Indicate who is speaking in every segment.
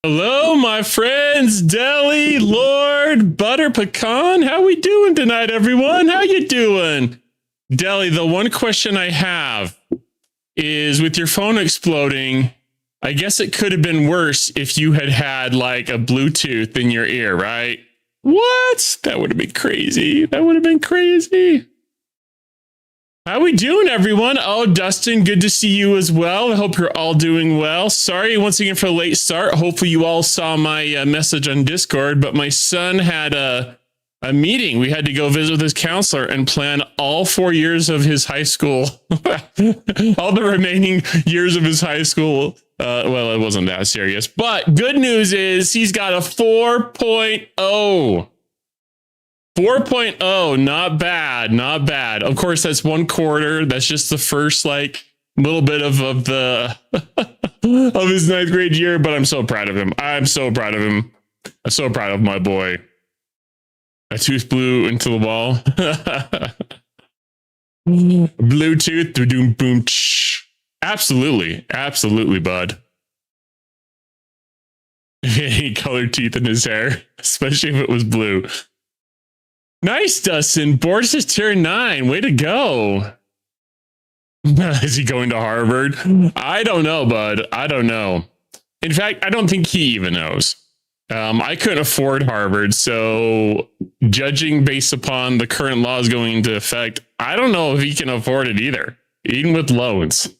Speaker 1: Hello, my friends, Deli, Lord, Butter Pecan. How we doing tonight, everyone? How you doing? Deli, the one question I have is with your phone exploding, I guess it could have been worse if you had had like a Bluetooth in your ear, right? What? That would have been crazy. That would have been crazy. How we doing, everyone? Oh, Dustin, good to see you as well. I hope you're all doing well. Sorry once again for the late start. Hopefully you all saw my message on Discord, but my son had a meeting. We had to go visit with his counselor and plan all 4 years of his high school, all the remaining years of his high school. Well, it wasn't that serious, but good news is he's got a 4.0. 4.0, not bad, not bad. Of course, that's 1/4. That's just the first like little bit of the of his 9th grade year, but I'm so proud of him. I'm so proud of him. I'm so proud of my boy. A tooth blew into the wall. Bluetooth, doom boom. Absolutely, absolutely, bud. He colored teeth in his hair, especially if it was blue. Nice, Dustin. Boris is tier 9. Way to go. Is he going to Harvard? I don't know, bud. I don't know. In fact, I don't think he even knows. I couldn't afford Harvard, so judging based upon the current laws going into effect, I don't know if he can afford it either, even with loans.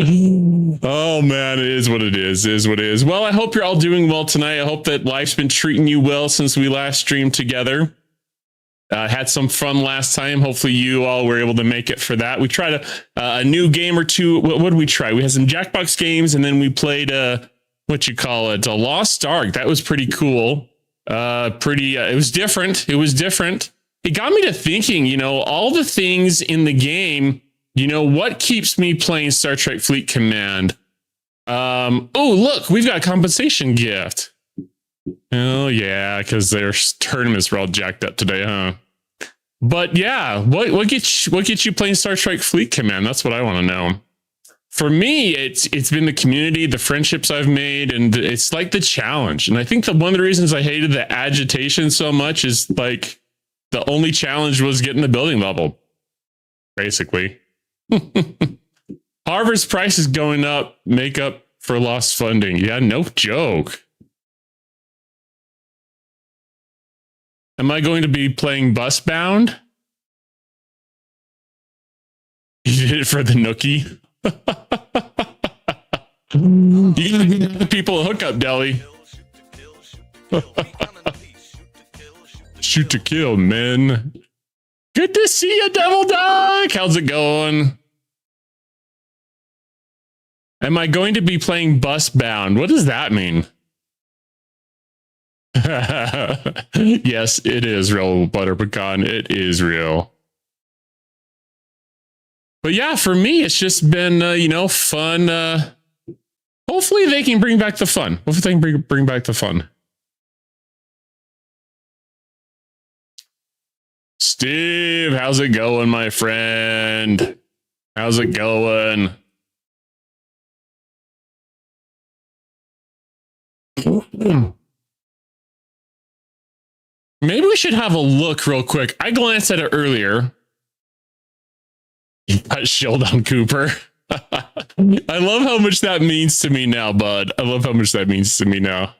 Speaker 1: Oh man, it is what it is. It is what it is. Well, I hope you're all doing well tonight. I hope that life's been treating you well since we last streamed together. Had some fun last time. Hopefully you all were able to make it for that. We tried a new game or two. What did we try? We had some Jackbox games, and then we played what you call it, a Lost Ark. That was pretty cool. It was different. It was different. It got me to thinking, you know, all the things in the game. You know, what keeps me playing Star Trek Fleet Command? Oh, look, we've got a compensation gift. Oh, yeah, because their tournaments were all jacked up today, huh? But yeah, what gets you playing Star Trek Fleet Command? That's what I want to know. For me, it's been the community, the friendships I've made, and it's like the challenge. And I think that one of the reasons I hated the agitation so much is like the only challenge was getting the building level, basically. Harvard's price is going up, make up for lost funding. Yeah, no joke. Am I going to be playing Busbound? You did it for the nookie. You gotta give the people a hookup, Deli. Shoot to kill, men. Good to see you, Devil Dog. How's it going? Am I going to be playing Busbound? What does that mean? Yes, it is real, Butter Pecan. It is real. But yeah, for me, it's just been, you know, fun. Hopefully they can bring back the fun. Hopefully they can bring back the fun. Steve, how's it going, my friend? How's it going? Maybe we should have a look real quick. I glanced at it earlier. You got shield on Cooper. I love how much that means to me now, bud. I love how much that means to me now.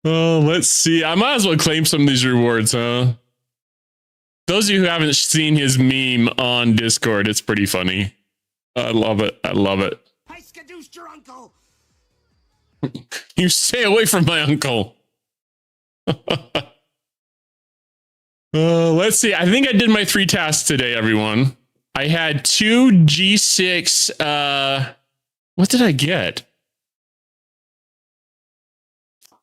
Speaker 1: Oh, let's see. I might as well claim some of these rewards, huh? Those of you who haven't seen his meme on Discord, it's pretty funny. I love it. I love it.
Speaker 2: I skadoosed your uncle.
Speaker 1: You stay away from my uncle. Let's see. I think I did my 3 tasks today, everyone. I had 2 G6. What did I get?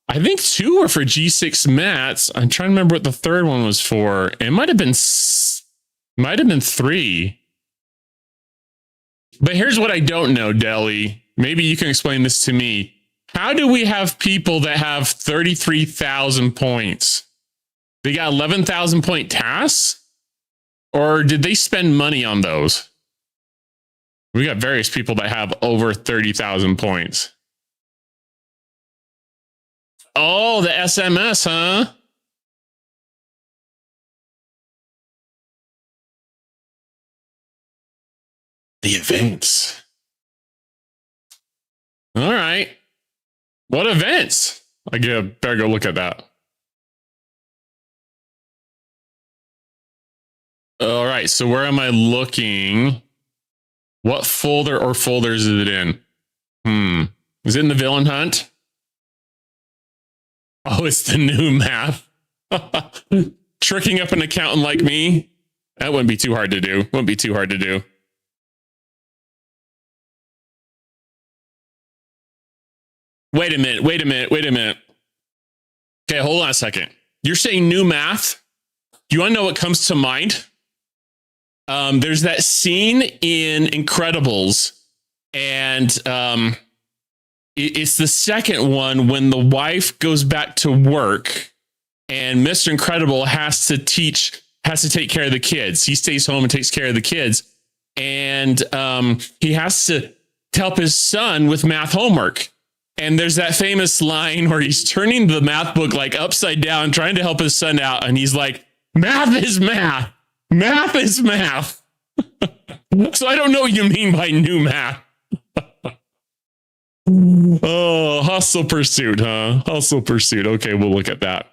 Speaker 1: I think 2 were for G6 mats. I'm trying to remember what the third one was for. It might have been 3. But here's what I don't know, Deli. Maybe you can explain this to me. How do we have people that have 33,000 points? They got 11,000 point tasks? Or did they spend money on those? We got various people that have over 30,000 points. Oh, the SMS, huh? The events. All right. What events? I better go look at that. All right. So where am I looking? What folder or folders is it in? Is it in the villain hunt? Oh, it's the new math. Tricking up an accountant like me? That wouldn't be too hard to do. Wouldn't be too hard to do. Wait a minute. Okay, hold on a second. You're saying new math? Do you want to know what comes to mind? There's that scene in Incredibles, and it's the second one when the wife goes back to work, and Mr. Incredible has to take care of the kids. He stays home and takes care of the kids, and he has to help his son with math homework. And there's that famous line where he's turning the math book like upside down, trying to help his son out. And he's like, math is math. Math is math. So I don't know what you mean by new math. Oh, Hustle Pursuit, huh? Hustle Pursuit. Okay, we'll look at that.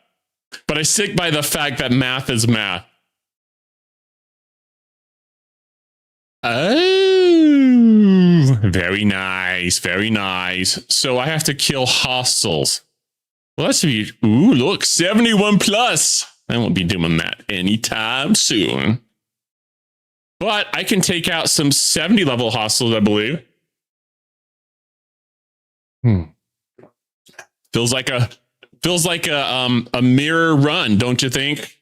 Speaker 1: But I stick by the fact that math is math. Oh, very nice. Very nice. So I have to kill hostiles. Well, that's be. Ooh, look, 71 plus. I won't be doing that anytime soon. But I can take out some 70 level hostiles, I believe. Feels like a mirror run, don't you think?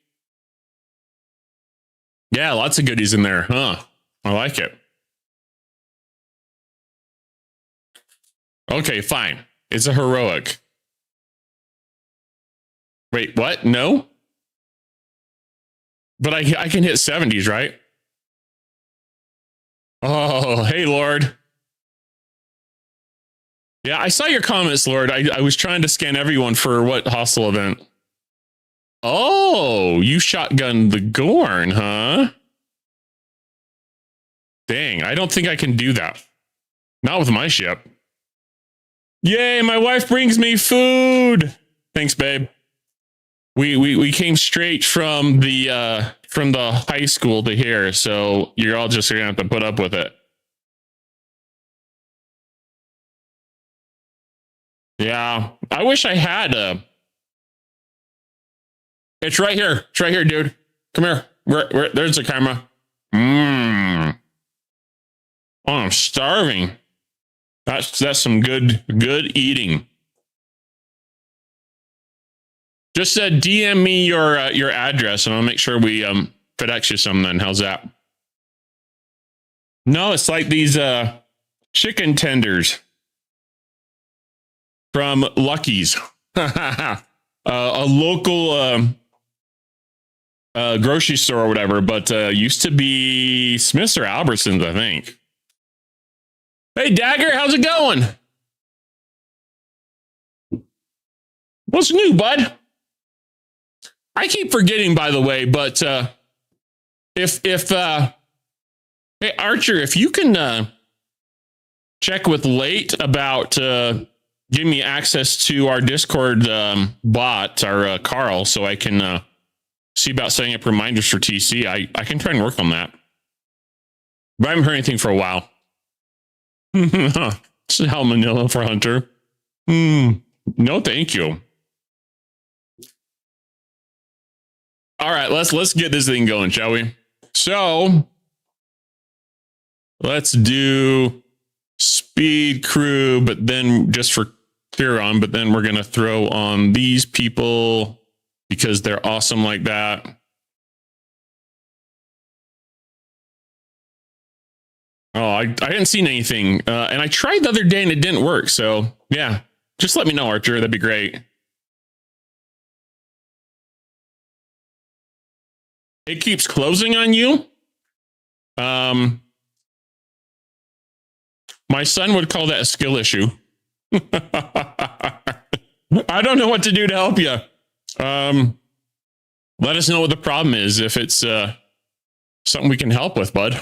Speaker 1: Yeah, lots of goodies in there, huh? I like it. Okay, fine. It's a heroic. Wait, what? No? But I can hit 70s, right? Oh, hey, Lord. Yeah, I saw your comments, Lord. I was trying to scan everyone for what hostile event. Oh, you shotgunned the Gorn, huh? Dang, I don't think I can do that. Not with my ship. Yay, my wife brings me food. Thanks, babe. We came straight from the high school to here, so you're all just gonna have to put up with it. Yeah, I wish I had It's right here. It's right here, dude. Come here. There's the camera. Oh, I'm starving. That's some good eating. Just DM me your address, and I'll make sure we FedEx you some. Then how's that? No, it's like these chicken tenders from Lucky's, a local grocery store or whatever, but used to be Smith's or Albertsons, I think. Hey, Dagger, how's it going? What's new, bud? I keep forgetting, by the way, but if hey, Archer, if you can check with Late about giving me access to our Discord bot, our Carl, so I can see about setting up reminders for TC. I can try and work on that. But I haven't heard anything for a while. Salmonella for Hunter. No, thank you. All right, let's get this thing going, shall we? So let's do speed crew, but then just for clear on, but then we're going to throw on these people because they're awesome like that. Oh, I hadn't seen anything. And I tried the other day and it didn't work. So yeah, just let me know, Archer. That'd be great. It keeps closing on you. My son would call that a skill issue. I don't know what to do to help you. Let us know what the problem is if it's something we can help with, bud.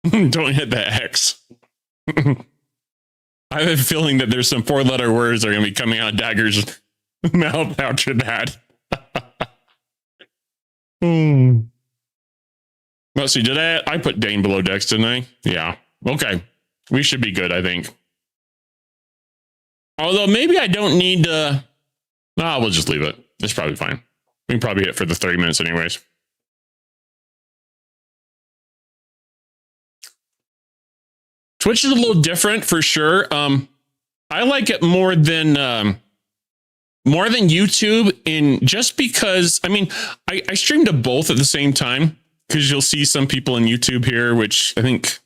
Speaker 1: Don't hit that X. I have a feeling that there's some 4-letter words that are going to be coming out of Dagger's mouth after that. Let's see, did I put Dane below decks, didn't I? Yeah. Okay. We should be good, I think. Although maybe I don't need to... No, we'll just leave it. It's probably fine. We can probably hit it for the 30 minutes anyways. Twitch is a little different for sure. I like it more than YouTube in just because, I mean, I stream to both at the same time because you'll see some people in YouTube here, which I think,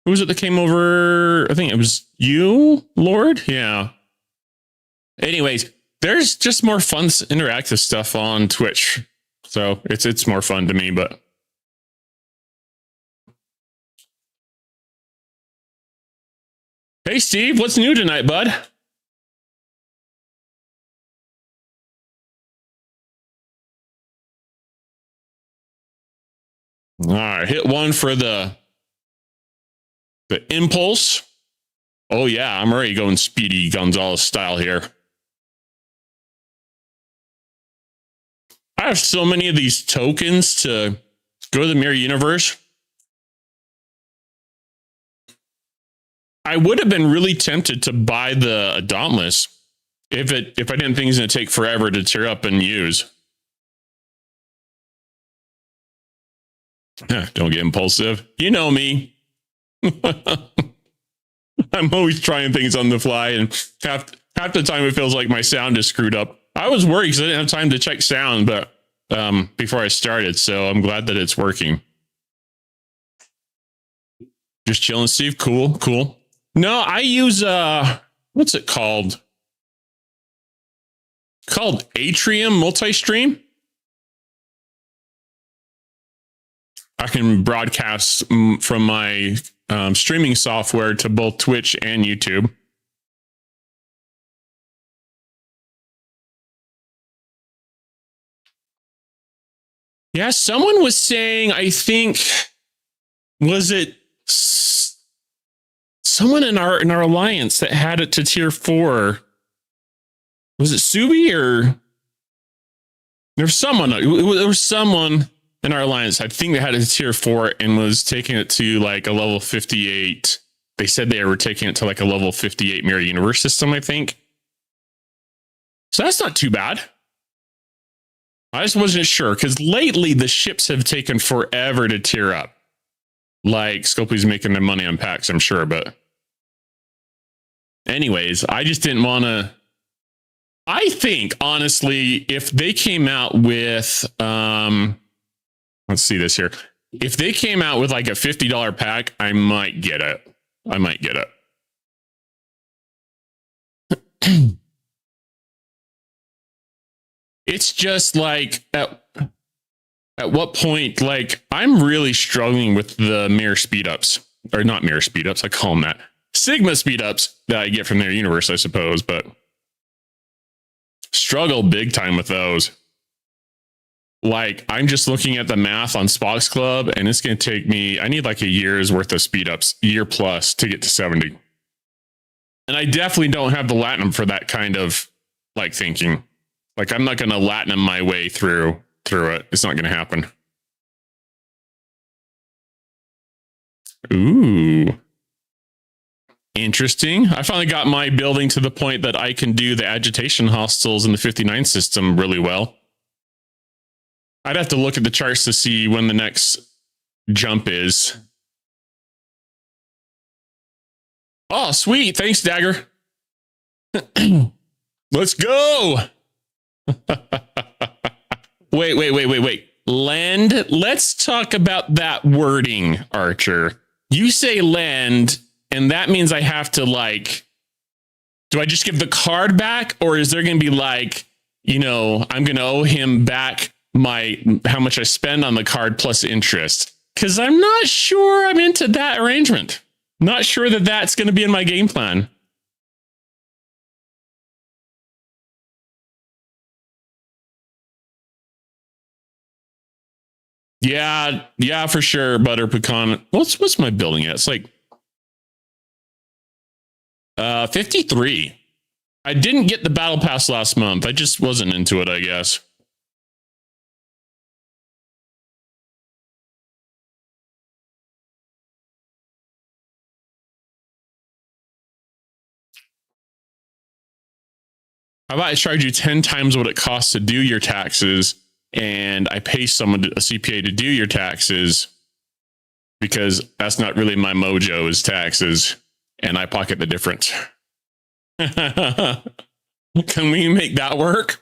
Speaker 1: who was it that came over? I think it was you, Lord. Yeah. Anyways, there's just more fun interactive stuff on Twitch. So it's more fun to me, but. Hey, Steve, what's new tonight, bud? All right, hit one for the impulse. Oh, yeah, I'm already going Speedy Gonzalez style here. I have so many of these tokens to go to the Mirror Universe. I would have been really tempted to buy the Dauntless if I didn't think it was going to take forever to tear up and use. Don't get impulsive. You know me. I'm always trying things on the fly, and half the time it feels like my sound is screwed up. I was worried because I didn't have time to check sound, but before I started, so I'm glad that it's working. Just chilling, Steve. Cool. No, I use what's it called? Called Atrium Multi-Stream. I can broadcast from my streaming software to both Twitch and YouTube. Yeah, someone was saying, I think, was it someone in our alliance that had it to tier 4? Was it Subi or there's someone? There was someone in our alliance. I think they had it to tier 4 and was taking it to like a level 58. They said they were taking it to like a level 58 Mirror Universe system, I think. So that's not too bad. I just wasn't sure because lately the ships have taken forever to tier up. Like Scopely's making their money on packs, I'm sure, but anyways, I just didn't want to. I think honestly, if they came out with let's see this here. If they came out with like a $50 pack, I might get it. It's just like at what point, like I'm really struggling with the mirror speed ups, or not mirror speed ups. I call them that Sigma speed ups that I get from their universe, I suppose, but struggle big time with those. Like I'm just looking at the math on Spock's Club and it's going to take me, I need like a year's worth of speed ups, year plus to get to 70. And I definitely don't have the Latinum for that kind of like thinking. Like I'm not going to Latinum my way through it. It's not going to happen. Ooh. Interesting. I finally got my building to the point that I can do the agitation hostiles in the 59 system really well. I'd have to look at the charts to see when the next jump is. Oh, sweet. Thanks, Dagger. Let's go. Wait. Lend. Let's talk about that wording, Archer. You say lend, and that means I have to like, do I just give the card back, or is there going to be like, I'm going to owe him back how much I spend on the card plus interest? Because I'm not sure I'm into that arrangement. Not sure that that's going to be in my game plan. Yeah, for sure. Butter pecan. What's my building at? It's like 53. I didn't get the battle pass last month. I just wasn't into it, I guess. How about I charge you 10 times what it costs to do your taxes, and I pay someone, a CPA, to do your taxes, because that's not really my mojo, is taxes, and I pocket the difference. Can we make that work?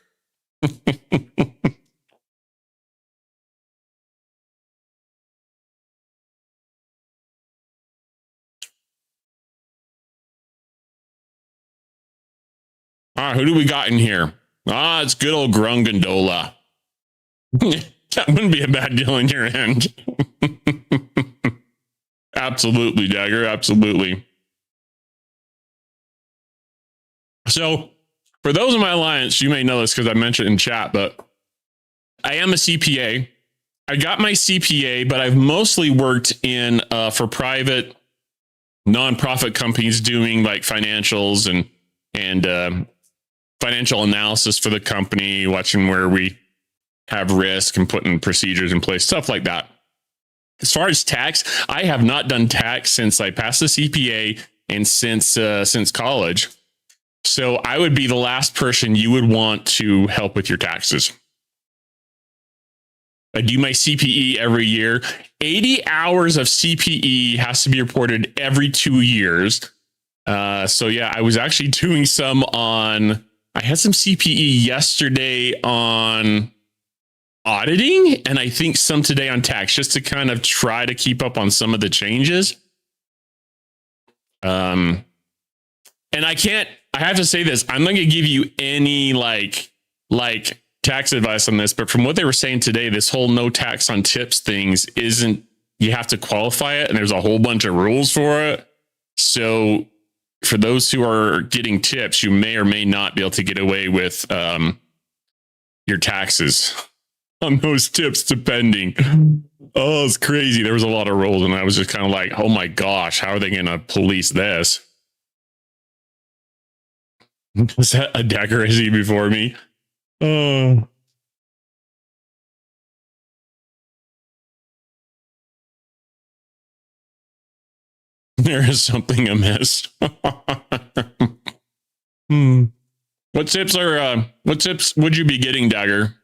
Speaker 1: Who do we got in here? It's good old Grungandola. That wouldn't be a bad deal in your end. Absolutely, Dagger. Absolutely. So, for those in my alliance, you may know this because I mentioned it in chat, but I am a CPA. I got my CPA, but I've mostly worked in for private nonprofit companies doing like financials and financial analysis for the company, watching where we have risk and putting procedures in place, stuff like that. As far as tax, I have not done tax since I passed the CPA and since college. So I would be the last person you would want to help with your taxes. I do my CPE every year. 80 hours of CPE has to be reported every 2 years. So yeah, I was actually doing some on, I had some CPE yesterday on auditing, and I think some today on tax, just to kind of try to keep up on some of the changes. And I have to say this, I'm not going to give you any like tax advice on this, but from what they were saying today, this whole no tax on tips things isn't, you have to qualify it, and there's a whole bunch of rules for it. So for those who are getting tips, you may or may not be able to get away with your taxes on those tips, depending. Oh, it's crazy. There was a lot of rules, and I was just kind of like, oh my gosh, how are they going to police this? Was that a Dagger Izzy before me? Oh. There is something amiss. What tips would you be getting, Dagger?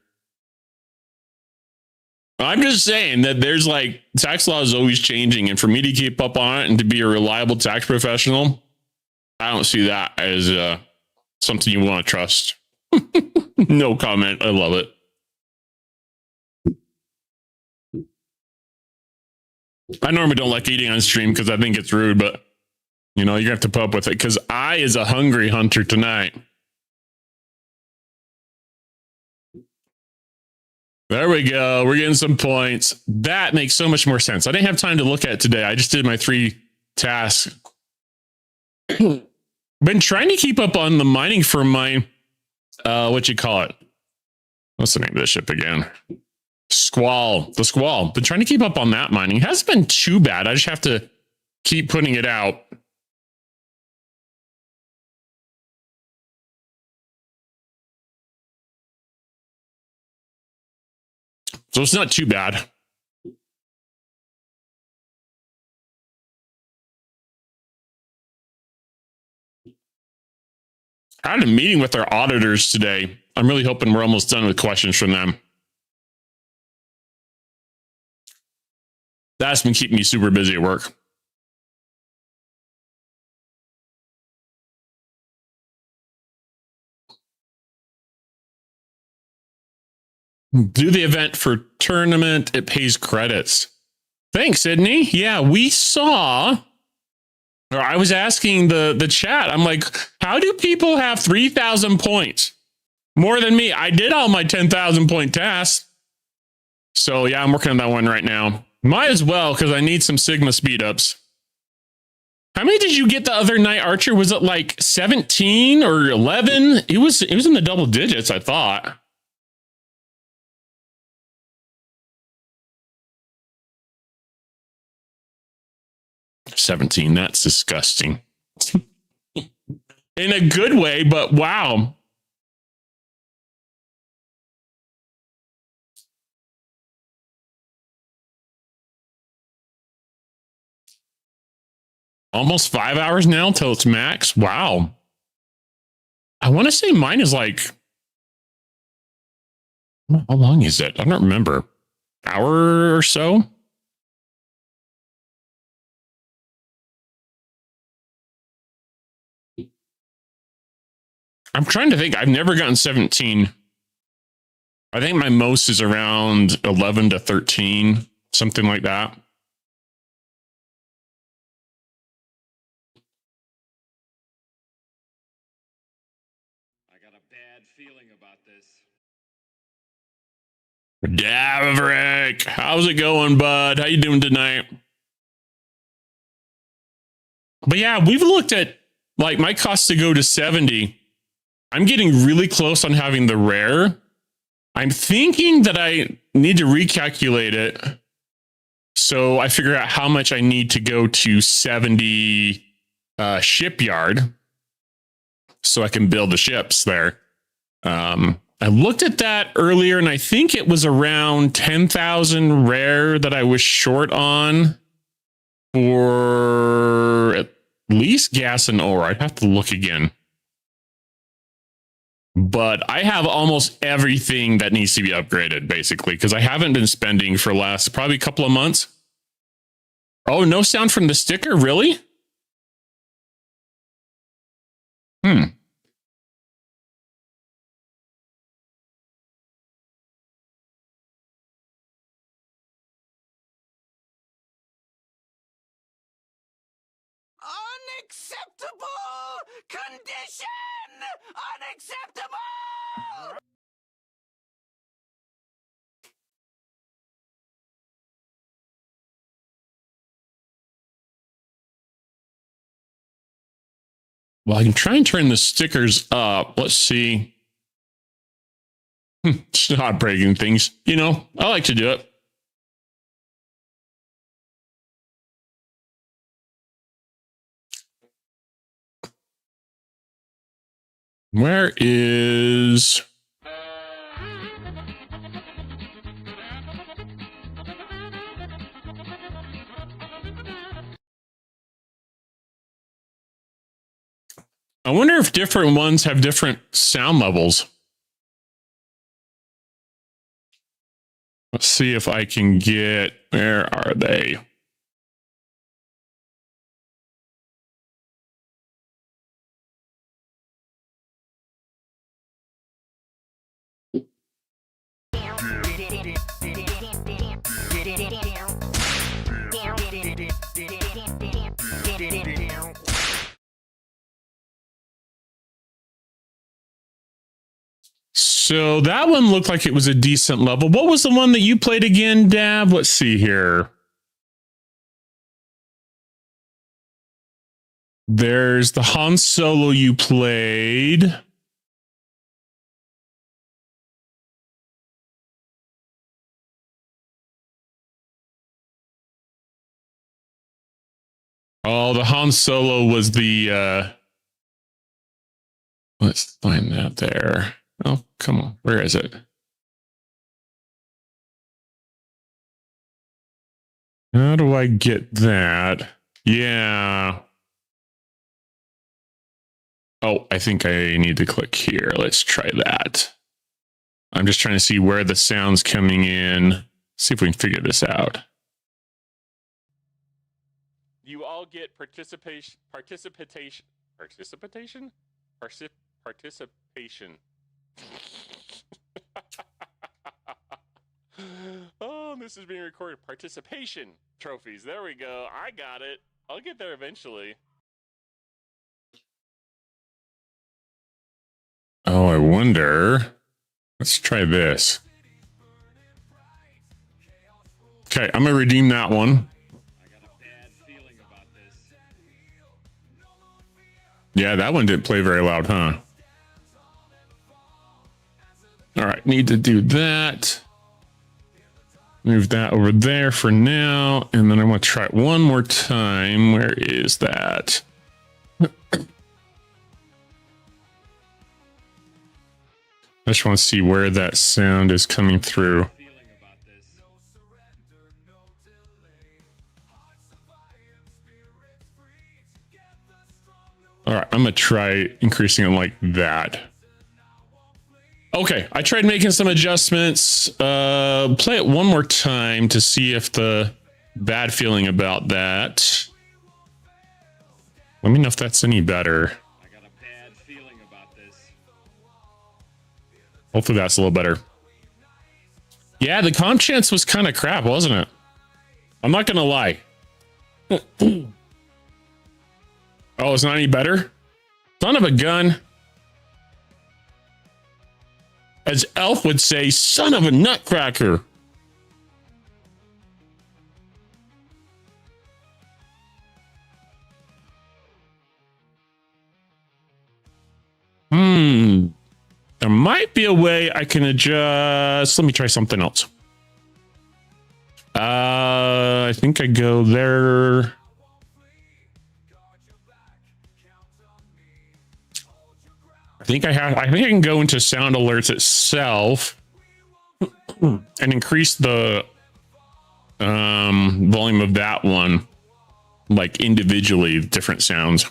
Speaker 1: I'm just saying that there's like, tax law is always changing, and for me to keep up on it and to be a reliable tax professional, I don't see that as something you want to trust. No comment. I love it. I normally don't like eating on stream because I think it's rude, but you know, you have to put up with it because I is a hungry hunter tonight. There we go. We're getting some points. That makes so much more sense. I didn't have time to look at it today. I just did my 3 tasks. Been trying to keep up on the mining for my, what you call it? What's the name of this ship again? Squall. The Squall. Been trying to keep up on that mining. It hasn't been too bad. I just have to keep putting it out. So it's not too bad. I had a meeting with our auditors today. I'm really hoping we're almost done with questions from them. That's been keeping me super busy at work. Do the event for tournament. It pays credits. Thanks, Sydney. Yeah, we saw, or I was asking the chat, I'm like, how do people have 3,000 points? More than me. I did all my 10,000 point tasks. So yeah, I'm working on that one right now. Might as well, because I need some Sigma speed ups. How many did you get the other night, Archer? Was it like 17 or 11? It was in the double digits, I thought. $17. That's disgusting. In a good way, but wow. Almost 5 hours now till it's max. Wow. I want to say mine is like, how long is it? I don't remember. Hour or so? I'm trying to think. I've never gotten 17. I think my most is around 11 to 13, something like that.
Speaker 3: I got a bad feeling about this.
Speaker 1: Daverick, how's it going, bud? How you doing tonight? But yeah, we've looked at like my cost to go to 70. I'm getting really close on having the rare. I'm thinking that I need to recalculate it. So I figure out how much I need to go to 70 shipyard so I can build the ships there. I looked at that earlier and I think it was around 10,000 rare that I was short on for at least gas and ore. I'd have to look again. But I have almost everything that needs to be upgraded, basically, because I haven't been spending for the last probably couple of months. Oh, no sound from the sticker? Really?
Speaker 2: Unacceptable condition! Unacceptable!
Speaker 1: Well, I can try and turn the stickers up. Let's see. It's not breaking things. You know, I like to do it. Where is... I wonder if different ones have different sound levels. Let's see if I can get... Where are they? So that one looked like it was a decent level. What was the one that you played again, Dab? Let's see here. There's the Han Solo you played. Oh, the Han Solo was the... Let's find that there. Oh, come on. Where is it? How do I get that? Yeah. Oh, I think I need to click here. Let's try that. I'm just trying to see where the sound's coming in. See if we can figure this out. You all get participation. Participation. Oh, this is being recorded. Participation trophies. There we go. I got it. I'll get there eventually. Oh, I wonder. Let's try this. Okay, I'm gonna redeem that one.
Speaker 3: I got a bad feeling about this.
Speaker 1: Yeah, that one didn't play very loud, huh? All right, need to do that. Move that over there for now. And then I want to try it one more time. Where is that? I just want to see where that sound is coming through.
Speaker 3: Feeling about this.
Speaker 1: All right, I'm going to try increasing it like that. Okay, I tried making some adjustments. Play it one more time to see if the bad feeling about that. Let me know if that's any better.
Speaker 3: I got a bad feeling about this.
Speaker 1: Hopefully that's a little better. Yeah, the comp chance was kind of crap, wasn't it? I'm not going to lie. Oh, it's not any better? Son of a gun. As Elf would say, son of a nutcracker. There might be a way I can adjust. Let me try something else. I think I go there. I think I can go into sound alerts itself and increase the volume of that one, like individually, different sounds.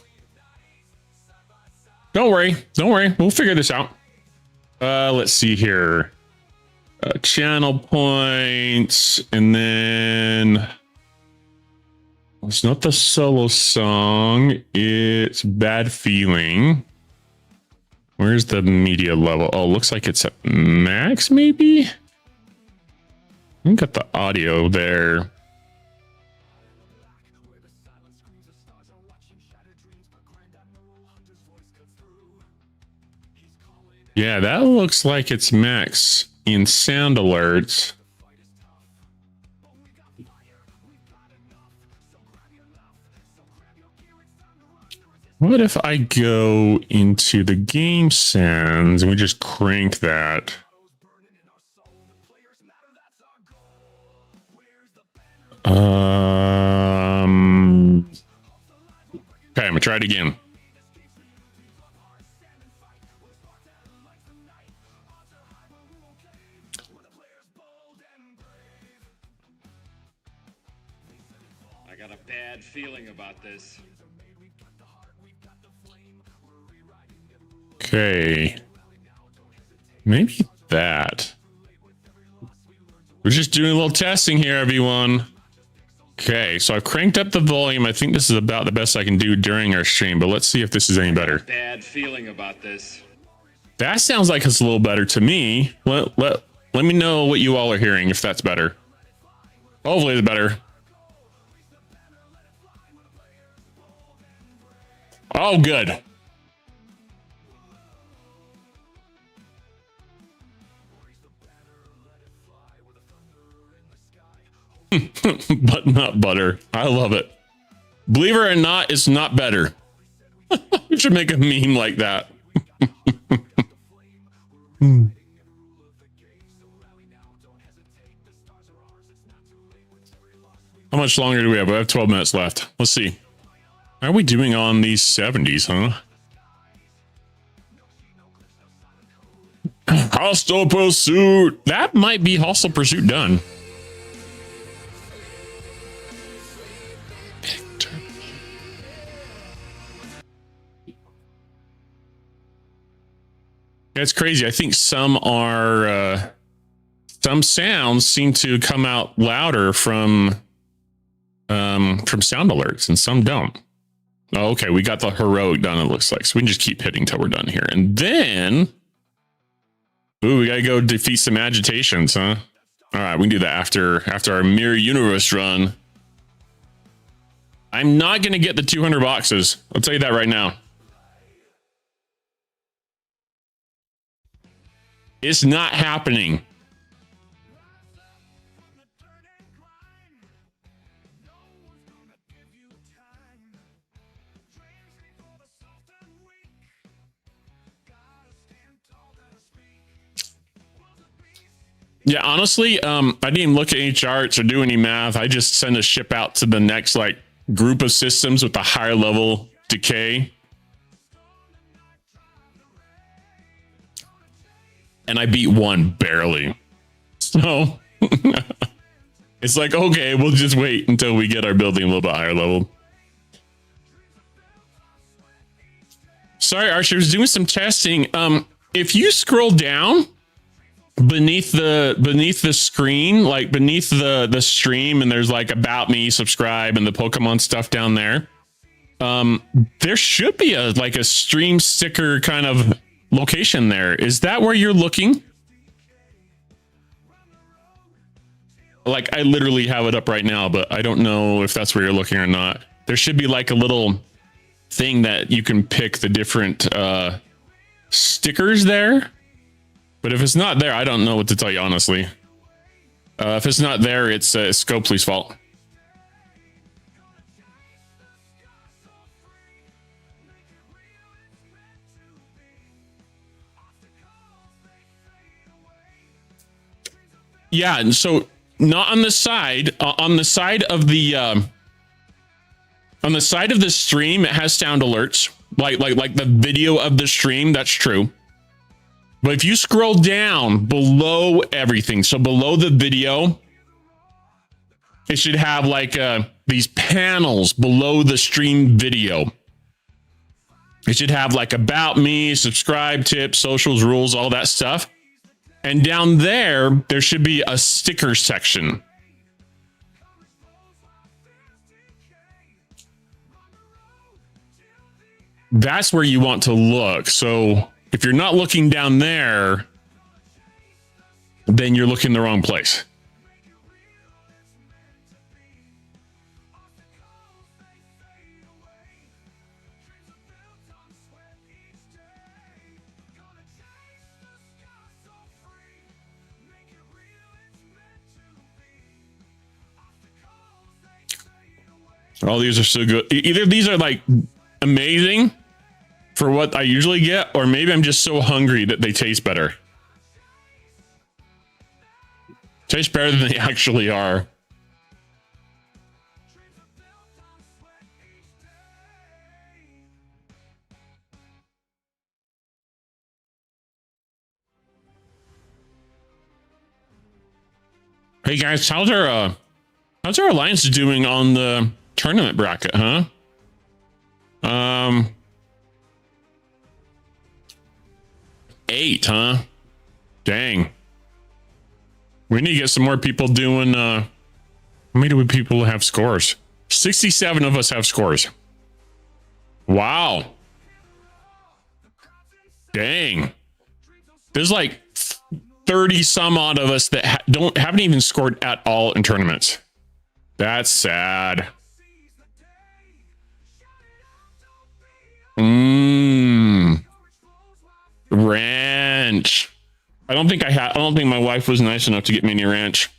Speaker 1: Don't worry, we'll figure this out. Let's see here. Channel points, and then it's not the solo song, it's Bad Feeling. Where's the media level? Oh, looks like it's at max, maybe? I got the audio there. Yeah, that looks like it's max in sound alerts. What if I go into the game sounds and we just crank that? Okay, I'm gonna try it again.
Speaker 3: I got a bad feeling about this.
Speaker 1: Okay. Maybe that. We're just doing a little testing here, everyone. Okay, so I've cranked up the volume. I think this is about the best I can do during our stream, but let's see if this is any better.
Speaker 3: Bad feeling about this.
Speaker 1: That sounds like it's a little better to me. Let me know what you all are hearing, if that's better. Hopefully it's better. Oh, good. But not butter. I love it. Believe it or not, it's not better. We should make a meme like that. How much longer do we have? We have 12 minutes left. Let's see. How are we doing on these 70s, huh? Hostile Pursuit. That might be Hostile Pursuit done. It's crazy. I think some are, some sounds seem to come out louder from from sound alerts, and some don't. Oh, okay, we got the heroic done, it looks like. So we can just keep hitting till we're done here. And then, ooh, we got to go defeat some agitations, huh? All right, we can do that after our Mirror Universe run. I'm not going to get the 200 boxes. I'll tell you that right now. It's not happening. Yeah, honestly, I didn't even look at any charts or do any math. I just send a ship out to the next like group of systems with a higher level decay. And I beat one barely. So it's like, okay, we'll just wait until we get our building a little bit higher level. Sorry, Archie, I was doing some testing. If you scroll down beneath the screen, like beneath the stream, and there's like about me, subscribe, and the Pokemon stuff down there, there should be a stream sticker kind of location there. Is that where you're looking? Like, I literally have it up right now, but I don't know if that's where you're looking or not. There should be like a little thing that you can pick the different stickers there. But if it's not there, I don't know what to tell you, honestly. If it's not there, it's Scopely's fault. Yeah, and so not on the side, on the side of the stream, it has sound alerts, like the video of the stream. That's true. But if you scroll down below everything, so below the video, it should have like these panels below the stream video. It should have like about me, subscribe, tips, socials, rules, all that stuff. And down there, there should be a sticker section. That's where you want to look. So if you're not looking down there, then you're looking in the wrong place. All these are so good. Either these are like amazing for what I usually get, or maybe I'm just so hungry that they taste better. Taste better than they actually are. Hey guys, how's our alliance doing on the tournament bracket, huh? 8, huh? Dang. We need to get some more people doing, how many do people have scores? 67 of us have scores. Wow. Dang. There's like 30 some odd of us that haven't even scored at all in tournaments. That's sad. Ranch. I don't think my wife was nice enough to get me any ranch.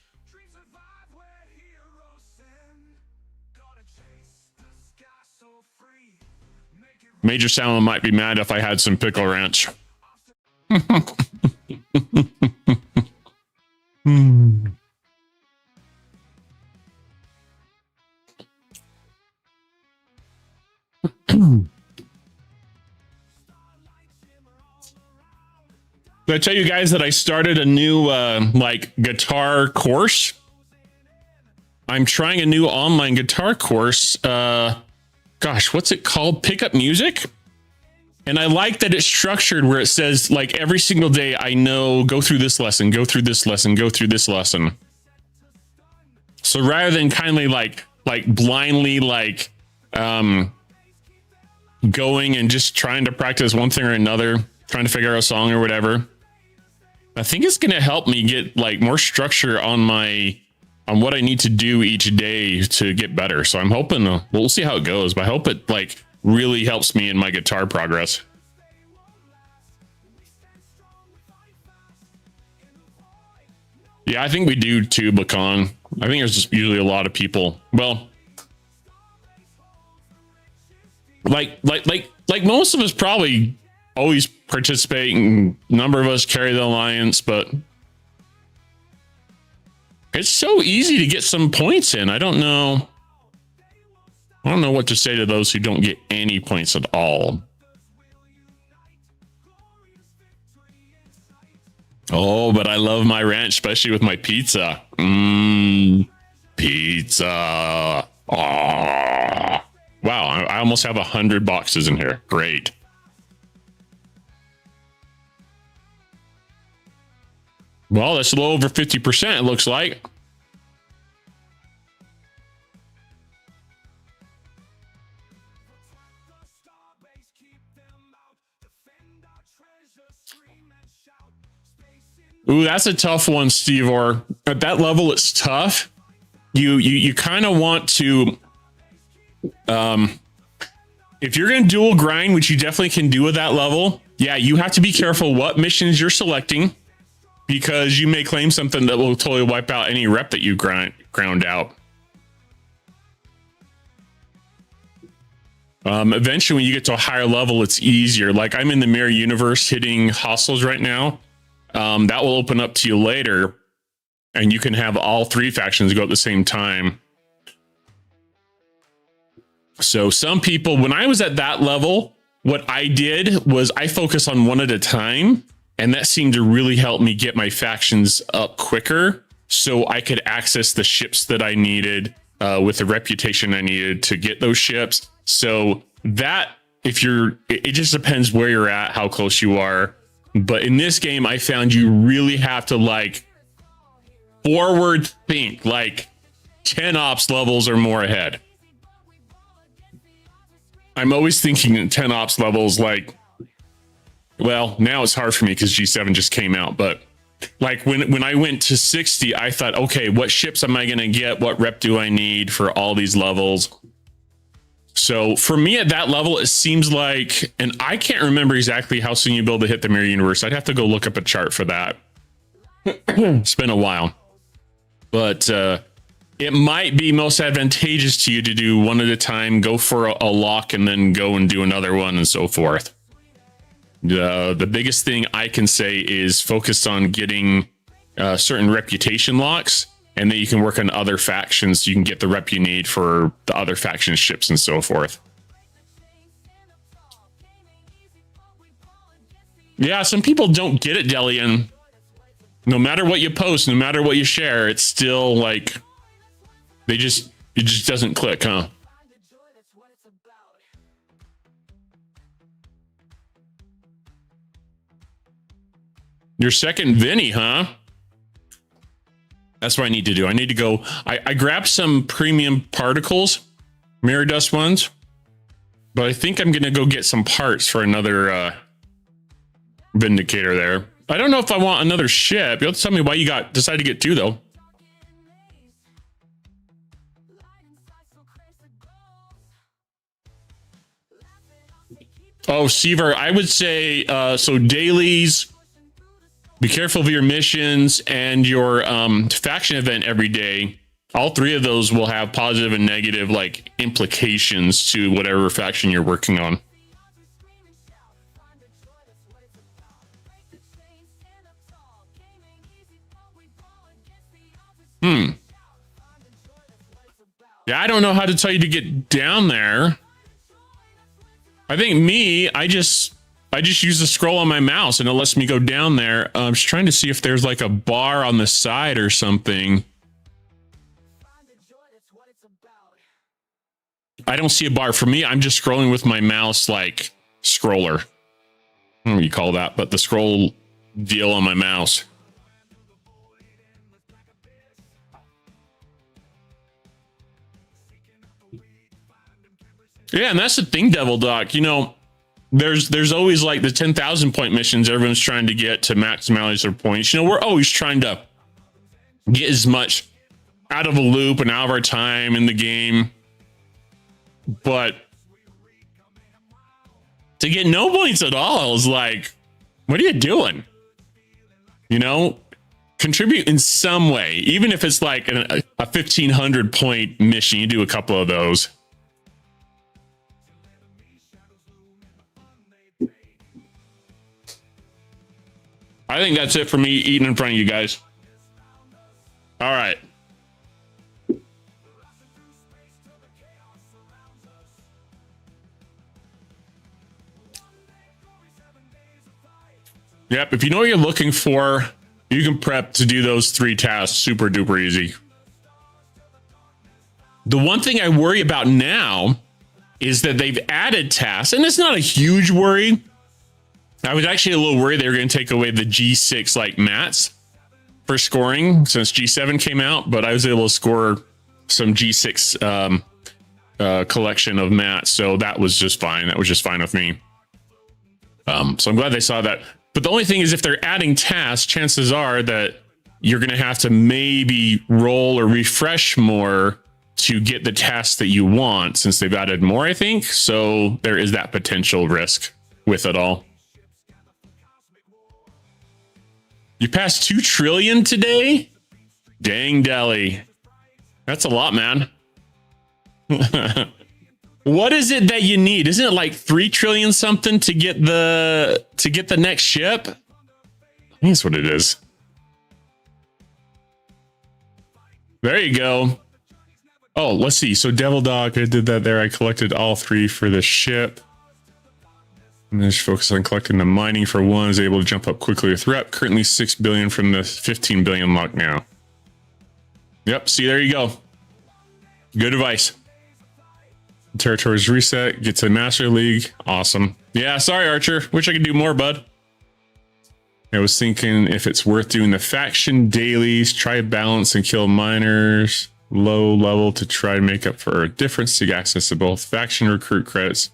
Speaker 1: Major Salmon might be mad if I had some pickle ranch. Did I tell you guys that I started a new like guitar course? I'm trying a new online guitar course. Gosh, what's it called? Pick Up Music. And I like that it's structured where it says like every single day I know go through this lesson, go through this lesson, go through this lesson. So rather than kindly like like blindly going and just trying to practice one thing or another, trying to figure out a song or whatever. I think it's going to help me get like more structure on what I need to do each day to get better. So I'm hoping we'll see how it goes, but I hope it like really helps me in my guitar progress. Yeah, I think we do too, Bacan. I think there's just usually a lot of people. Well, like most of us probably always participate, and a number of us carry the alliance, but it's so easy to get some points in. I don't know what to say to those who don't get any points at all. Oh, but I love my ranch, especially with my pizza. Pizza. Oh. Wow, I almost have 100 boxes in here. Great. Well, that's a little over 50%, it looks like. Ooh, that's a tough one, Steve. Or at that level, it's tough. You kind of want to, if you're going to dual grind, which you definitely can do at that level, yeah, you have to be careful what missions you're selecting, because you may claim something that will totally wipe out any rep that you ground out. Eventually, when you get to a higher level, it's easier. Like I'm in the mirror universe hitting hostiles right now. That will open up to you later, and you can have all three factions go at the same time. So some people, when I was at that level, what I did was I focused on one at a time, and that seemed to really help me get my factions up quicker so I could access the ships that I needed with the reputation I needed to get those ships. So that, it just depends where you're at, how close you are. But in this game, I found you really have to like forward think, like 10 ops levels or more ahead. I'm always thinking in 10 ops levels, like, well, now it's hard for me because G7 just came out. But like when I went to 60, I thought, okay, what ships am I going to get? What rep do I need for all these levels? So for me at that level, it seems like, and I can't remember exactly how soon you build to hit the mirror universe. I'd have to go look up a chart for that. It's been a while, but it might be most advantageous to you to do one at a time, go for a lock, and then go and do another one and so forth. The biggest thing I can say is focus on getting certain reputation locks, and then you can work on other factions so you can get the rep you need for the other faction ships and so forth. Yeah, some people don't get it, Delian. No matter what you post, no matter what you share, it's still like it just doesn't click, huh? Your second Vinny, huh? That's what I need to do. I need to go. I grabbed some premium particles, mirror dust ones, but I think I'm going to go get some parts for another Vindicator there. I don't know if I want another ship. You'll have to tell me why you decided to get two, though. Oh, Seaver, I would say, so dailies, be careful of your missions, and your faction event every day. All three of those will have positive and negative like implications to whatever faction you're working on. Yeah, I don't know how to tell you to get down there. I think I just use the scroll on my mouse and it lets me go down there. I'm just trying to see if there's like a bar on the side or something. I don't see a bar. For me, I'm just scrolling with my mouse like scroller. I don't know what you call that, but the scroll deal on my mouse. Yeah, and that's the thing, Devil Doc. You know, there's always like the 10,000 point missions everyone's trying to get to maximize their points. You know, we're always trying to get as much out of a loop and out of our time in the game. But to get no points at all is like, what are you doing? You know, contribute in some way, even if it's like a 1,500 point mission. You do a couple of those. I think that's it for me eating in front of you guys. All right. Yep. If you know what you're looking for, you can prep to do those 3 tasks super duper easy. The one thing I worry about now is that they've added tasks, and it's not a huge worry. I was actually a little worried they were going to take away the G6 like mats for scoring since G7 came out, but I was able to score some G6 collection of mats, so that was just fine. That was just fine with me. So I'm glad they saw that. But the only thing is, if they're adding tasks, chances are that you're going to have to maybe roll or refresh more to get the tasks that you want, since they've added more, I think. So there is that potential risk with it all. You passed 2 trillion today? Dang, Deli. That's a lot, man. What is it that you need? Isn't it like 3 trillion something to get the next ship? I think that's what it is. There you go. Oh, let's see. So Devil Dog, I did that there. I collected all 3 for the ship. And then just focus on collecting the mining for 1. Is able to jump up quickly with rep. Currently 6 billion from the 15 billion lock now. Yep. See, there you go. Good advice. Territories reset. Get to Master League. Awesome. Yeah. Sorry, Archer. Wish I could do more, bud. I was thinking if it's worth doing the faction dailies, try balance and kill miners low level to try to make up for a difference to get access to both faction recruit credits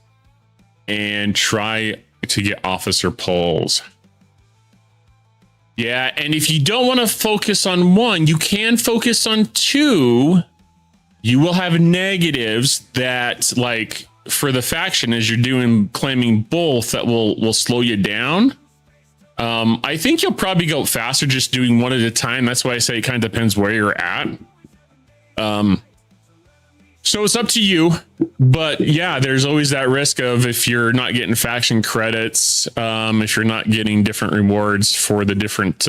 Speaker 1: and try to get officer polls. Yeah, and if you don't want to focus on 1, you can focus on 2. You will have negatives that, like, for the faction, as you're doing claiming both, that will slow you down. I think you'll probably go faster just doing 1 at a time. That's why I say it kind of depends where you're at. So it's up to you, but yeah, there's always that risk of, if you're not getting faction credits, if you're not getting different rewards for the different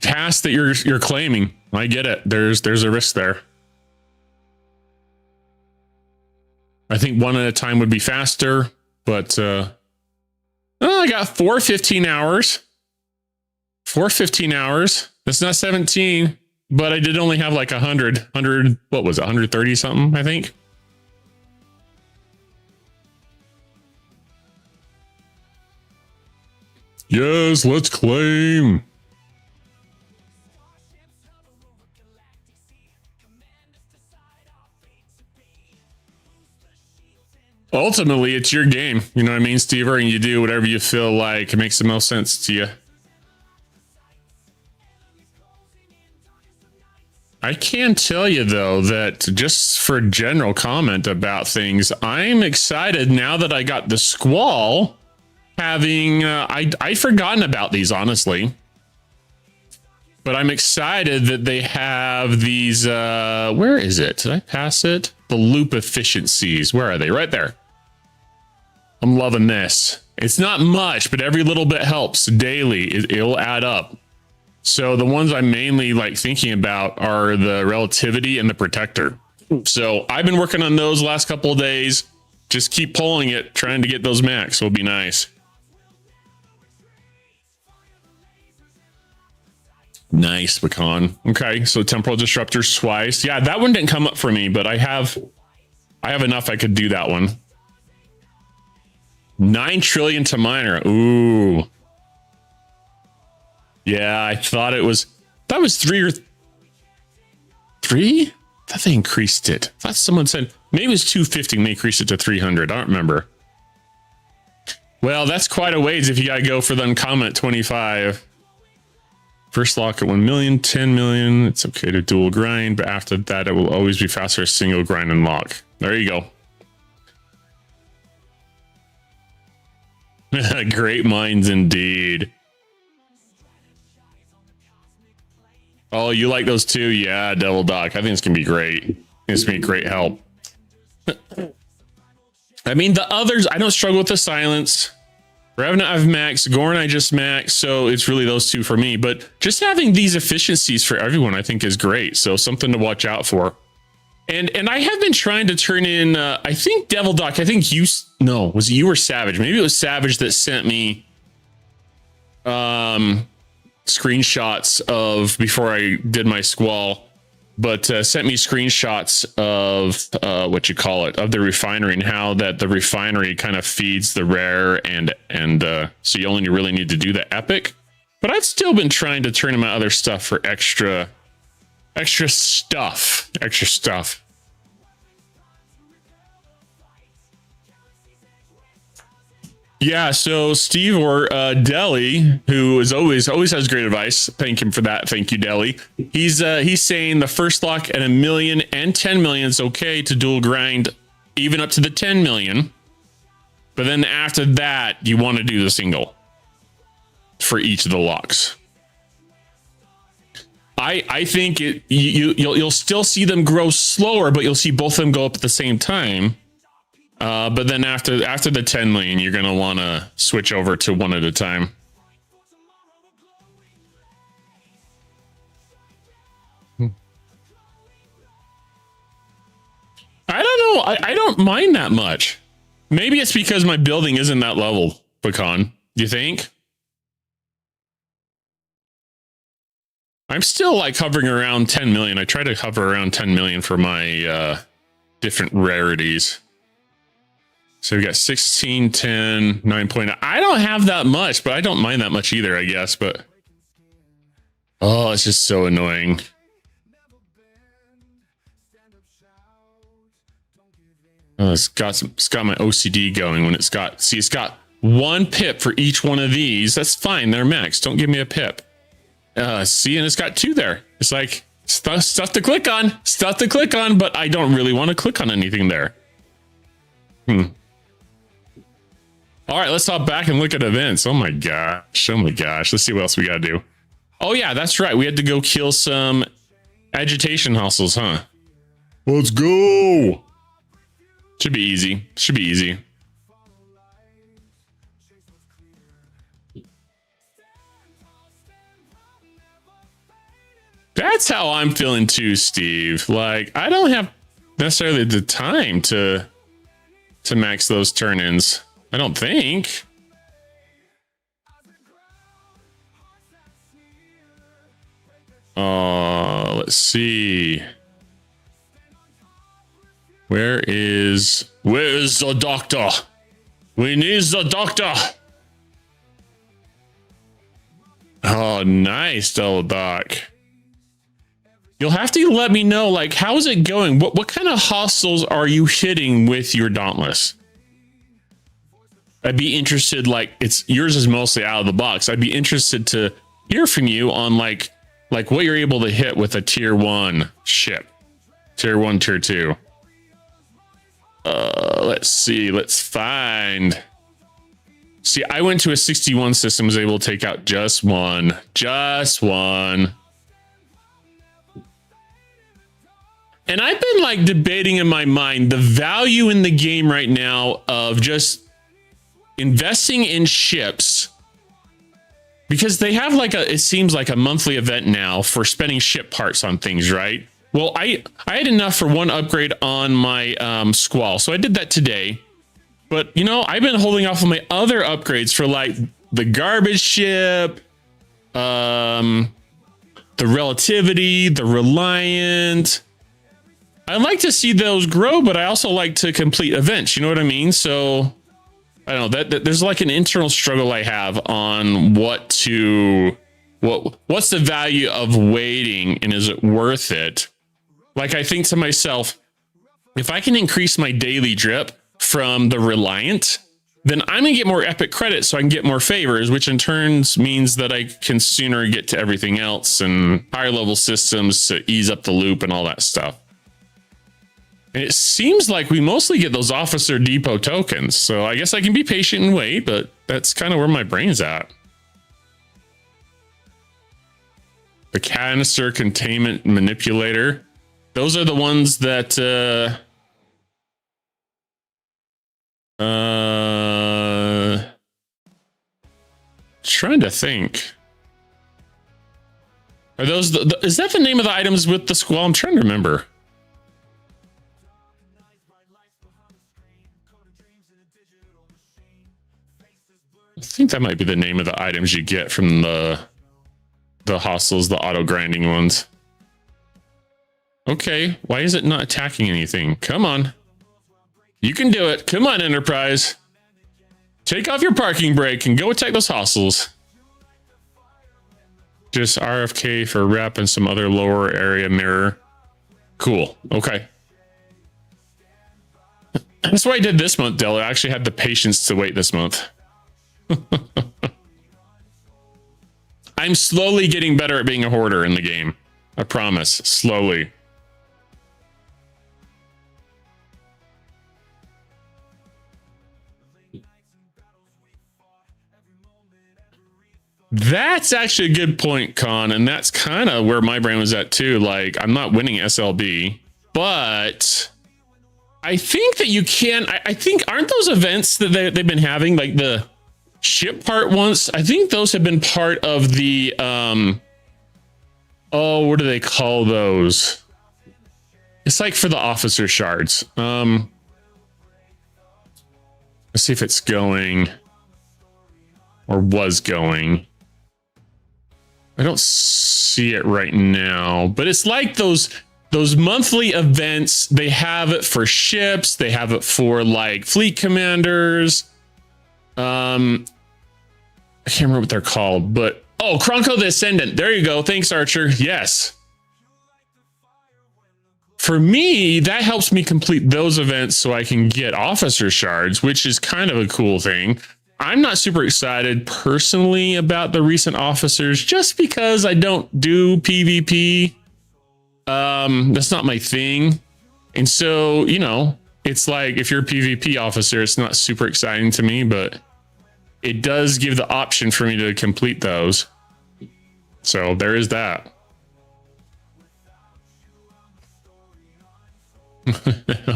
Speaker 1: tasks that you're claiming. I get it. There's a risk there. I think 1 at a time would be faster, but I got 4 15 hours. 4 15 hours. That's not 17. But I did only have like 100, what was it, 130 something, I think. Yes, let's claim. Ultimately, it's your game. You know what I mean, Steve? And you do whatever you feel like it makes the most sense to you. I can tell you, though, that just for general comment about things, I'm excited now that I got the Squall having... I'd forgotten about these, honestly. But I'm excited that they have these... where is it? Did I pass it? The loop efficiencies. Where are they? Right there. I'm loving this. It's not much, but every little bit helps daily. It'll add up. So the ones I'm mainly like thinking about are the relativity and the protector. So I've been working on those last couple of days. Just keep pulling it, trying to get those max will be nice. Nice, Pecan. Okay, so temporal disruptors twice. Yeah, that one didn't come up for me, but I have enough I could do that one. 9 trillion to miner. Ooh. Yeah, I thought it was 3 or 3. I thought they increased it. I thought someone said Maybe it was 250 and they increased it to 300. I don't remember. Well, that's quite a ways if you got to go for the uncommon at 25. First lock at 1 million, 10 million. It's okay to dual grind, but after that, it will always be faster to single grind and lock. There you go. Great minds indeed. Oh, you like those too? Yeah, Devil Doc. I think it's going to be great. It's going to be great help. I mean, the others, I don't struggle with the silence. Revenant I've maxed, Gorn I just maxed, so it's really those two for me. But just having these efficiencies for everyone, I think, is great. So something to watch out for. And I have been trying to turn in, I think Devil Doc, I think you, no, was it you or Savage? Maybe it was Savage that sent me screenshots of, before I did my squall, but sent me screenshots of what you call it, of the refinery, and how that the refinery kind of feeds the rare, and so you only really need to do the epic. But I've still been trying to turn in my other stuff for extra stuff. Yeah, so Steve or Deli, who is always has great advice. Thank him for that. Thank you, Deli. He's saying the first lock at 1 million and 10 million is okay to dual grind, even up to the 10 million. But then after that, you want to do the single for each of the locks. I think you'll still see them grow slower, but you'll see both of them go up at the same time. But then after the 10 million, you're going to want to switch over to one at a time. I don't know. I don't mind that much. Maybe it's because my building isn't that level, Pecan. Do you think? I'm still like hovering around 10 million. I try to hover around 10 million for my different rarities. So we got 16, 10, 9. I don't have that much, but I don't mind that much either, I guess. But oh, it's just so annoying. Oh, it's got my OCD going when it's got one pip for each one of these. That's fine. They're max. Don't give me a pip. See, and it's got 2 there. It's like stuff to click on, but I don't really want to click on anything there. All right, let's hop back and look at events. Oh my gosh. Let's see what else we got to do. Oh yeah, that's right. We had to go kill some agitation hustles, huh? Let's go. Should be easy. That's how I'm feeling too, Steve. Like, I don't have necessarily the time to max those turn-ins. I don't think. Let's see. Where is the doctor? We need the doctor. Oh, nice, Double Doc. You'll have to let me know, like, how's it going? What kind of hostiles are you hitting with your Dauntless? I'd be interested, like, yours is mostly out of the box. I'd be interested to hear from you on like what you're able to hit with a tier 1 ship. Tier 1, tier 2. Let's see. Let's find. See, I went to a 61 system, was able to take out just one. And I've been like debating in my mind the value in the game right now of just investing in ships, because they have like it seems like a monthly event now for spending ship parts on things, right? Well, I had enough for one upgrade on my Squall, so I did that today. But you know, I've been holding off on my other upgrades for like the garbage ship, the relativity, the reliant. I like to see those grow, but I also like to complete events. You know what I mean? So I don't know, that there's like an internal struggle I have on what's the value of waiting, and is it worth it? Like, I think to myself, if I can increase my daily drip from the Reliant, then I'm going to get more epic credit so I can get more favors, which in turns means that I can sooner get to everything else and higher level systems to ease up the loop and all that stuff. And it seems like we mostly get those officer depot tokens. So I guess I can be patient and wait, but that's kind of where my brain's at. The canister containment manipulator. Those are the ones that, trying to think. Are those is that the name of the items with the squall? I'm trying to remember. I think that might be the name of the items you get from the hostels, the auto grinding ones. Okay, why is it not attacking anything? Come on. You can do it. Come on, Enterprise. Take off your parking brake and go attack those hostels. Just RFK for rep and some other lower area mirror. Cool. Okay. That's what I did this month, Dell. I actually had the patience to wait this month. I'm slowly getting better at being a hoarder in the game. I promise. Slowly. That's actually a good point, Con, and that's kind of where my brain was at too. Like, I'm not winning SLB, but I think that you can. I think, aren't those events that they've been having, like the ship part once? I think those have been part of the oh, what do they call those? It's like for the officer shards. Let's see if it's going or was going. I don't see it right now, but it's like those monthly events. They have it for ships. They have it for like fleet commanders. I can't remember what they're called, but oh, Kronko the Ascendant. There you go. Thanks, Archer. Yes. For me, that helps me complete those events so I can get officer shards, which is kind of a cool thing. I'm not super excited personally about the recent officers just because I don't do PvP. That's not my thing. And so, you know, it's like if you're a PvP officer, it's not super exciting to me, but it does give the option for me to complete those. So there is that.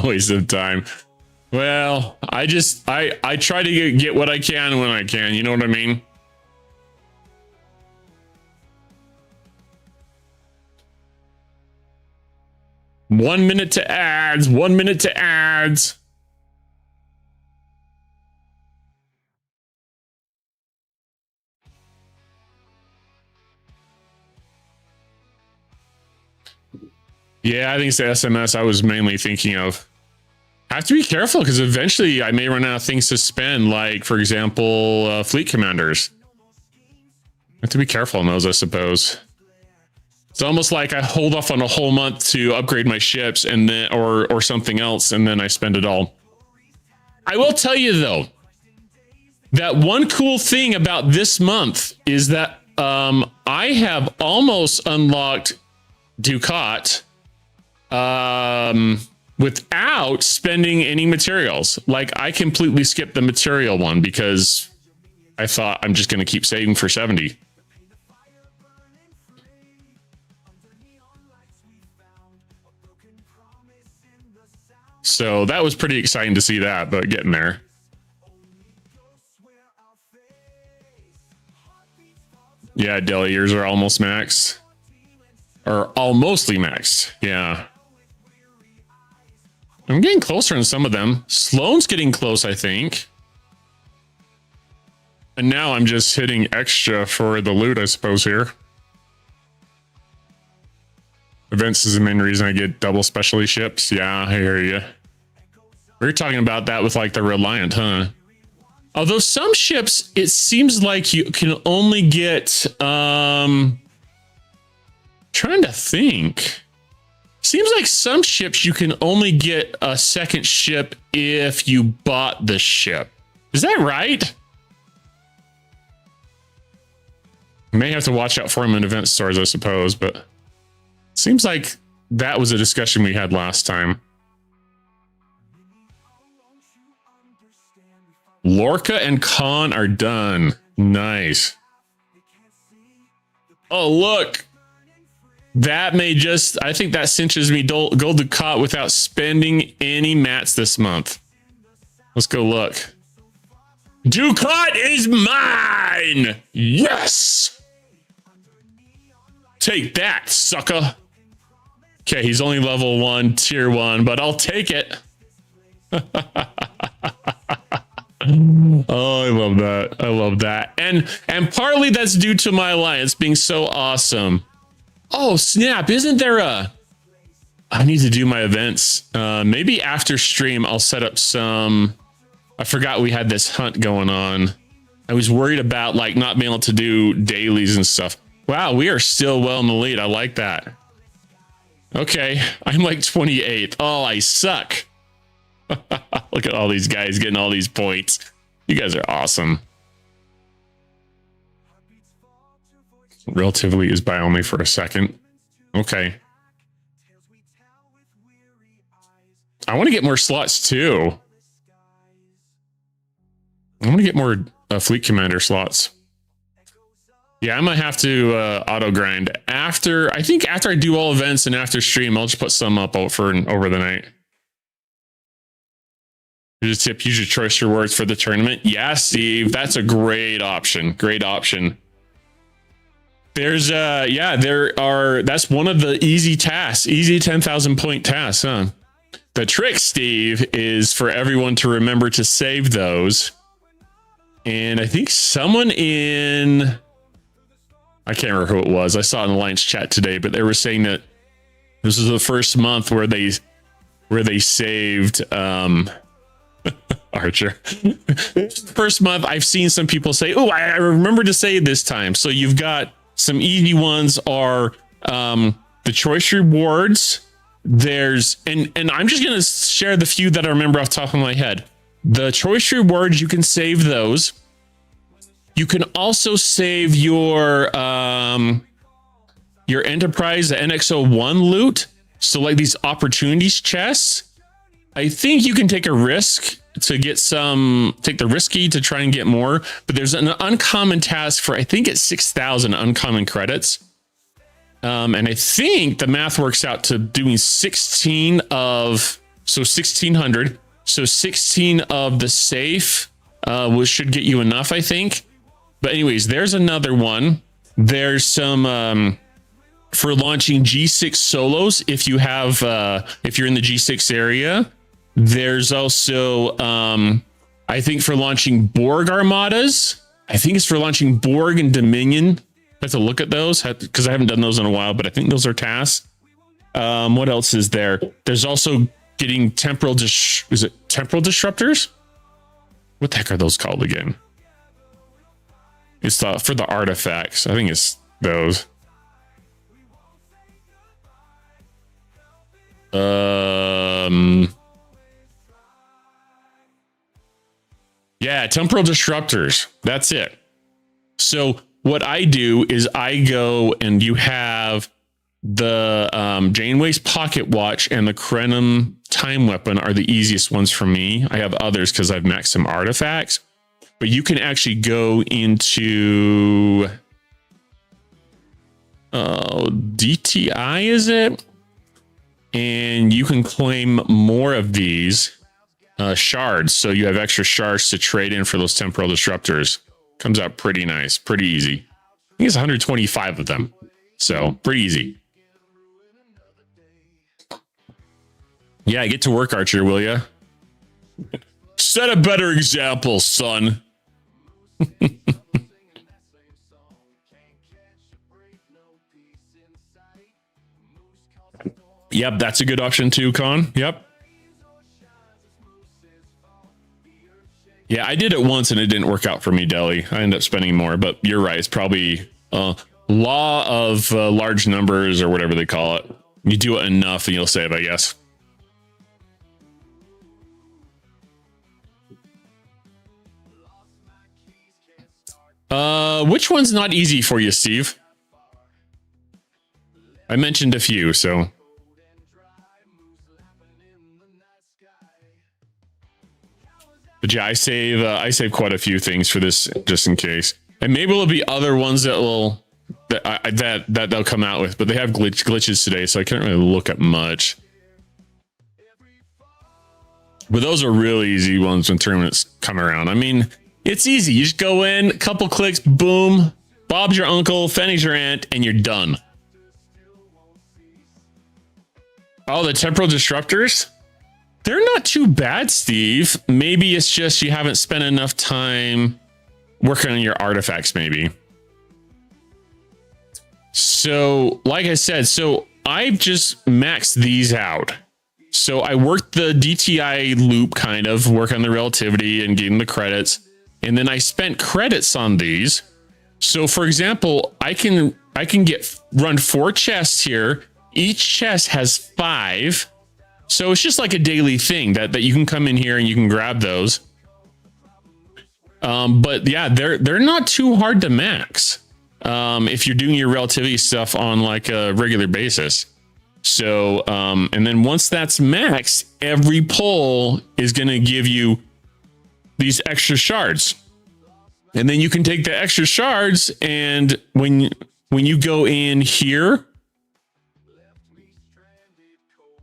Speaker 1: Waste of time. Well, I try to get what I can when I can. You know what I mean? One minute to ads. 1 minute to ads. Yeah, I think it's the SMS I was mainly thinking of. I have to be careful because eventually I may run out of things to spend, like, for example, fleet commanders. I have to be careful on those, I suppose. It's almost like I hold off on a whole month to upgrade my ships and then or something else, and then I spend it all. I will tell you, though, that one cool thing about this month is that I have almost unlocked Ducat without spending any materials. Like, I completely skipped the material one because I thought I'm just going to keep saving for 70. So that was pretty exciting to see that, but getting there. Yeah, Deli, yours are almost maxed. Or almostly maxed. Yeah. I'm getting closer on some of them. Sloane's getting close, I think. And now I'm just hitting extra for the loot, I suppose, here. Events is the main reason I get double specialty ships. Yeah, I hear you. We were talking about that with like the Reliant, huh? Although some ships, it seems like you can only get... trying to think. Seems like some ships you can only get a second ship if you bought the ship. Is that right? May have to watch out for them in event stores, I suppose, but seems like that was a discussion we had last time. Lorca and Khan are done. Nice. Oh, look. That may just, I think that cinches me gold Ducat without spending any mats this month. Let's go look. Ducat is mine! Yes! Take that, sucker. Okay, he's only level 1, tier 1, but I'll take it. Oh, I love that. I love that. And partly that's due to my alliance being so awesome. Oh, snap. Isn't there a... I need to do my events. Maybe after stream, I'll set up some... I forgot we had this hunt going on. I was worried about like not being able to do dailies and stuff. Wow, we are still well in the lead. I like that. Okay, I'm like 28th. Oh, I suck. Look at all these guys getting all these points. You guys are awesome. Relatively is by only for a second. Okay. I want to get more slots too. I want to get more fleet commander slots. Yeah, I might have to auto grind after. I think after I do all events and after stream, I'll just put some up over the night. Here's a tip: use your choice rewards for the tournament. Yeah, Steve, that's a great option. Great option. There's yeah, there are. That's one of the easy tasks. Easy 10,000 point tasks, huh? The trick, Steve, is for everyone to remember to save those. And I think someone in, I can't remember who it was. I saw it in the Alliance chat today, but they were saying that this is the first month where they saved Archer. First month I've seen some people say, oh, I remember to save this time. So you've got some easy ones are the choice rewards. There's and I'm just gonna share the few that I remember off the top of my head. The choice rewards, you can save those. You can also save your enterprise, the NX-01 loot. So like these opportunities chests, I think you can take a risk to get some, take the risky to try and get more, but there's an uncommon task for, I think it's 6,000 uncommon credits. And I think the math works out to doing 16 of, so 1,600. So 16 of the safe should get you enough, I think. But anyways, there's another one. There's some for launching G6 solos. If you have, if you're in the G6 area, there's also, I think for launching Borg armadas. I think it's for launching Borg and Dominion. I have to look at those because I haven't done those in a while, but I think those are tasks. What else is there? There's also getting temporal is it temporal disruptors? What the heck are those called again? It's for the artifacts. I think it's those. Yeah, temporal disruptors. That's it. So what I do is I go and you have the Janeway's pocket watch and the Krenum time weapon are the easiest ones for me. I have others because I've maxed some artifacts, but you can actually go into DTI, is it? And you can claim more of these shards. So you have extra shards to trade in for those temporal disruptors. Comes out pretty nice, pretty easy. I think it's 125 of them. So pretty easy. Yeah, get to work, Archer, will ya? Set a better example, son. Yep, that's a good option too, Con. Yep. Yeah, I did it once and it didn't work out for me, Deli. I ended up spending more, but you're right. It's probably law of large numbers or whatever they call it. You do it enough and you'll save, I guess. Which one's not easy for you, Steve? I mentioned a few, so. But yeah, I save quite a few things for this just in case. And maybe there'll be other ones that they'll come out with, but they have glitches today, so I can't really look at much. But those are really easy ones when tournaments come around. I mean, it's easy. You just go in, a couple clicks, boom. Bob's your uncle, Fanny's your aunt, and you're done. Oh, the temporal disruptors? They're not too bad, Steve. Maybe it's just you haven't spent enough time working on your artifacts, maybe. So, like I said, I've just maxed these out. So I worked the DTI loop, kind of, work on the relativity and getting the credits. And then I spent credits on these. So for example, I can run 4 chests here. Each chest has 5. So it's just like a daily thing that you can come in here and you can grab those. But yeah, they're not too hard to max if you're doing your relativity stuff on like a regular basis. So and then once that's maxed, every pull is going to give you these extra shards. And then you can take the extra shards, and when you go in here,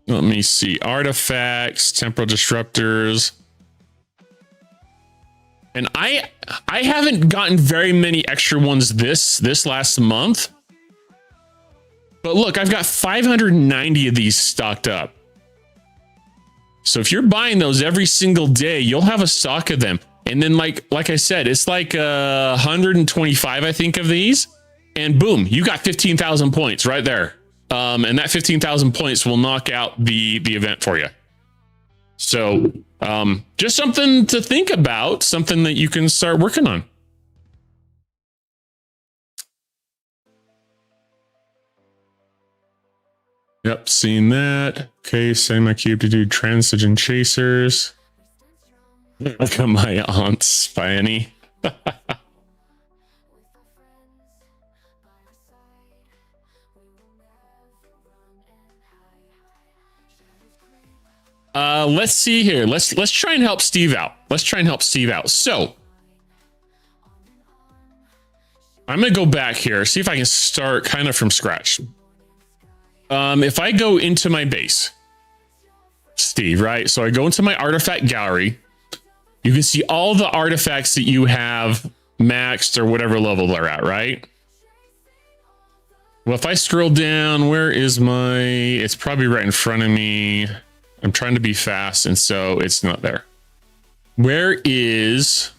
Speaker 1: let me see, artifacts, temporal disruptors. And I haven't gotten very many extra ones this last month. But look, I've got 590 of these stocked up. So if you're buying those every single day, you'll have a stock of them. And then like I said, it's like 125, I think, of these. And boom, you got 15,000 points right there. And that 15,000 points will knock out the event for you. So just something to think about, something that you can start working on. Yep, seen that. Okay, setting my cube to do transition chasers. Look at my aunt's Fanny. Let's see here. Let's try and help Steve out. So I'm gonna go back here, see if I can start kind of from scratch. If I go into my base, Steve, right? So I go into my artifact gallery. You can see all the artifacts that you have maxed or whatever level they're at, right? Well, if I scroll down, where is my... It's probably right in front of me. I'm trying to be fast, and so it's not there. Where is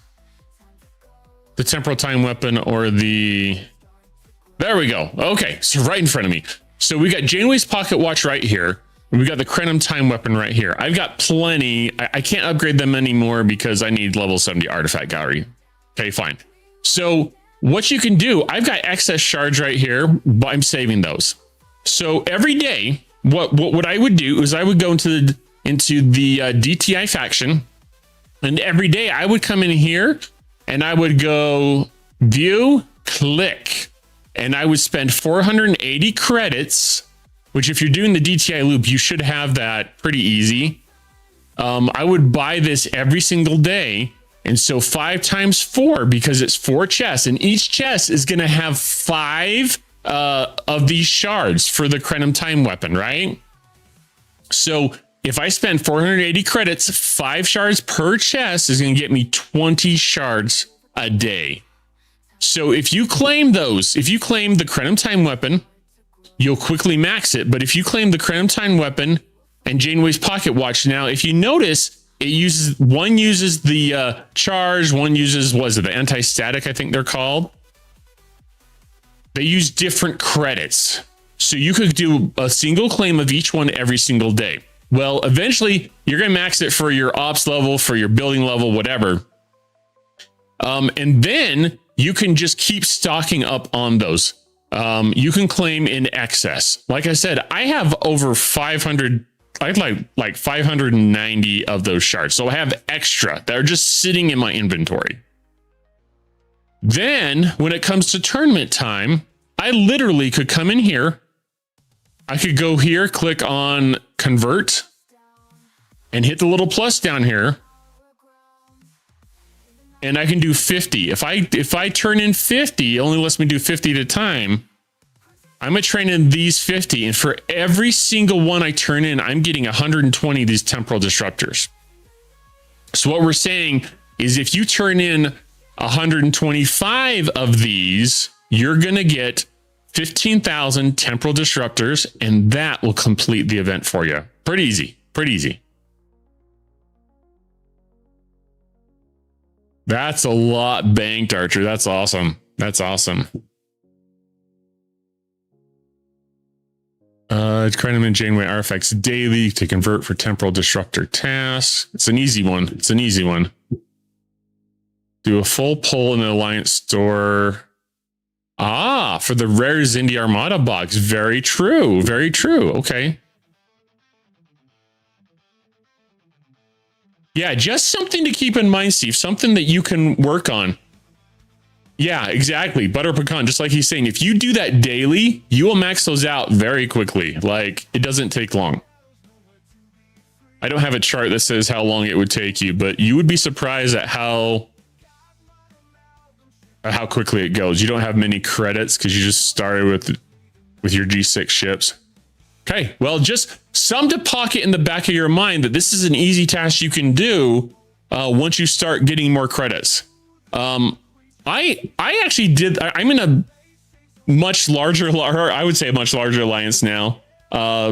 Speaker 1: the temporal time weapon or the... There we go. Okay, so right in front of me. So we got Janeway's pocket watch right here. And we got the Krenim time weapon right here. I've got plenty. I can't upgrade them anymore because I need level 70 artifact gallery. Okay, fine. So what you can do, I've got excess shards right here, but I'm saving those. So every day, what I would do is I would go into the DTI faction, and every day I would come in here and I would go view, click, and I would spend 480 credits, which if you're doing the DTI loop, you should have that pretty easy. I would buy this every single day. And so 5 times 4, because it's 4 chests, and each chest is going to have 5 of these shards for the Krenim time weapon, right? So if I spend 480 credits, 5 shards per chest is going to get me 20 shards a day. So if you claim those, if you claim the Krenim time weapon, you'll quickly max it. But if you claim the Krenim time weapon and Janeway's pocket watch, now if you notice, one uses the charge, one uses, what is it, the anti-static, I think they're called. They use different credits. So you could do a single claim of each one every single day. Well, eventually you're going to max it for your ops level, for your building level, whatever. And then you can just keep stocking up on those. you can claim in excess. Like I said, I have over 500. I had like 590 of those shards. So I have extra that are just sitting in my inventory. Then when it comes to tournament time, I literally could come in here. I could go here, click on convert and hit the little plus down here. And I can do 50. If I turn in 50, it only lets me do 50 at a time. I'm going to train in these 50. And for every single one I turn in, I'm getting 120 of these temporal disruptors. So what we're saying is if you turn in 125 of these, you're going to get 15,000 temporal disruptors, and that will complete the event for you. Pretty easy. Pretty easy. That's a lot banked, Archer. That's awesome. That's awesome. Credit and Janeway artifacts daily to convert for temporal disruptor tasks. It's an easy one. It's an easy one. Do a full pull in the Alliance store. Ah, for the rare Zindi Armada box. Very true. Very true. Okay. Yeah, just something to keep in mind, Steve. Something that you can work on. Yeah, exactly. Butter pecan, just like he's saying, if you do that daily, you will max those out very quickly. Like, it doesn't take long. I don't have a chart that says how long it would take you, but you would be surprised at how quickly it goes. You don't have many credits because you just started with your G6 ships. Okay, well, just some to pocket in the back of your mind that this is an easy task you can do once you start getting more credits. I actually did. I'm in a much larger, or I would say a much larger alliance now.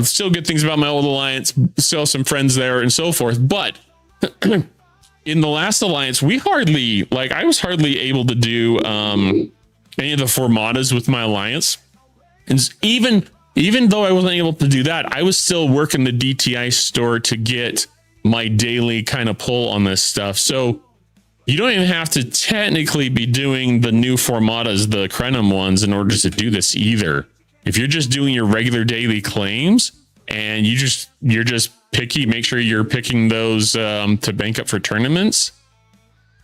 Speaker 1: Still good things about my old alliance. Still some friends there and so forth. But in the last alliance, I was hardly able to do any of the formatas with my alliance. And even though I wasn't able to do that, I was still working the DTI store to get my daily kind of pull on this stuff. So you don't even have to technically be doing the new formatas, the Krenim ones, in order to do this either. If you're just doing your regular daily claims and you're just picky, make sure you're picking those to bank up for tournaments.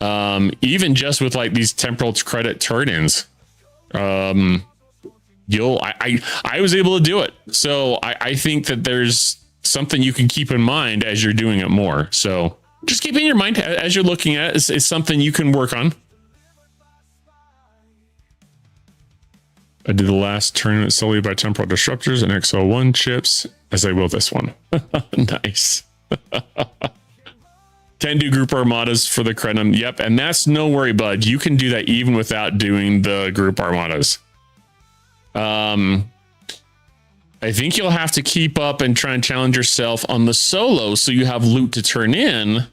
Speaker 1: Even just with like these temporal credit turn-ins, I was able to do it. So I think that there's something you can keep in mind as you're doing it more. So just keep in your mind as you're looking at it, it's something you can work on. I did the last tournament solely by temporal disruptors and XO1 chips, as I will this one. Nice. Can do group armadas for the Krenim. Yep, and that's no worry, bud. You can do that even without doing the group armadas. I think you'll have to keep up and try and challenge yourself on the solo so you have loot to turn in.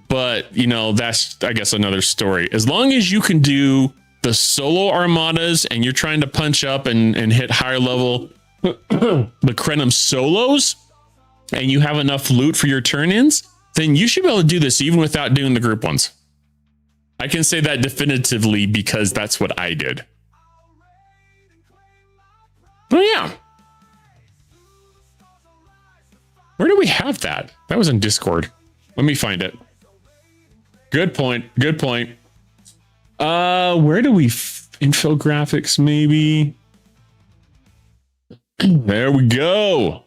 Speaker 1: But, you know, that's, I guess, another story. As long as you can do the solo armadas and you're trying to punch up and hit higher level the Krenim solos and you have enough loot for your turn-ins, then you should be able to do this even without doing the group ones. I can say that definitively because that's what I did. Oh, yeah. Where do we have that? That was in Discord. Let me find it. Good point. Good point. Where do we infographics maybe? There we go.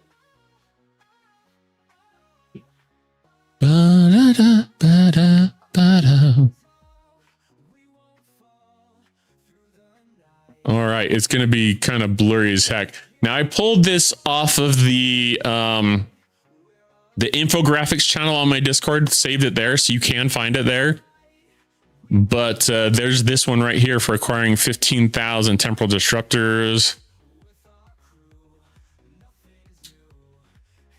Speaker 1: Ba-da-da, ba-da, ba-da. All right, it's going to be kind of blurry as heck. Now I pulled this off of the infographics channel on my Discord, saved it there, so you can find it there. But there's this one right here for acquiring 15,000 temporal disruptors.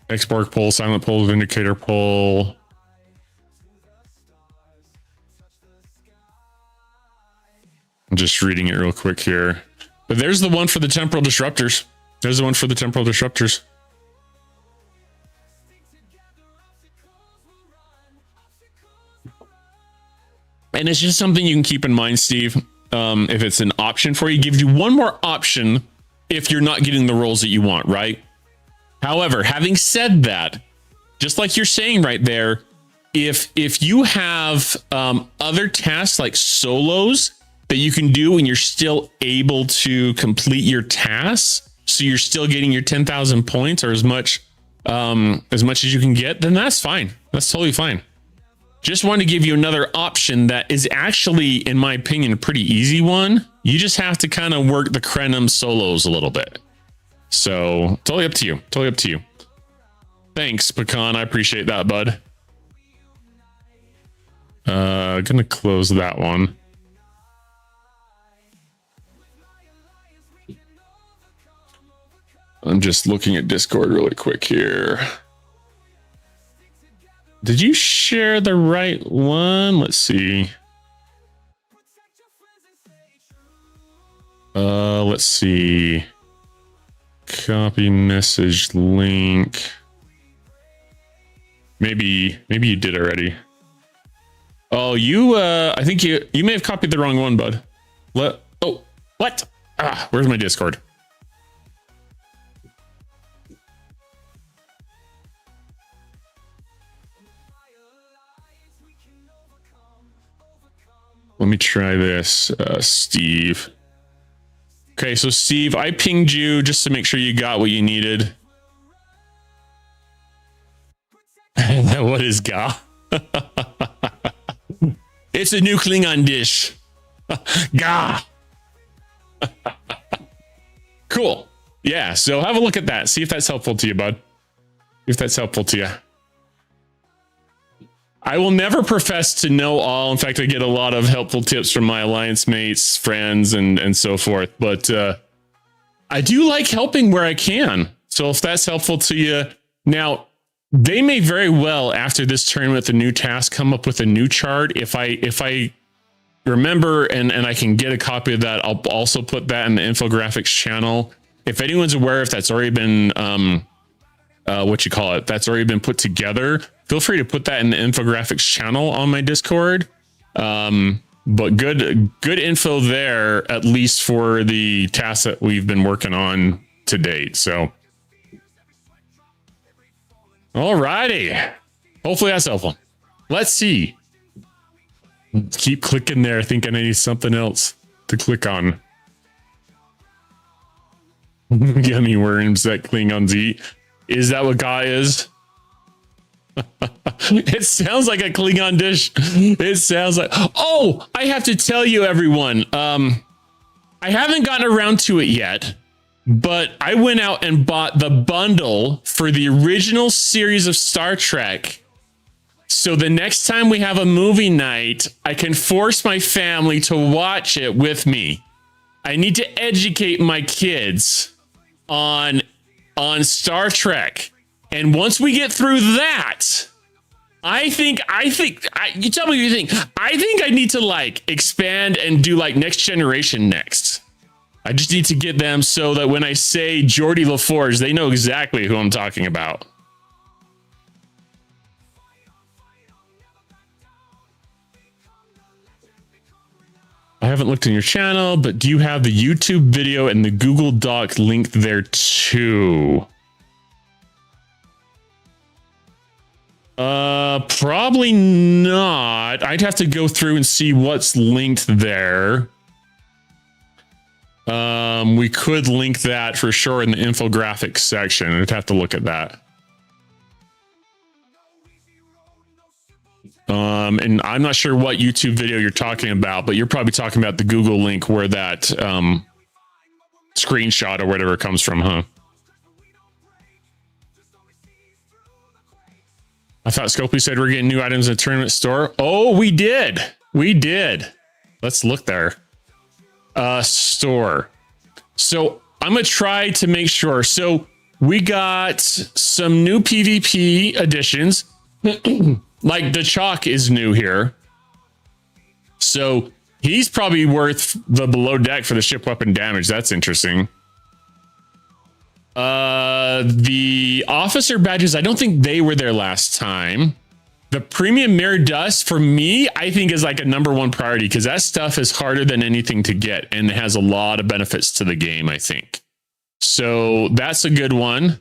Speaker 1: Export pull, silent pull, vindicator pull. I'm just reading it real quick here. But there's the one for the temporal disruptors. There's the one for the temporal disruptors. And it's just something you can keep in mind, Steve. if it's an option for you, it gives you one more option if you're not getting the roles that you want, right? However, having said that, just like you're saying right there, if you have other tasks like solos that you can do and you're still able to complete your tasks, so you're still getting your 10,000 points or as much as you can get, then that's fine. That's totally fine. Just wanted to give you another option that is actually, in my opinion, a pretty easy one. You just have to kind of work the Crenum solos a little bit. So totally up to you. Totally up to you. Thanks, Pecan. I appreciate that, bud. Gonna close that one. I'm just looking at Discord really quick here. Did you share the right one? Let's see. Let's see. Copy message link. Maybe you did already. Oh, I think you may have copied the wrong one, bud. Oh, what? Where's my Discord? Let me try this, Steve. Okay, so Steve, I pinged you just to make sure you got what you needed. What is Ga? It's a new Klingon dish. Ga. Cool. Yeah, so have a look at that. See if that's helpful to you, bud. If that's helpful to you. I will never profess to know all. In fact, I get a lot of helpful tips from my alliance mates, friends, and so forth. But I do like helping where I can. So if that's helpful to you. Now, they may very well, after this tournament, the new task, come up with a new chart. If I remember and I can get a copy of that, I'll also put that in the infographics channel. If anyone's aware if that's already been that's already been put together, feel free to put that in the infographics channel on my Discord. But good info there, at least for the tasks that we've been working on to date. So, alrighty. Hopefully that's helpful. Let's see. Keep clicking there, thinking I need something else to click on. Yummy worms that Klingons eat. Is that what Ga is? It sounds like a Klingon dish. It sounds like... Oh, I have to tell you, everyone. I haven't gotten around to it yet, but I went out and bought the bundle for the original series of Star Trek. So the next time we have a movie night, I can force my family to watch it with me. I need to educate my kids on Star Trek. And once we get through that, I think you tell me what you think. I think I need to like expand and do like Next Generation next. I just need to get them so that when I say Geordie LaForge, they know exactly who I'm talking about. I haven't looked in your channel, but do you have the YouTube video and the Google Doc linked there too? Probably not. I'd have to go through and see what's linked there. We could link that for sure in the infographics section. I'd have to look at that. And I'm not sure what YouTube video you're talking about, but you're probably talking about the Google link where that screenshot or whatever comes from, huh? I thought Scopely said we're getting new items in the tournament store. Oh, we did. We did. Let's look there. Store. So I'm going to try to make sure. So we got some new PvP additions. Like the Chalk is new here. So he's probably worth the below deck for the ship weapon damage. That's interesting. The officer badges, I don't think they were there last time. The premium mirror dust for me, I think is like a #1 priority because that stuff is harder than anything to get and it has a lot of benefits to the game, I think. So that's a good one.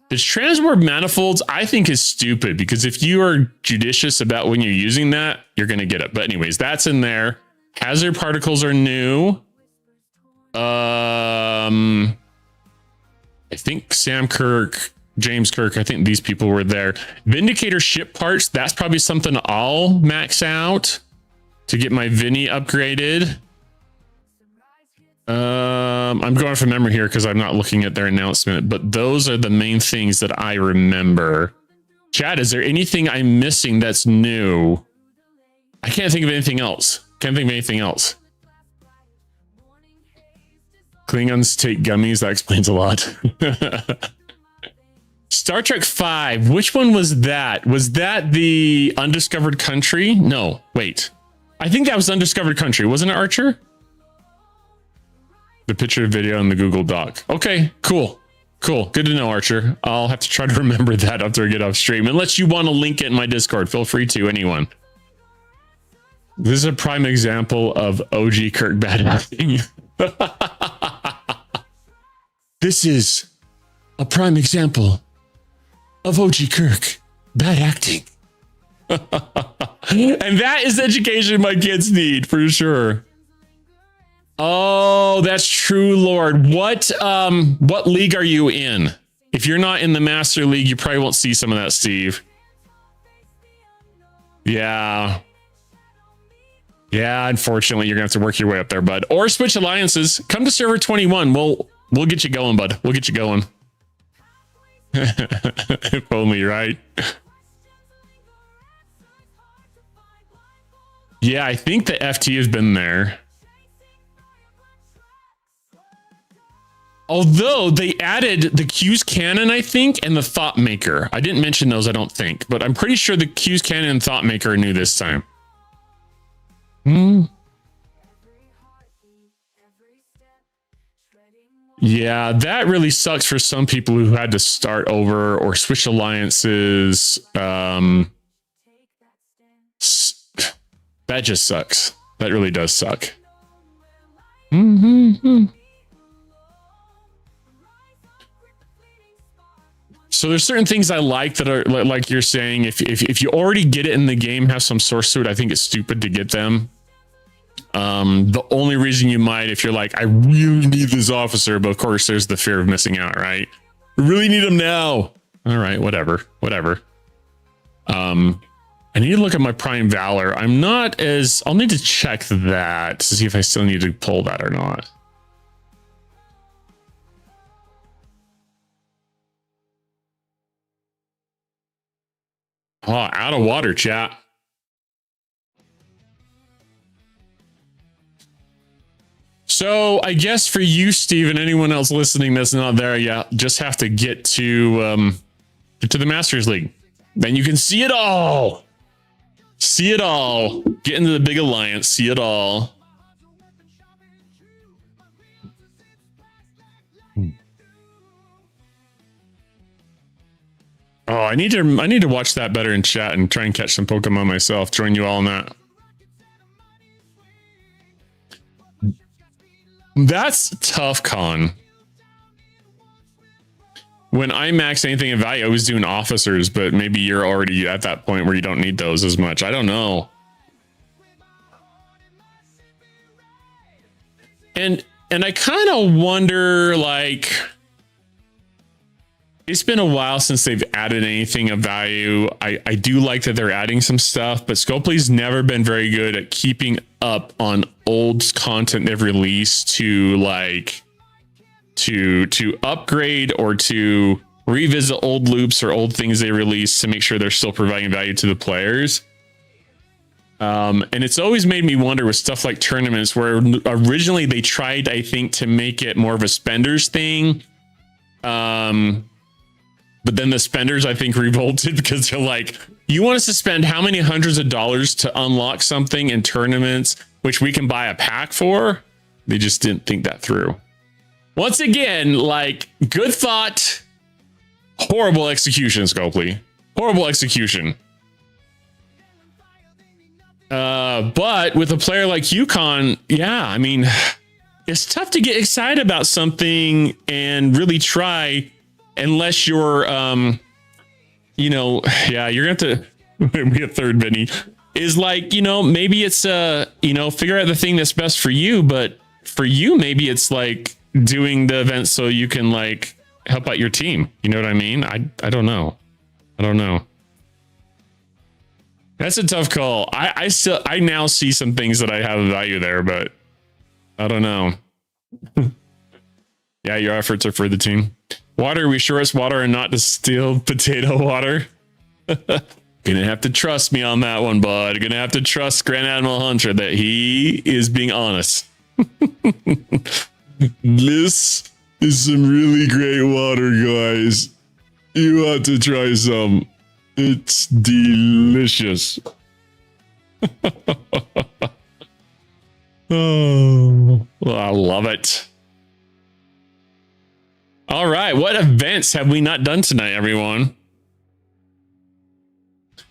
Speaker 1: The transport manifolds, I think, is stupid because if you are judicious about when you're using that, you're going to get it. But anyways, that's in there. Hazard particles are new. I think Sam Kirk, James Kirk, I think these people were there. Vindicator ship parts, that's probably something I'll max out to get my Vinny upgraded. I'm going from memory here because I'm not looking at their announcement, but those are the main things that I remember. Chad, is there anything I'm missing that's new? I can't think of anything else. Can't think of anything else. Klingons take gummies. That explains a lot. Star Trek V. Which one was that? Was that the Undiscovered Country? No, wait. I think that was Undiscovered Country. Wasn't it, Archer? The picture, video, and the Google Doc. Okay, cool. Cool. Good to know, Archer. I'll have to try to remember that after I get off stream. Unless you want to link it in my Discord, feel free to, anyone. This is a prime example of OG Kirk bad acting. This is a prime example of OG Kirk bad acting. And that is education my kids need for sure. Oh, that's true, Lord. What league are you in? If you're not in the Master League, you probably won't see some of that, Steve. Yeah. Yeah, unfortunately, you're gonna have to work your way up there, bud. Or switch alliances. Come to server 21. We'll get you going, bud. We'll get you going. If only, right? Yeah, I think the FT has been there. Although they added the Q's Cannon, I think, and the Thought Maker. I didn't mention those, I don't think, but I'm pretty sure the Q's Cannon and Thought Maker are new this time. Yeah, that really sucks for some people who had to start over or switch alliances. That just sucks. That really does suck. So there's certain things I like that are like you're saying, if you already get it in the game, have some source to it, I think it's stupid to get them. The only reason you might, if you're like, I really need this officer, but of course there's the fear of missing out, right? I really need him now. All right, whatever. I need to look at my Prime Valor. I'll need to check that to see if I still need to pull that or not. Oh, out of water, chat. So I guess for you, Steve, and anyone else listening that's not there yet, just have to get to the Masters League. Then you can see it all. See it all. Get into the big alliance. See it all. Oh, I need to watch that better in chat and try and catch some Pokemon myself. Join you all in that. That's tough, Con. When I maxed anything in value, I was doing officers, but maybe you're already at that point where you don't need those as much. I don't know. And I kind of wonder, like, it's been a while since they've added anything of value. I do like that they're adding some stuff, but Scopely's never been very good at keeping up on old content they've released to like to upgrade or to revisit old loops or old things they released to make sure they're still providing value to the players. And it's always made me wonder with stuff like tournaments where originally they tried, I think, to make it more of a spenders thing. But then the spenders, I think, revolted because they're like, you want us to spend how many hundreds of dollars to unlock something in tournaments, which we can buy a pack for? They just didn't think that through. Once again, like, good thought, horrible execution, Scopely. Horrible execution. But with a player like Yukon, yeah, I mean, it's tough to get excited about something and really try unless you're, you know, yeah, you're going to have to be a third Vinny is like, you know, maybe it's, you know, figure out the thing that's best for you. But for you, maybe it's like doing the event so you can like help out your team. You know what I mean? I don't know. I don't know. That's a tough call. I now see some things that I have value there, but I don't know. Yeah, your efforts are for the team. Water, we sure it's water and not distilled potato water. Gonna have to trust me on that one, bud. Gonna have to trust Grand Admiral Hunter that he is being honest. This is some really great water, guys. You have to try some. It's delicious. Oh, I love it. All right, what events have we not done tonight, everyone?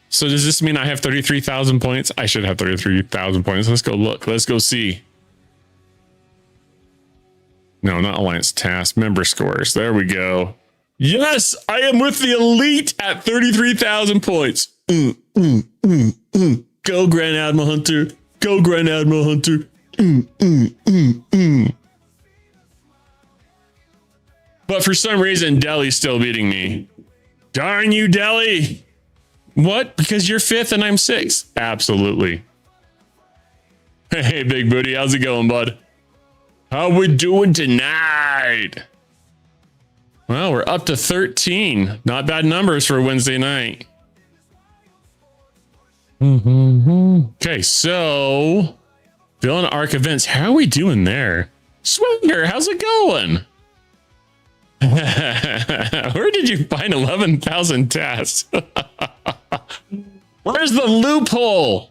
Speaker 1: So does this mean I have 33,000 points? I should have 33,000 points. Let's go look. Let's go see. No, not Alliance Task. Member scores. There we go. Yes, I am with the elite at 33,000 points. Go, Grand Admiral Hunter. Go, Grand Admiral Hunter. But for some reason, Delhi's still beating me. Darn you, Delhi. What? Because you're fifth and I'm sixth? Absolutely. Hey, Big Booty. How's it going, bud? How we doing tonight? Well, we're up to 13. Not bad numbers for Wednesday night. Okay, so Villain Arc events. How are we doing there? Swinger, how's it going? Where did you find 11,000 tasks? Where's the loophole?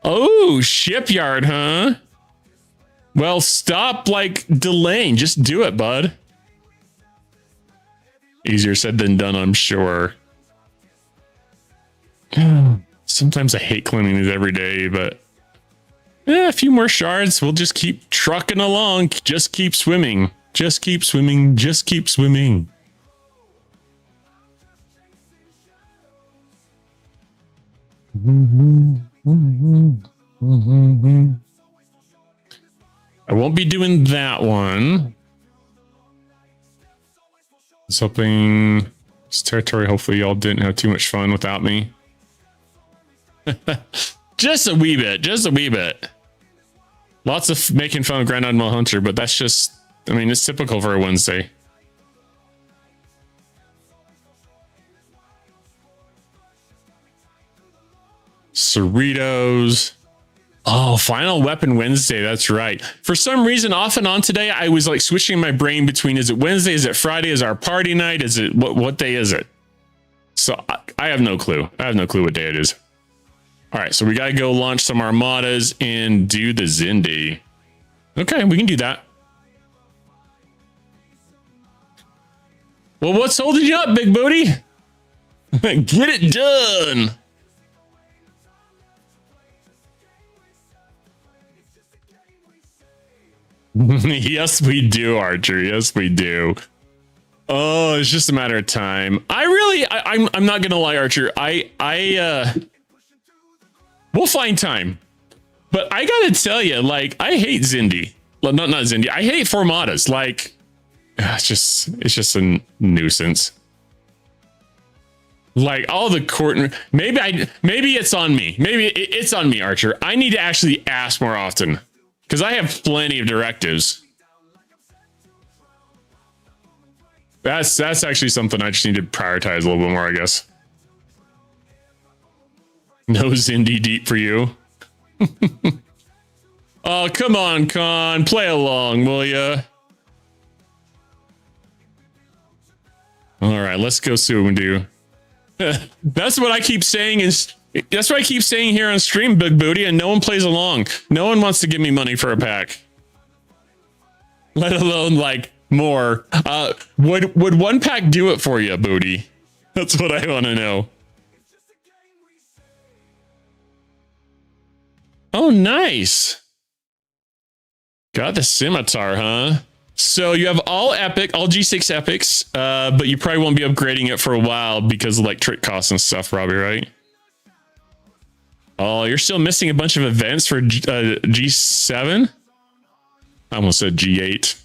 Speaker 1: Oh, shipyard, huh? Well, stop like delaying. Just do it, bud. Easier said than done, I'm sure. Sometimes I hate cleaning these every day, but a few more shards. We'll just keep trucking along. Just keep swimming. Just keep swimming. Just keep swimming. I won't be doing that one. I was hoping this territory, hopefully y'all didn't have too much fun without me. Just a wee bit, just a wee bit. Lots of making fun of Grand Admiral Hunter, but that's just, I mean, it's typical for a Wednesday. Cerritos. Oh, Final Weapon Wednesday. That's right. For some reason, off and on today, I was like switching my brain between, is it Wednesday? Is it Friday? Is our party night? Is it, what day is it? So I have no clue. I have no clue what day it is. All right. So we got to go launch some armadas and do the Zindi. Okay. We can do that. Well, what's holding you up, Big Booty? Get it done. Yes, we do, Archer. Yes, we do. Oh, it's just a matter of time. I'm not gonna lie, Archer. We'll find time. But I gotta tell you, like, I hate Zindi. Well, not Zindi. I hate Formatas. Like, it's just a nuisance. Like all the court. Maybe it's on me. Maybe it's on me, Archer. I need to actually ask more often. Because I have plenty of directives. That's actually something I just need to prioritize a little bit more, I guess. No Zindi deep for you. Oh, come on, Con. Play along, will ya? All right, let's go see what we can do. That's what I keep saying is... That's what I keep saying here on stream, Big Booty, and no one plays along. No one wants to give me money for a pack. Let alone, like, more. Would one pack do it for you, Booty? That's what I want to know. Oh, nice. Got the scimitar, huh? So you have all epic, all G6 epics, but you probably won't be upgrading it for a while because of like trick costs and stuff, Robbie, right? Oh, you're still missing a bunch of events for G7? I almost said G8.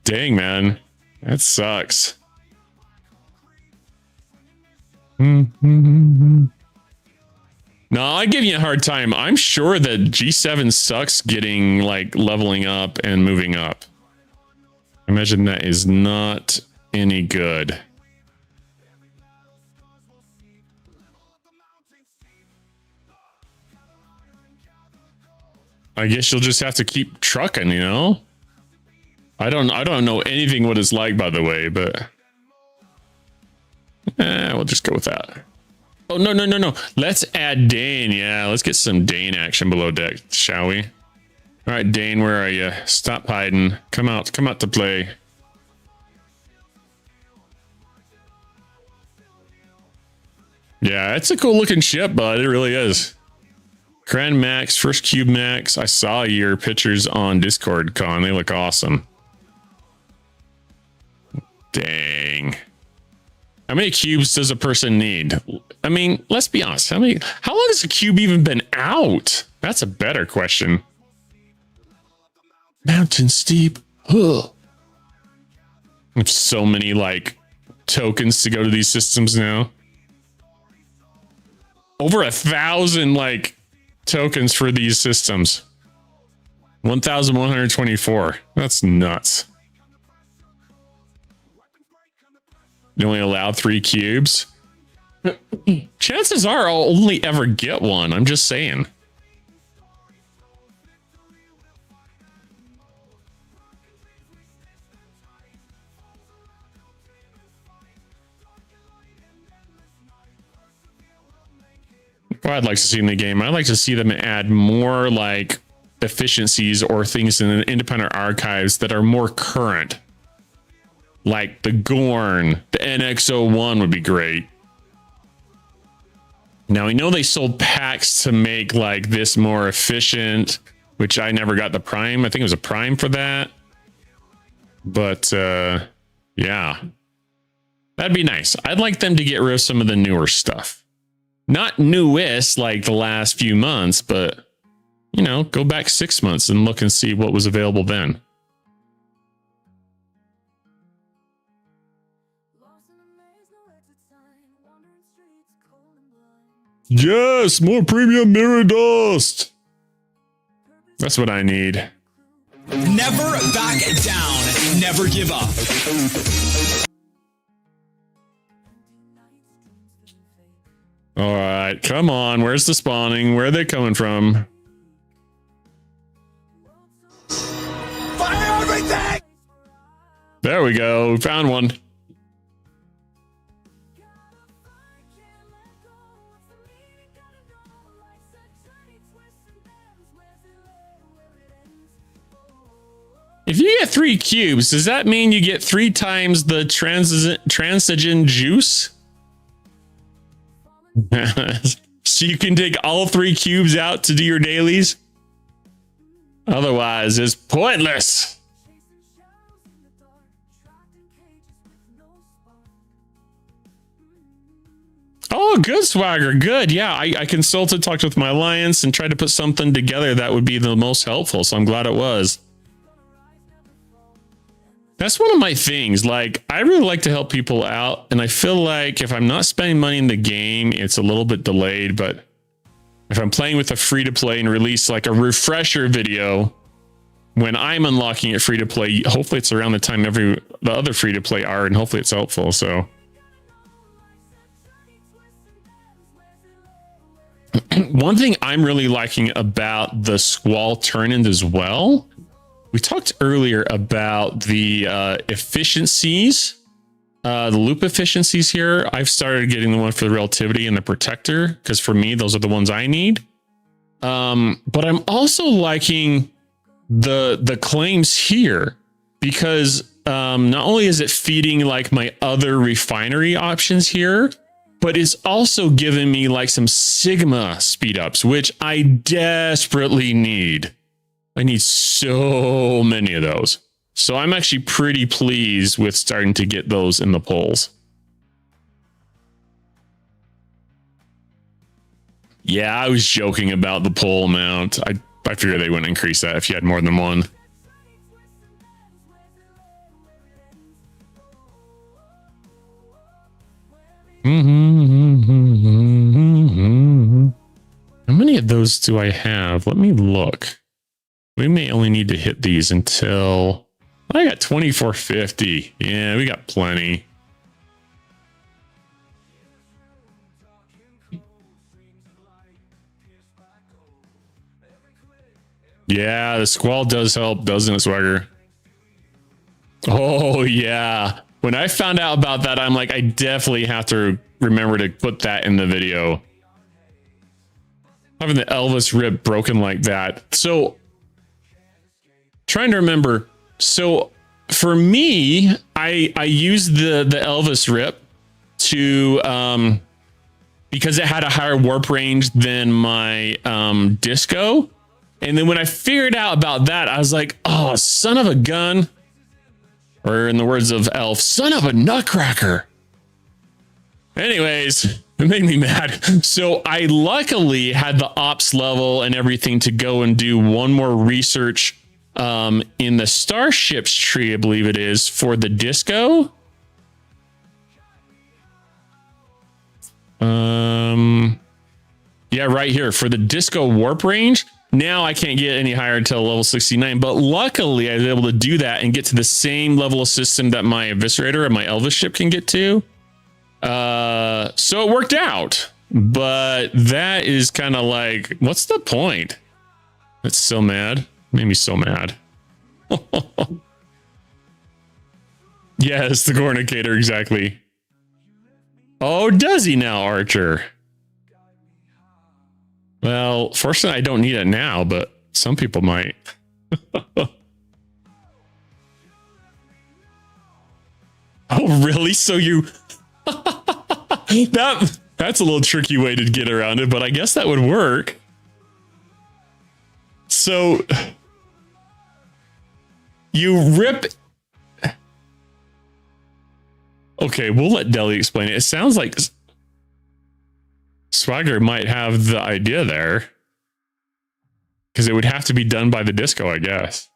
Speaker 1: Dang, man. That sucks. No, I give you a hard time. I'm sure that G7 sucks getting like leveling up and moving up. I imagine that is not any good. I guess you'll just have to keep trucking, you know? I don't know anything what it's like, by the way, but we'll just go with that. Oh, no. Let's add Dane. Yeah, let's get some Dane action below deck, shall we? All right, Dane, where are you? Stop hiding. Come out to play. Yeah, it's a cool looking ship, bud. It really is. Grand Max, first Cube Max. I saw your pictures on Discord, Con. They look awesome. Dang. How many cubes does a person need? I mean, let's be honest. How long has a cube even been out? That's a better question. Mountain steep. Ugh. I have so many like tokens to go to these systems now. Over 1,000 like tokens for these systems. 1,124. That's nuts. You only allow 3 cubes. Chances are I'll only ever get one. I'm just saying. What I'd like to see in the game, I'd like to see them add more like efficiencies or things in the independent archives that are more current. Like the Gorn, the NX01 would be great. Now, I know they sold packs to make like this more efficient, which I never got the Prime. I think it was a Prime for that. But yeah, that'd be nice. I'd like them to get rid of some of the newer stuff. Not newest like the last few months, but, you know, go back 6 months and look and see what was available then. Yes, more premium mirror dust. That's what I need.
Speaker 4: Never back down. Never give up.
Speaker 1: All right, come on. Where's the spawning? Where are they coming from?
Speaker 2: Fire everything!
Speaker 1: There we go. We found one. If you get 3 cubes, does that mean you get 3 times the transigen juice? So you can take all 3 cubes out to do your dailies? Otherwise, it's pointless. Oh, good, Swagger. Good. Yeah, I consulted, talked with my alliance, and tried to put something together that would be the most helpful. So I'm glad it was. That's one of my things. Like, I really like to help people out. And I feel like if I'm not spending money in the game, it's a little bit delayed. But if I'm playing with a free to play and release like a refresher video when I'm unlocking it free to play, hopefully it's around the time the other free to play are, and hopefully it's helpful. So one thing I'm really liking about the Squall turn-ins as well, we talked earlier about the efficiencies, the loop efficiencies here. I've started getting the one for the relativity and the protector, because for me, those are the ones I need. But I'm also liking the claims here, because not only is it feeding like my other refinery options here, but it's also giving me like some Sigma speed ups, which I desperately need. I need so many of those. So I'm actually pretty pleased with starting to get those in the polls. Yeah, I was joking about the poll amount. I figured they wouldn't increase that if you had more than one. How many of those do I have? Let me look. We may only need to hit these until I got 2450. Yeah, we got plenty. Yeah, the squall does help, doesn't it, Swagger? Oh, yeah. When I found out about that, I'm like, I definitely have to remember to put that in the video. Having the Elvis rip broken like that. So, trying to remember. So, for me, I used the Elvis rip to, because it had a higher warp range than my disco. And then when I figured out about that, I was like, oh, son of a gun. Or in the words of Elf, son of a nutcracker. Anyways, it made me mad. So I luckily had the ops level and everything to go and do one more research in the Starships tree, I believe it is, for the disco. Yeah, right here for the disco warp range. Now I can't get any higher until level 69, but luckily I was able to do that and get to the same level of system that my Eviscerator and my Elvis ship can get to. So it worked out, but that is kind of like, what's the point? That's so mad. Made me so mad. Yes, the Cornicator, exactly. Oh, does he now, Archer? Well, fortunately, I don't need it now, but some people might. Oh, really? So you... That's a little tricky way to get around it, but I guess that would work. So... You rip... Okay, we'll let Deli explain it. It sounds like... Swagger might have the idea there. Because it would have to be done by the disco, I guess.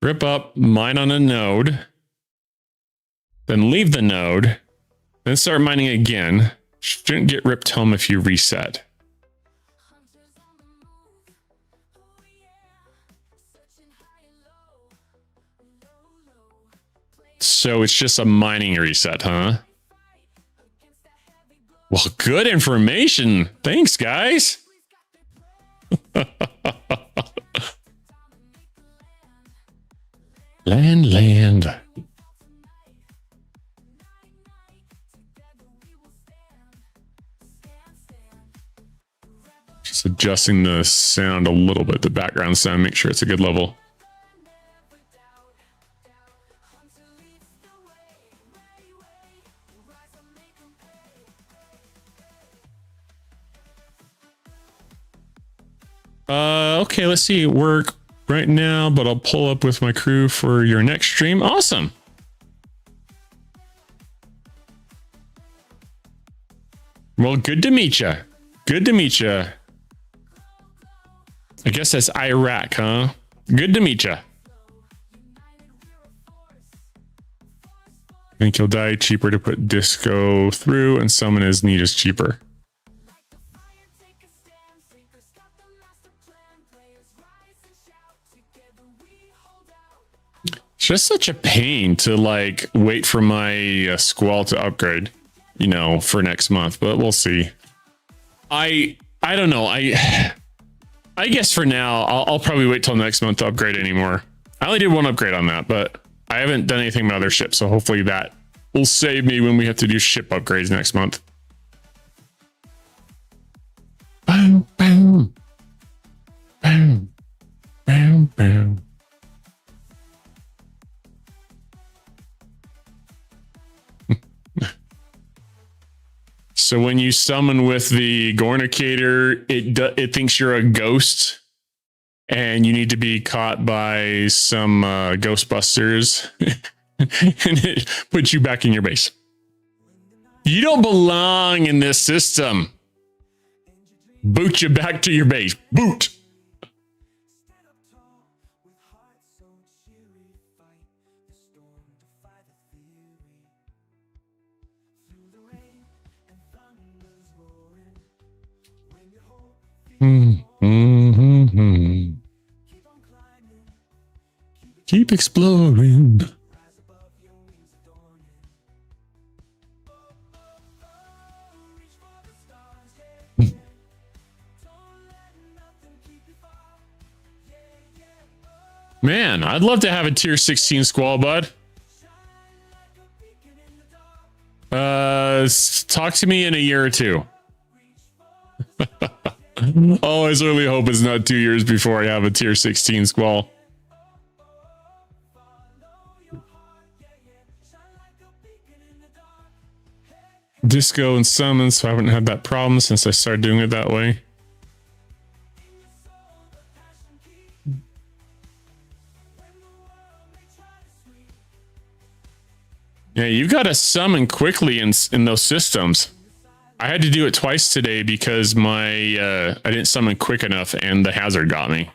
Speaker 1: Rip up, mine on a node. Then leave the node. Then start mining again. Shouldn't get ripped home if you reset. So it's just a mining reset, huh? Well, good information. Thanks, guys. Land. Just adjusting the sound a little bit, the background sound, make sure it's a good level. Okay, let's see. Work right now, but I'll pull up with my crew for your next stream. Awesome. Well, good to meet you. Good to meet you. I guess that's Iraq, huh? Good to meet you. I think he'll die cheaper to put disco through, and summon his need is cheaper. It's just such a pain to like wait for my squall to upgrade, you know, for next month, but we'll see. I don't know. I guess for now, I'll probably wait till next month to upgrade anymore. I only did one upgrade on that, but I haven't done anything with other ships, so hopefully that will save me when we have to do ship upgrades next month. Boom, boom, boom, boom, boom. So when you summon with the Gornicator, it thinks you're a ghost, and you need to be caught by some Ghostbusters, and it puts you back in your base. You don't belong in this system. Boot you back to your base. Boot. Mm-hmm. Keep exploring. Man, I'd love to have a tier 16 squall, bud. Talk to me in a year or two. Oh, I certainly hope it's not 2 years before I have a tier 16 squall. Disco and summons, so I haven't had that problem since I started doing it that way. Yeah, you've got to summon quickly in those systems. I had to do it twice today because I didn't summon quick enough and the hazard got me.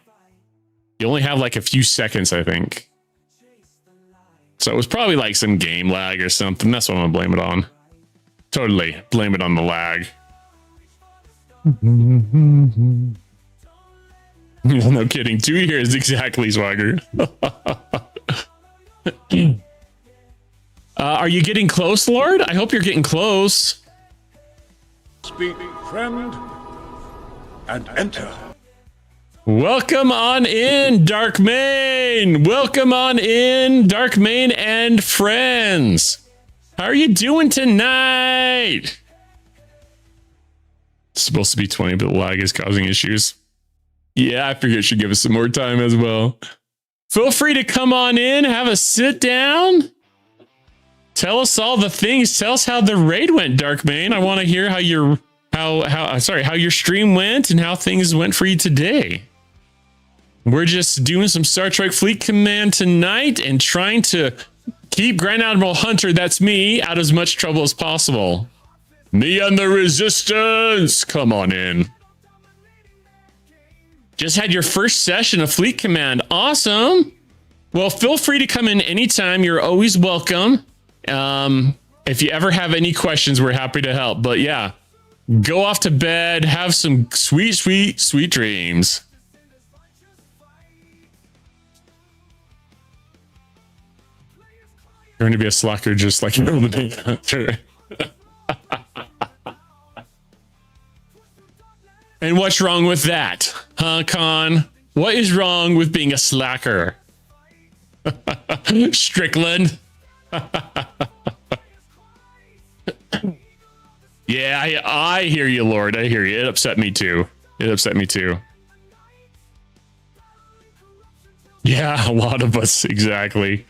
Speaker 1: You only have like a few seconds, I think. So it was probably like some game lag or something. That's what I'm gonna blame it on. Totally blame it on the lag. No kidding. 2 years exactly, Swagger. Are you getting close, Lord? I hope you're getting close.
Speaker 3: Speak, friend, and enter.
Speaker 1: Welcome on in, Darkmane. Welcome on in, Darkmane and friends. How are you doing tonight? It's supposed to be 20, but the lag is causing issues. Yeah, I figured it should give us some more time as well. Feel free to come on in, have a sit down. Tell us all the things. Tell us how the raid went, Darkmane. I want to hear how your how your stream went and how things went for you today. We're just doing some Star Trek Fleet Command tonight and trying to keep Grand Admiral Hunter, that's me, out of as much trouble as possible. Me and the Resistance. Come on in. Just had your first session of Fleet Command. Awesome. Well, feel free to come in anytime. You're always welcome. If you ever have any questions, we're happy to help. But yeah, go off to bed. Have some sweet, sweet, sweet dreams. You're going to be a slacker just like you're the big hunter. And what's wrong with that? Huh, Con? What is wrong with being a slacker? Strickland? Yeah, I hear you, Lord. I hear you. It upset me too. It upset me too. Yeah, a lot of us, exactly.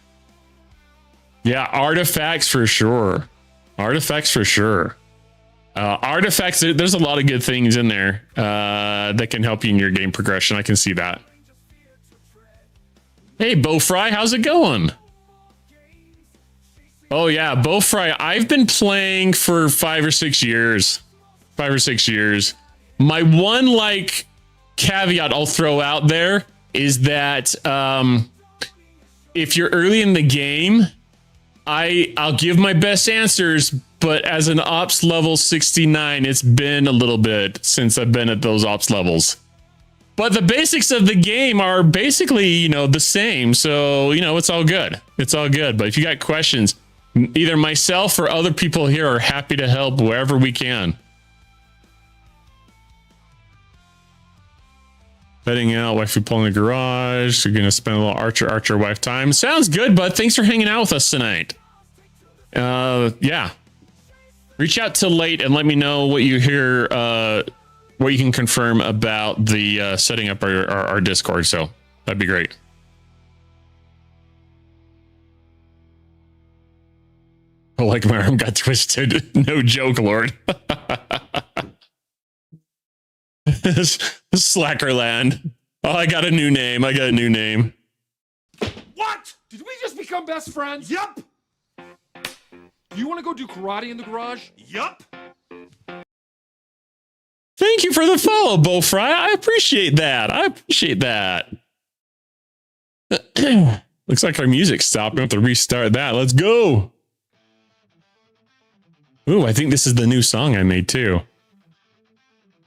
Speaker 1: Yeah, artifacts for sure. Artifacts for sure. Artifacts, there's a lot of good things in there that can help you in your game progression. I can see that. Hey, Bowfry, how's it going? Oh yeah, Bowfry, I've been playing for 5 or 6 years. 5 or 6 years. My one like caveat I'll throw out there is that if you're early in the game, I'll give my best answers, but as an ops level 69, it's been a little bit since I've been at those ops levels. But the basics of the game are basically, you know, the same. So, you know, it's all good. It's all good. But if you got questions, either myself or other people here are happy to help wherever we can. Heading out, wifey pulling the garage. You're going to spend a little Archer wife time. Sounds good, bud. Thanks for hanging out with us tonight. Yeah. Reach out to late and let me know what you hear, what you can confirm about the setting up our Discord. So that'd be great. Oh, like my arm got twisted. No joke, Lord. Slackerland. Oh, I got a new name. What?
Speaker 5: Did we just become best friends? Yup. You want to go do karate in the garage? Yup.
Speaker 1: Thank you for the follow, Bo Fry. I appreciate that. Looks like our music stopped. We have to restart that. Let's go. Ooh, I think this is the new song I made too.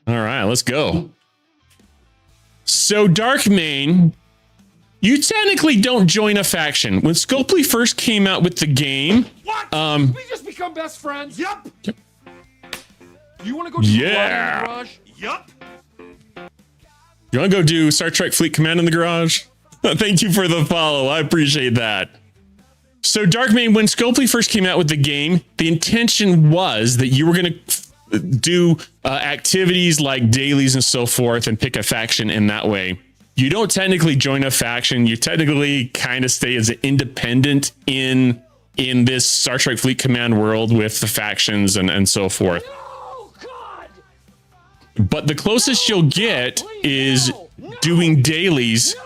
Speaker 1: All right, let's go. So, Darkmane, you technically don't join a faction. When Scopely first came out with the game,
Speaker 5: What? Did we just become best friends? Yup. You want to go do karate in the garage? Yup.
Speaker 1: You want to go do Star Trek Fleet Command in the garage? Thank you for the follow. I appreciate that. So, Darkmane, when Scopely first came out with the game, the intention was that you were going to do activities like dailies and so forth and pick a faction in that way. You don't technically join a faction. You technically kind of stay as an independent in this Star Trek Fleet Command world with the factions and so forth.
Speaker 5: Oh, God.
Speaker 1: But the closest you'll get is doing dailies.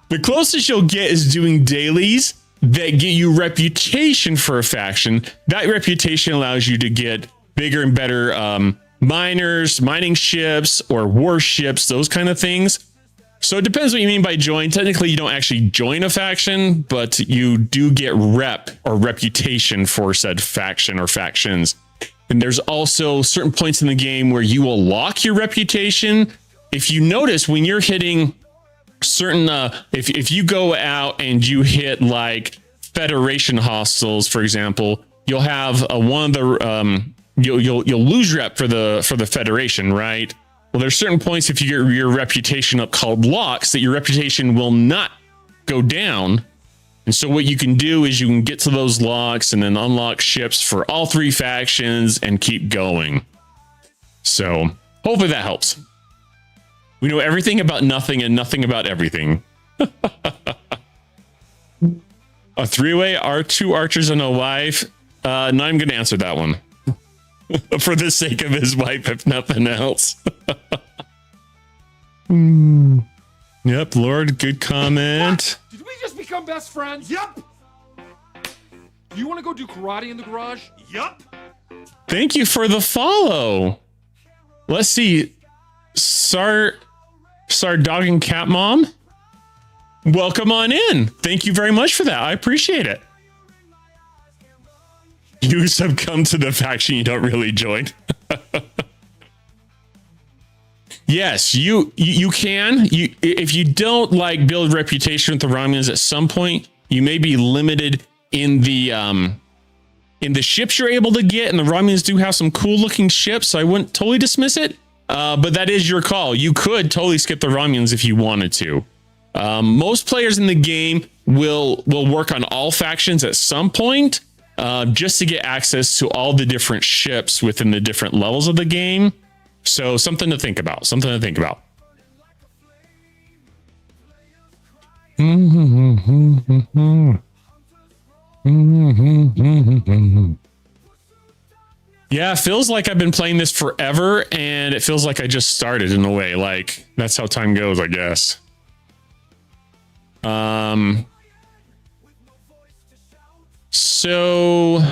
Speaker 1: The closest you'll get is doing dailies that get you reputation for a faction. That reputation allows you to get bigger and better miners, mining ships, or warships, those kind of things. So it depends what you mean by join. Technically, you don't actually join a faction, but you do get rep or reputation for said faction or factions. And there's also certain points in the game where you will lock your reputation. If you notice, when you're hitting certain if you go out and you hit like Federation hostiles, for example, you'll have one of the you'll lose rep for the Federation, right? Well, there's certain points if you get your reputation up called locks that your reputation will not go down. And so what you can do is you can get to those locks and then unlock ships for all three factions and keep going. So hopefully that helps. We know everything about nothing and nothing about everything. A three-way are two archers and a wife. No, I'm going to answer that one. For the sake of his wife, if nothing else. Yep, Lord, good comment.
Speaker 5: What? Did we just become best friends? Yup. You want to go do karate in the garage? Yup.
Speaker 1: Thank you for the follow. Let's see. Dog and Cat Mom, welcome on in. Thank you very much for that. I appreciate it. You succumb to the faction you don't really join. Yes, you can. If you don't like build reputation with the Romulans at some point, you may be limited in the ships you're able to get, and the Romulans do have some cool looking ships, so I wouldn't totally dismiss it. But that is your call. You could totally skip the Romulans if you wanted to. Most players in the game will work on all factions at some point, just to get access to all the different ships within the different levels of the game. So something to think about. Yeah, it feels like I've been playing this forever, and it feels like I just started in a way. Like, that's how time goes, I guess. So,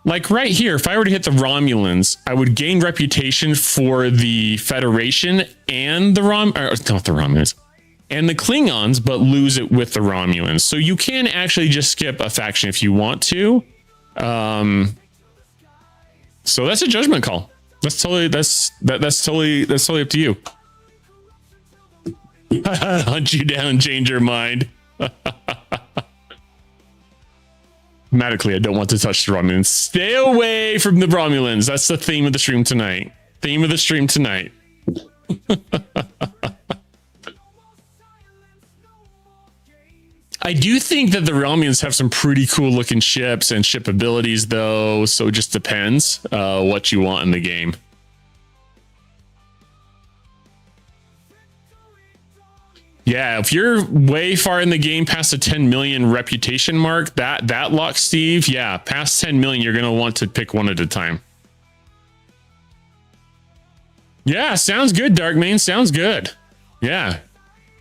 Speaker 1: like right here, if I were to hit the Romulans, I would gain reputation for the Federation and not the Romulans, and the Klingons, but lose it with the Romulans. So you can actually just skip a faction if you want to. So that's a judgment call. That's totally up to you. Hunt you down, change your mind. Automatically, I don't want to touch the Romulans. Stay away from the Romulans. That's the theme of the stream tonight. I do think that the Romulans have some pretty cool looking ships and ship abilities, though. So it just depends what you want in the game. Yeah, if you're way far in the game past the 10 million reputation mark, that locks Steve. Yeah, past 10 million, you're going to want to pick one at a time. Yeah, sounds good, Darkmane. Sounds good. Yeah.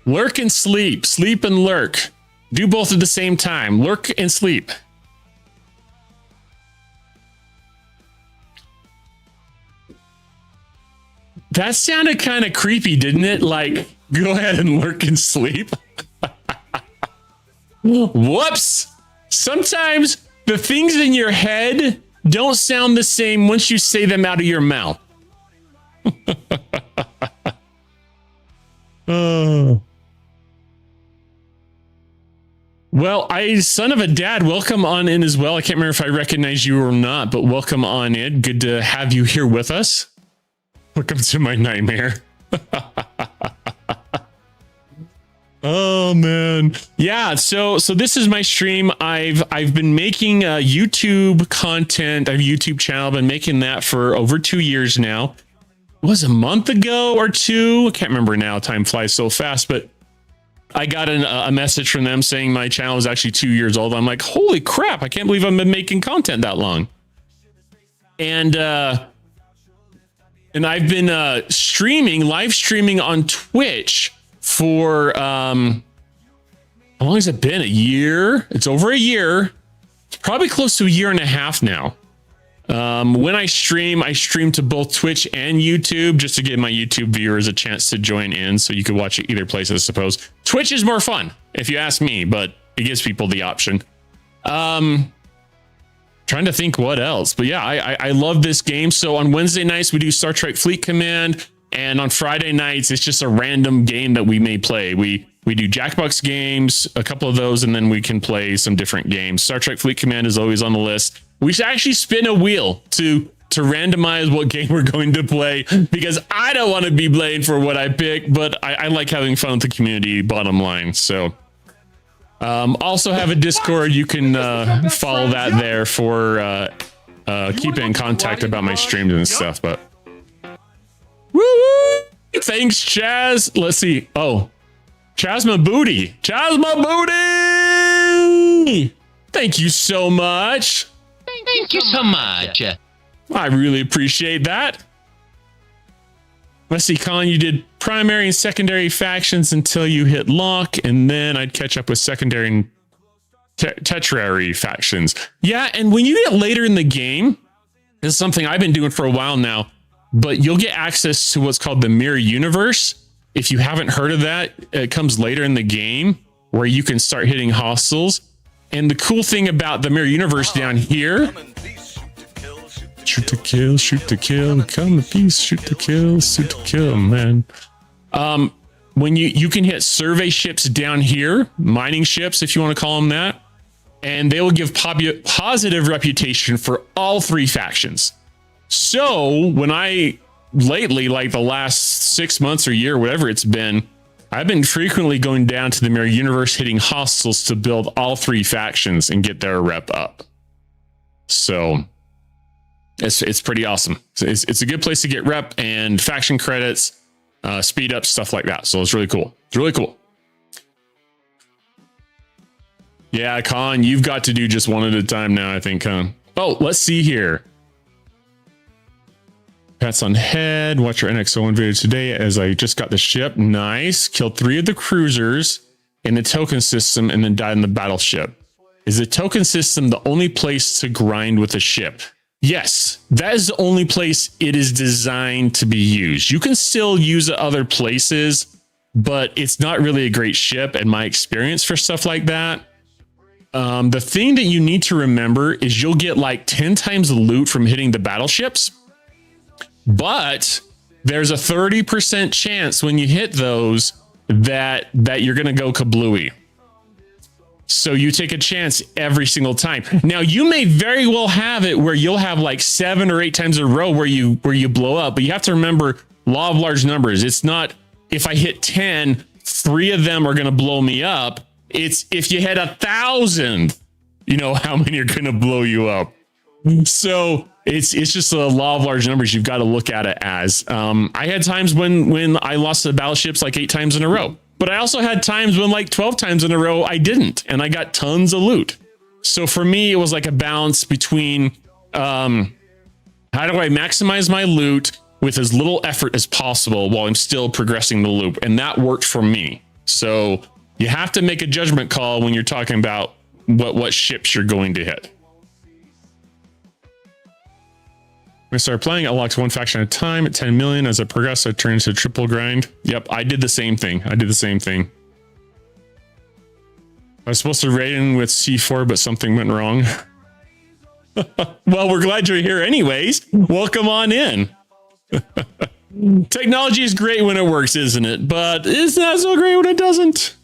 Speaker 1: Lurk and sleep. Sleep and lurk. Do both at the same time. Lurk and sleep. That sounded kind of creepy, didn't it? Like, go ahead and lurk and sleep. Whoops. Sometimes the things in your head don't sound the same once you say them out of your mouth. Oh. Well, son of a dad, welcome on in as well. I can't remember if I recognize you or not, but welcome on in. Good to have you here with us. Welcome to my nightmare. Oh man. Yeah, so this is my stream. I've been making YouTube content. I have a YouTube channel. I've been making that for over 2 years now. It was a month ago or two. I can't remember now. Time flies so fast, but I got a message from them saying my channel is actually 2 years old. I'm like, holy crap, I can't believe I've been making content that long. And I've been live streaming on Twitch for how long has it been? A year? It's over a year. It's probably close to a year and a half now. When I stream to both Twitch and YouTube just to give my YouTube viewers a chance to join in, so you could watch it either place, I suppose. Twitch is more fun, if you ask me, but it gives people the option. Trying to think what else, but yeah, I love this game. So on Wednesday nights we do Star Trek Fleet Command, and on Friday nights it's just a random game that we may play. We do Jackbox games, a couple of those, and then we can play some different games. Star Trek Fleet Command is always on the list. We should actually spin a wheel to randomize what game we're going to play, because I don't want to be blamed for what I pick, but I like having fun with the community, bottom line. So also have a Discord. You can follow that there for keeping in contact about my streams and stuff. But woo! Thanks, Chaz. Let's see. Oh, Chasma Booty. Chasma Booty! Thank you so much.
Speaker 6: Thank you so much.
Speaker 1: I really appreciate that. Let's see, Colin, you did primary and secondary factions until you hit lock, and then I'd catch up with secondary and tertiary factions. Yeah, and when you get later in the game, this is something I've been doing for a while now, but you'll get access to what's called the Mirror Universe. If you haven't heard of that, it comes later in the game where you can start hitting hostiles. And the cool thing about the Mirror Universe down here, shoot to kill, come in peace, shoot to kill, man. When you can hit survey ships down here, mining ships, if you want to call them that, and they will give positive reputation for all three factions. So when lately, like the last 6 months or year, whatever it's been, I've been frequently going down to the Mirror Universe, hitting hostiles to build all three factions and get their rep up. So it's pretty awesome. It's a good place to get rep and faction credits, speed up, stuff like that. So it's really cool. It's really cool. Yeah, Con, you've got to do just one at a time now, I think, huh? Oh, let's see here. Pats on head. Watch your NX01 video today as I just got the ship. Nice. Killed 3 of the cruisers in the token system and then died in the battleship. Is the token system the only place to grind with a ship? Yes, that is the only place it is designed to be used. You can still use it other places, but it's not really a great ship in my experience for stuff like that. The thing that you need to remember is you'll get like 10 times the loot from hitting the battleships. But there's a 30% chance when you hit those that you're going to go kablooey. So you take a chance every single time. Now you may very well have it where you'll have like 7 or 8 times in a row where you blow up, but you have to remember law of large numbers. It's not if I hit 10, 3 of them are going to blow me up. It's if you hit 1,000, you know how many are going to blow you up. So it's just a law of large numbers. You've got to look at it as. I had times when I lost the battleships like 8 times in a row, but I also had times when like 12 times in a row I didn't, and I got tons of loot. So for me, it was like a balance between how do I maximize my loot with as little effort as possible while I'm still progressing the loop. And that worked for me. So you have to make a judgment call when you're talking about what ships you're going to hit. When I started playing, I locked one faction at a time at 10 million. As I progressed, I turned into triple grind. Yep, I did the same thing. I was supposed to raid in with C4, but something went wrong. Well, we're glad you're here anyways. Welcome on in. Technology is great when it works, isn't it? But it's not so great when it doesn't.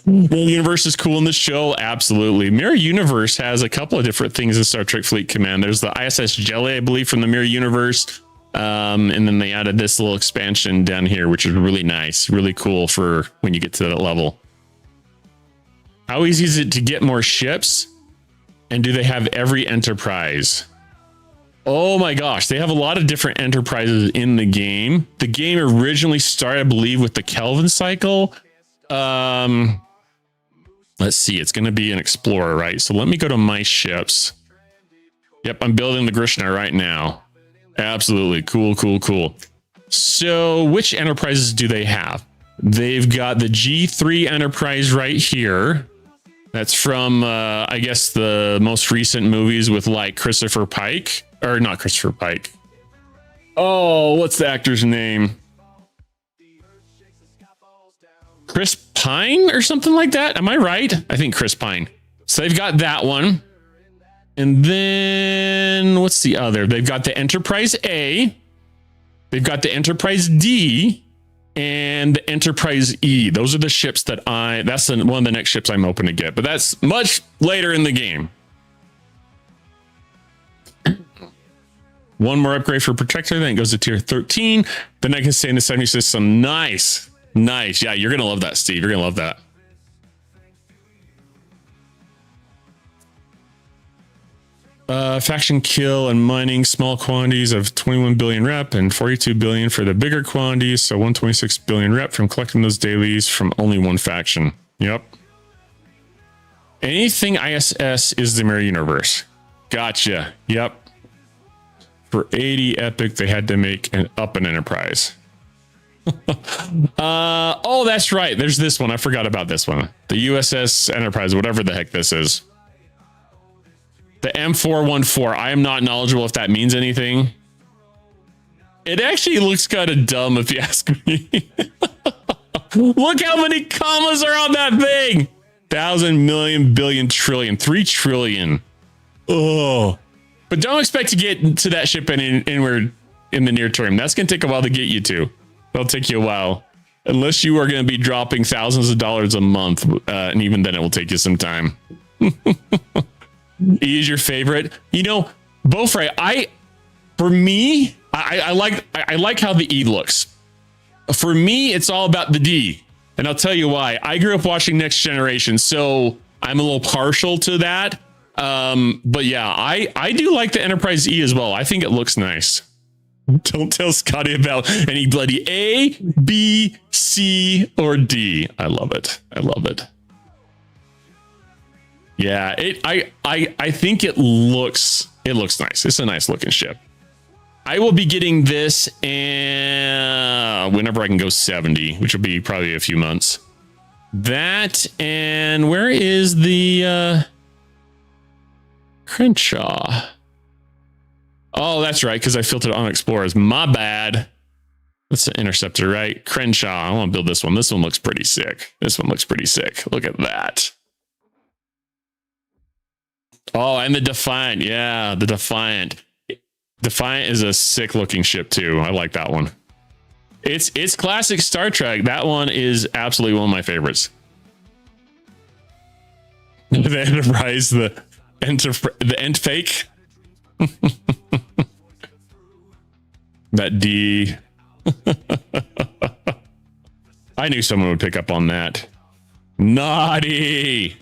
Speaker 1: The universe is cool in this show. Absolutely. Mirror Universe has a couple of different things in Star Trek Fleet Command. There's the ISS Jelly, I believe, from the Mirror Universe. And then they added this little expansion down here, which is really nice, really cool for when you get to that level. How easy is it to get more ships? And do they have every enterprise? Oh my gosh, they have a lot of different enterprises in the game. The game originally started, I believe, with the Kelvin cycle. Let's see, it's going to be an Explorer, right? So let me go to my ships. Yep, I'm building the Grishna right now. Absolutely. Cool. So which enterprises do they have? They've got the G3 Enterprise right here. That's from, I guess, the most recent movies with like Christopher Pike. Or not Christopher Pike. Oh, what's the actor's name? Chris Pine or something like that. Am I right? I think Chris Pine. So they've got that one. And then what's the other? They've got the Enterprise A. They've got the Enterprise D and the Enterprise E. Those are the ships that that's one of the next ships I'm hoping to get, but that's much later in the game. One more upgrade for Protector, then it goes to tier 13. Then I can stay in the 70 system. Nice. Yeah, you're going to love that, Steve. You're going to love that. Faction kill and mining small quantities of 21 billion rep and 42 billion for the bigger quantities. So 126 billion rep from collecting those dailies from only one faction. Yep. Anything ISS is the Mirror Universe. Gotcha. Yep. For 80 epic, they had to make an Enterprise. Oh, that's right. There's this one. I forgot about this one. The USS Enterprise, whatever the heck this is. The M414. I am not knowledgeable if that means anything. It actually looks kind of dumb if you ask me. Look how many commas are on that thing. 1,000 million billion trillion 3 trillion. Oh, but don't expect to get to that ship anywhere in the near term. That's going to take a while to get you to. It'll take you a while, unless you are going to be dropping thousands of dollars a month. And even then it will take you some time. E is your favorite. You know, Beaufray, I like how the E looks. For me, it's all about the D. And I'll tell you why. I grew up watching Next Generation, so I'm a little partial to that. But yeah, I do like the Enterprise E as well. I think it looks nice. Don't tell Scotty about any bloody A, B, C, or D. I love it. Yeah, I think it looks nice. It's a nice looking ship. I will be getting this and whenever I can go 70, which will be probably a few months. That, and where is the Crenshaw? Oh, that's right, because I filtered on Explorers. My bad. That's an Interceptor, right? Crenshaw. I want to build this one. This one looks pretty sick. Look at that. Oh, and the Defiant. Yeah, the Defiant. Defiant is a sick looking ship too. I like that one. It's classic Star Trek. That one is absolutely one of my favorites. The Enterprise, the End Fake. That D. I knew someone would pick up on that. Naughty.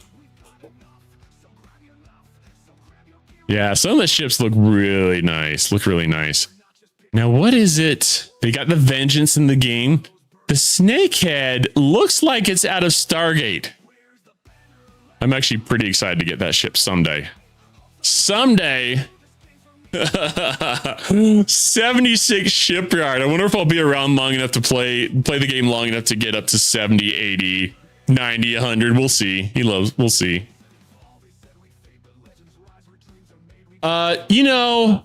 Speaker 1: Yeah, some of the ships look really nice. Now, what is it? They got the Vengeance in the game. The Snakehead looks like it's out of Stargate. I'm actually pretty excited to get that ship someday. 76 shipyard. I wonder if I'll be around long enough to play the game long enough to get up to 70, 80, 90, 100. We'll see. We'll see. You know,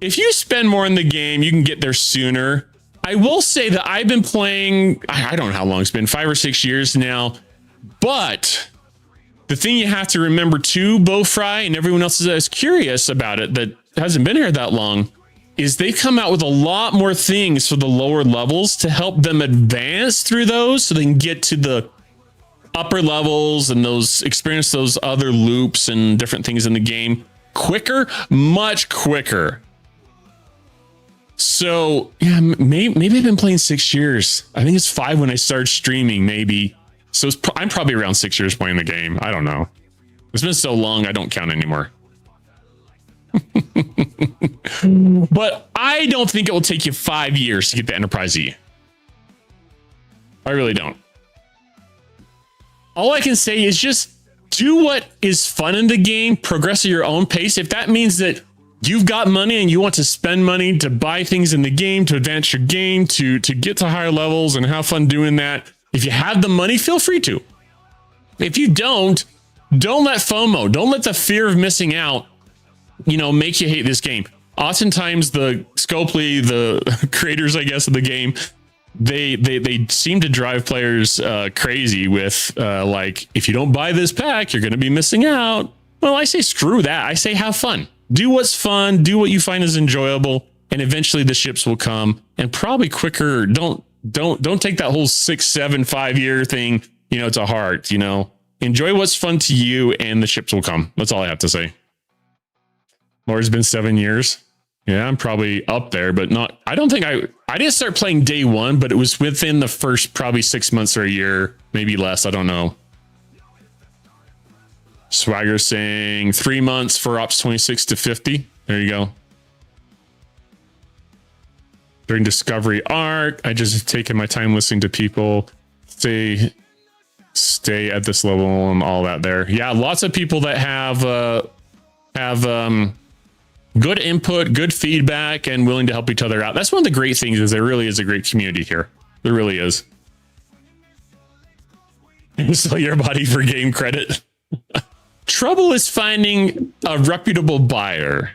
Speaker 1: if you spend more in the game, you can get there sooner. I will say that I've been playing, I don't know how long it's been, 5 or 6 years now, but the thing you have to remember too, Bowfry and everyone else that's curious about it that hasn't been here that long, is they come out with a lot more things for the lower levels to help them advance through those so they can get to the upper levels and those experience those other loops and different things in the game quicker, much quicker. So yeah, maybe I've been playing 6 years. I think it's 5 when I started streaming, maybe. So I'm probably around 6 years playing the game. I don't know. It's been so long, I don't count anymore. But I don't think it will take you 5 years to get the Enterprise E. I really don't. All I can say is just do what is fun in the game, progress at your own pace. If that means that you've got money and you want to spend money to buy things in the game, to advance your game, to get to higher levels and have fun doing that, if you have the money, feel free to. If you don't let FOMO, don't let the fear of missing out, make you hate this game. Oftentimes the Scopely, the creators, I guess, of the game, they seem to drive players crazy with like, if you don't buy this pack, you're going to be missing out. Well, I say screw that. I say have fun. Do what's fun. Do what you find is enjoyable, and eventually the ships will come. And probably quicker. Don't take that whole 6, 7, 5 year thing, to heart. Enjoy what's fun to you, and the ships will come. That's all I have to say. Laura's been 7 years. Yeah, I'm probably up there, but not. I don't think I didn't start playing day one, but it was within the first probably 6 months or a year, maybe less. I don't know. Swagger saying 3 months for Ops 26 to 50. There you go. During Discovery Arc, I just have taken my time listening to people stay at this level and all that there. Yeah, lots of people that have good input, good feedback, and willing to help each other out. That's one of the great things, is there really is a great community here. There really is. Sell your body for game credit. Trouble is finding a reputable buyer.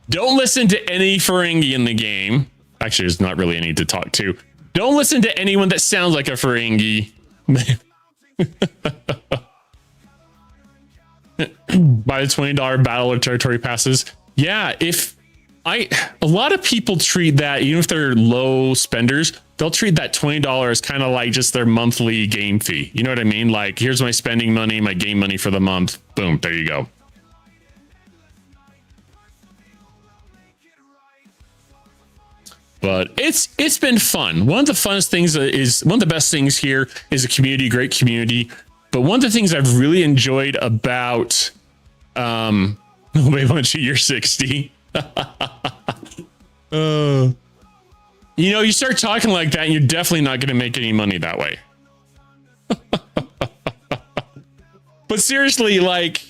Speaker 1: Don't listen to any Ferengi in the game. Actually, there's not really any to talk to. Don't listen to anyone that sounds like a Ferengi. Buy the $20 battle or territory passes. Yeah, a lot of people treat that, even if they're low spenders, they'll treat that $20 as kind of like just their monthly game fee. You know what I mean? Like, here's my spending money, my game money for the month. Boom, there you go. But it's been fun. One of the funnest things is, one of the best things here is a community, great community. But one of the things I've really enjoyed about wait, once you're 60. You start talking like that and you're definitely not going to make any money that way. But seriously, like,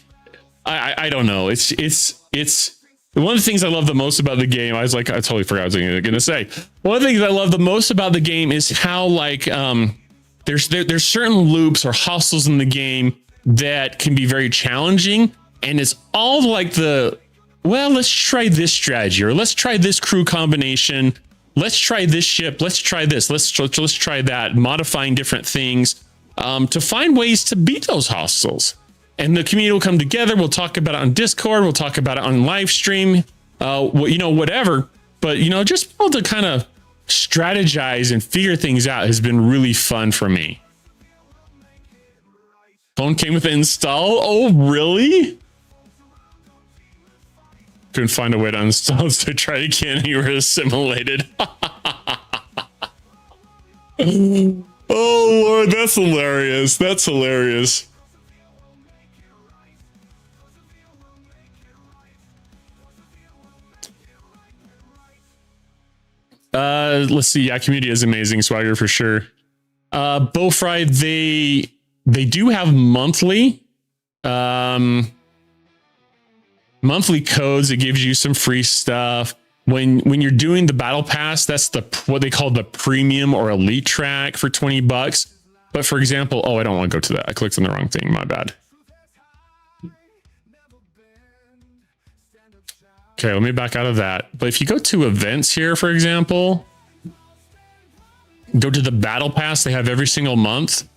Speaker 1: I don't know. It's one of the things I love the most about the game. I totally forgot what I was going to say. One of the things I love the most about the game is how, like, there's certain loops or hostels in the game that can be very challenging, and it's all like let's try this strategy, or let's try this crew combination, let's try this ship, let's try this, let's try that, modifying different things to find ways to beat those hostels. And the community will come together. We'll talk about it on Discord. We'll talk about it on live stream, whatever. But, just able to kind of strategize and figure things out has been really fun for me. Phone came with the install. Oh, really? Couldn't find a way to uninstall, so try again. You were assimilated. Oh, Lord, that's hilarious. That's hilarious. Let's see. Yeah, community is amazing. Swagger for sure. Bowfry, they do have monthly. monthly codes. It gives you some free stuff. When you're doing the battle pass, that's what they call the premium or elite track for $20. But for example, oh, I don't want to go to that. I clicked on the wrong thing. My bad. Okay, let me back out of that. But if you go to events here, for example, go to the battle pass they have every single month.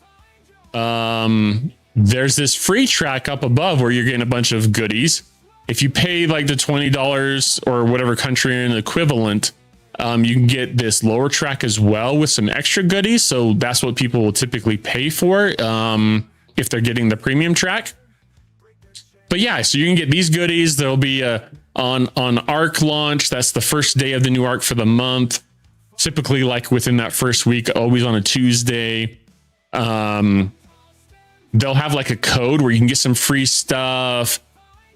Speaker 1: There's this free track up above where you're getting a bunch of goodies. If you pay like the $20 or whatever country you're in equivalent, you can get this lower track as well with some extra goodies. So that's what people will typically pay for if they're getting the premium track. But yeah, so you can get these goodies. There'll be on Arc launch. That's the first day of the new Arc for the month. Typically, like within that first week, always on a Tuesday. They'll have like a code where you can get some free stuff.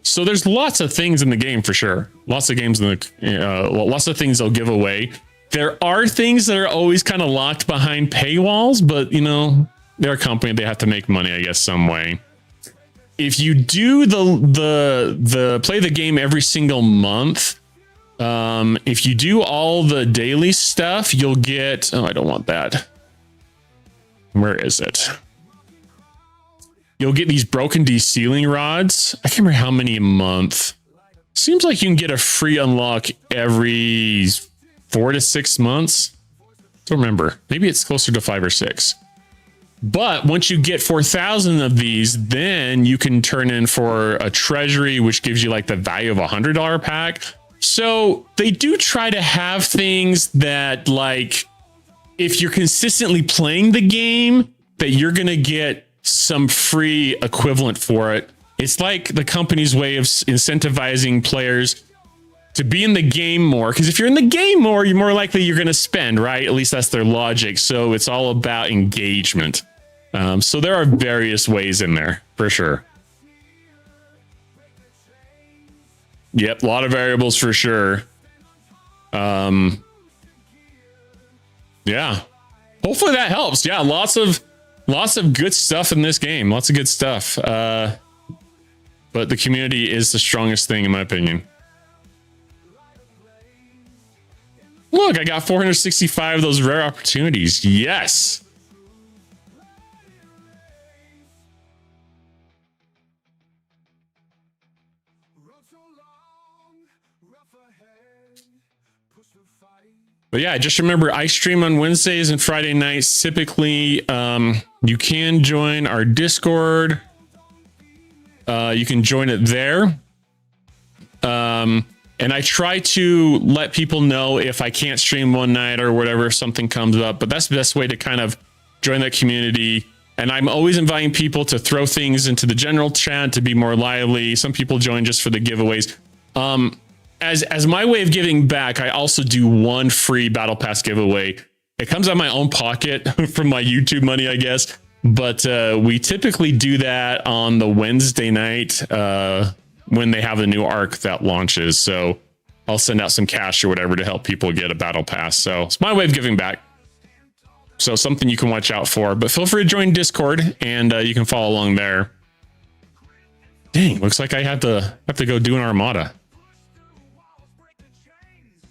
Speaker 1: So there's lots of things in the game for sure. Lots of games in the lots of things they'll give away. There are things that are always kind of locked behind paywalls, but you know, they're a company, they have to make money, I guess, some way. If you do the play the game every single month, if you do all the daily stuff, you'll get, oh, I don't want that. Where is it? You'll get these broken de-sealing rods. I can't remember how many a month. Seems like you can get a free unlock every 4 to 6 months. Don't remember. Maybe it's closer to 5 or 6. But once you get 4,000 of these, then you can turn in for a treasury, which gives you like the value of a $100 pack. So they do try to have things that, like, if you're consistently playing the game, that you're going to get some free equivalent for it. It's like the company's way of incentivizing players to be in the game more, because if you're in the game more, you're more likely you're going to spend, right? At least that's their logic. So it's all about engagement. So there are various ways in there for sure. Yep, a lot of variables for sure. Yeah, hopefully that helps. Yeah, lots of good stuff in this game. Lots of good stuff. But the community is the strongest thing in my opinion. Look, I got 465 of those rare opportunities. Yes. But yeah, just remember, I stream on Wednesdays and Friday nights. Typically, you can join our Discord. You can join it there. And I try to let people know if I can't stream one night or whatever, if something comes up. But that's the best way to kind of join that community. And I'm always inviting people to throw things into the general chat to be more lively. Some people join just for the giveaways. As my way of giving back, I also do one free Battle Pass giveaway. It comes out of my own pocket from my YouTube money, I guess. But we typically do that on the Wednesday night when they have the new arc that launches. So I'll send out some cash or whatever to help people get a Battle Pass. So it's my way of giving back. So something you can watch out for. But feel free to join Discord and you can follow along there. Dang, looks like I have to go do an Armada.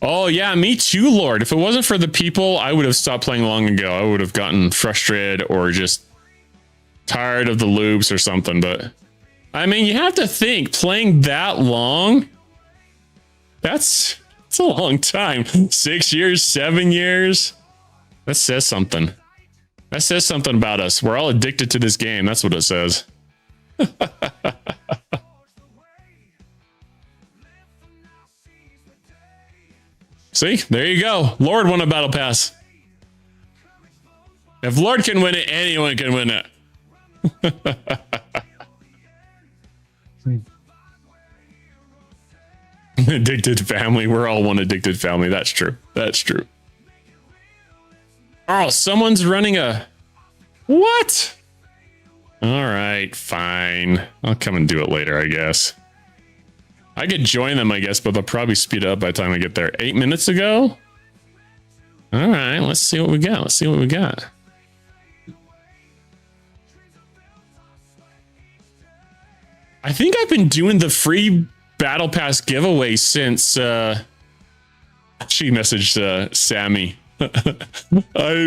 Speaker 1: Oh yeah, me too, Lord. If it wasn't for the people, I would have stopped playing long ago. I would have gotten frustrated or just tired of the loops or something. But I mean, you have to think, playing that long, it's a long time. 6 years, 7 years. That says something. That says something about us. We're all addicted to this game. That's what it says. See, there you go. Lord won a Battle Pass. If Lord can win it, anyone can win it. Addicted family. We're all one addicted family. That's true. That's true. Oh, someone's running a... What? All right, fine. I'll come and do it later, I guess. I could join them, I guess, but they'll probably speed up by the time I get there. 8 minutes ago? All right, let's see what we got. Let's see what we got. I think I've been doing the free battle pass giveaway since she messaged Sammy. I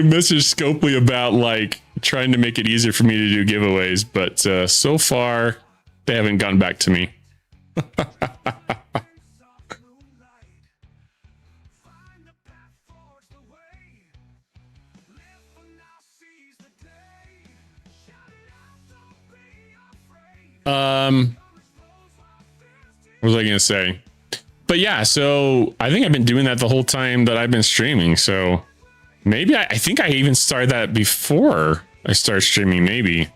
Speaker 1: messaged Scopely about like trying to make it easier for me to do giveaways, but so far they haven't gotten back to me. What was I gonna say? But yeah, so I think I've been doing that the whole time that I've been streaming. So maybe I think I even started that before I started streaming, maybe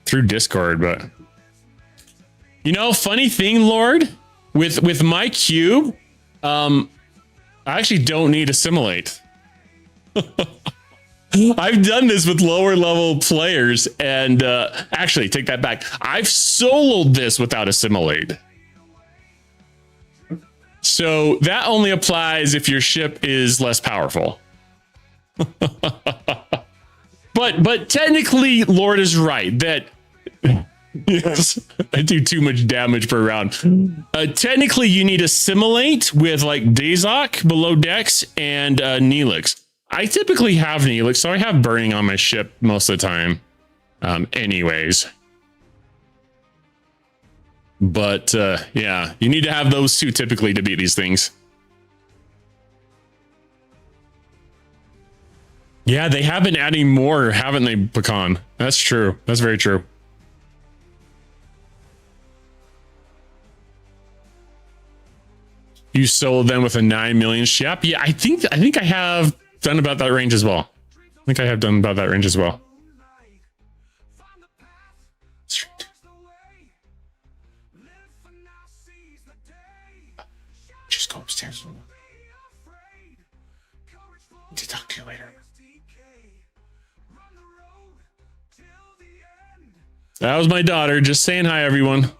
Speaker 1: through Discord. But you know, funny thing, Lord, with my cube, I actually don't need assimilate. I've done this with lower level players, and actually take that back. I've soloed this without assimilate. So that only applies if your ship is less powerful. but technically, Lord is right that yes, I do too much damage per round. Technically, you need assimilate with like Dazok below decks and Neelix. I typically have Neelix, so I have burning on my ship most of the time. Anyways. But yeah, you need to have those two typically to beat these things. Yeah, they have been adding more, haven't they, Pecan? That's true. That's very true. You sold them with a 9 million ship? Yeah, I think I have done about that range as well. I think I have done about that range as well. Just go upstairs. To talk to you later. That was my daughter just saying hi, everyone.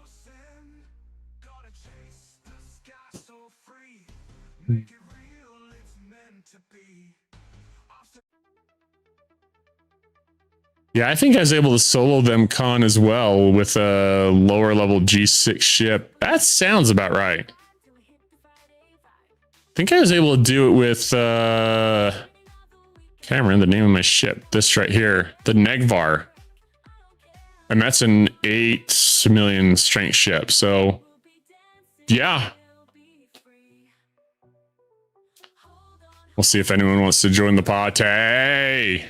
Speaker 1: Yeah, I think I was able to solo them con as well with a lower level G6 ship. That sounds about right. I think I was able to do it with can't remember the name of my ship. This right here, the Negvar. And that's an 8 million strength ship. So yeah. We'll see if anyone wants to join the party.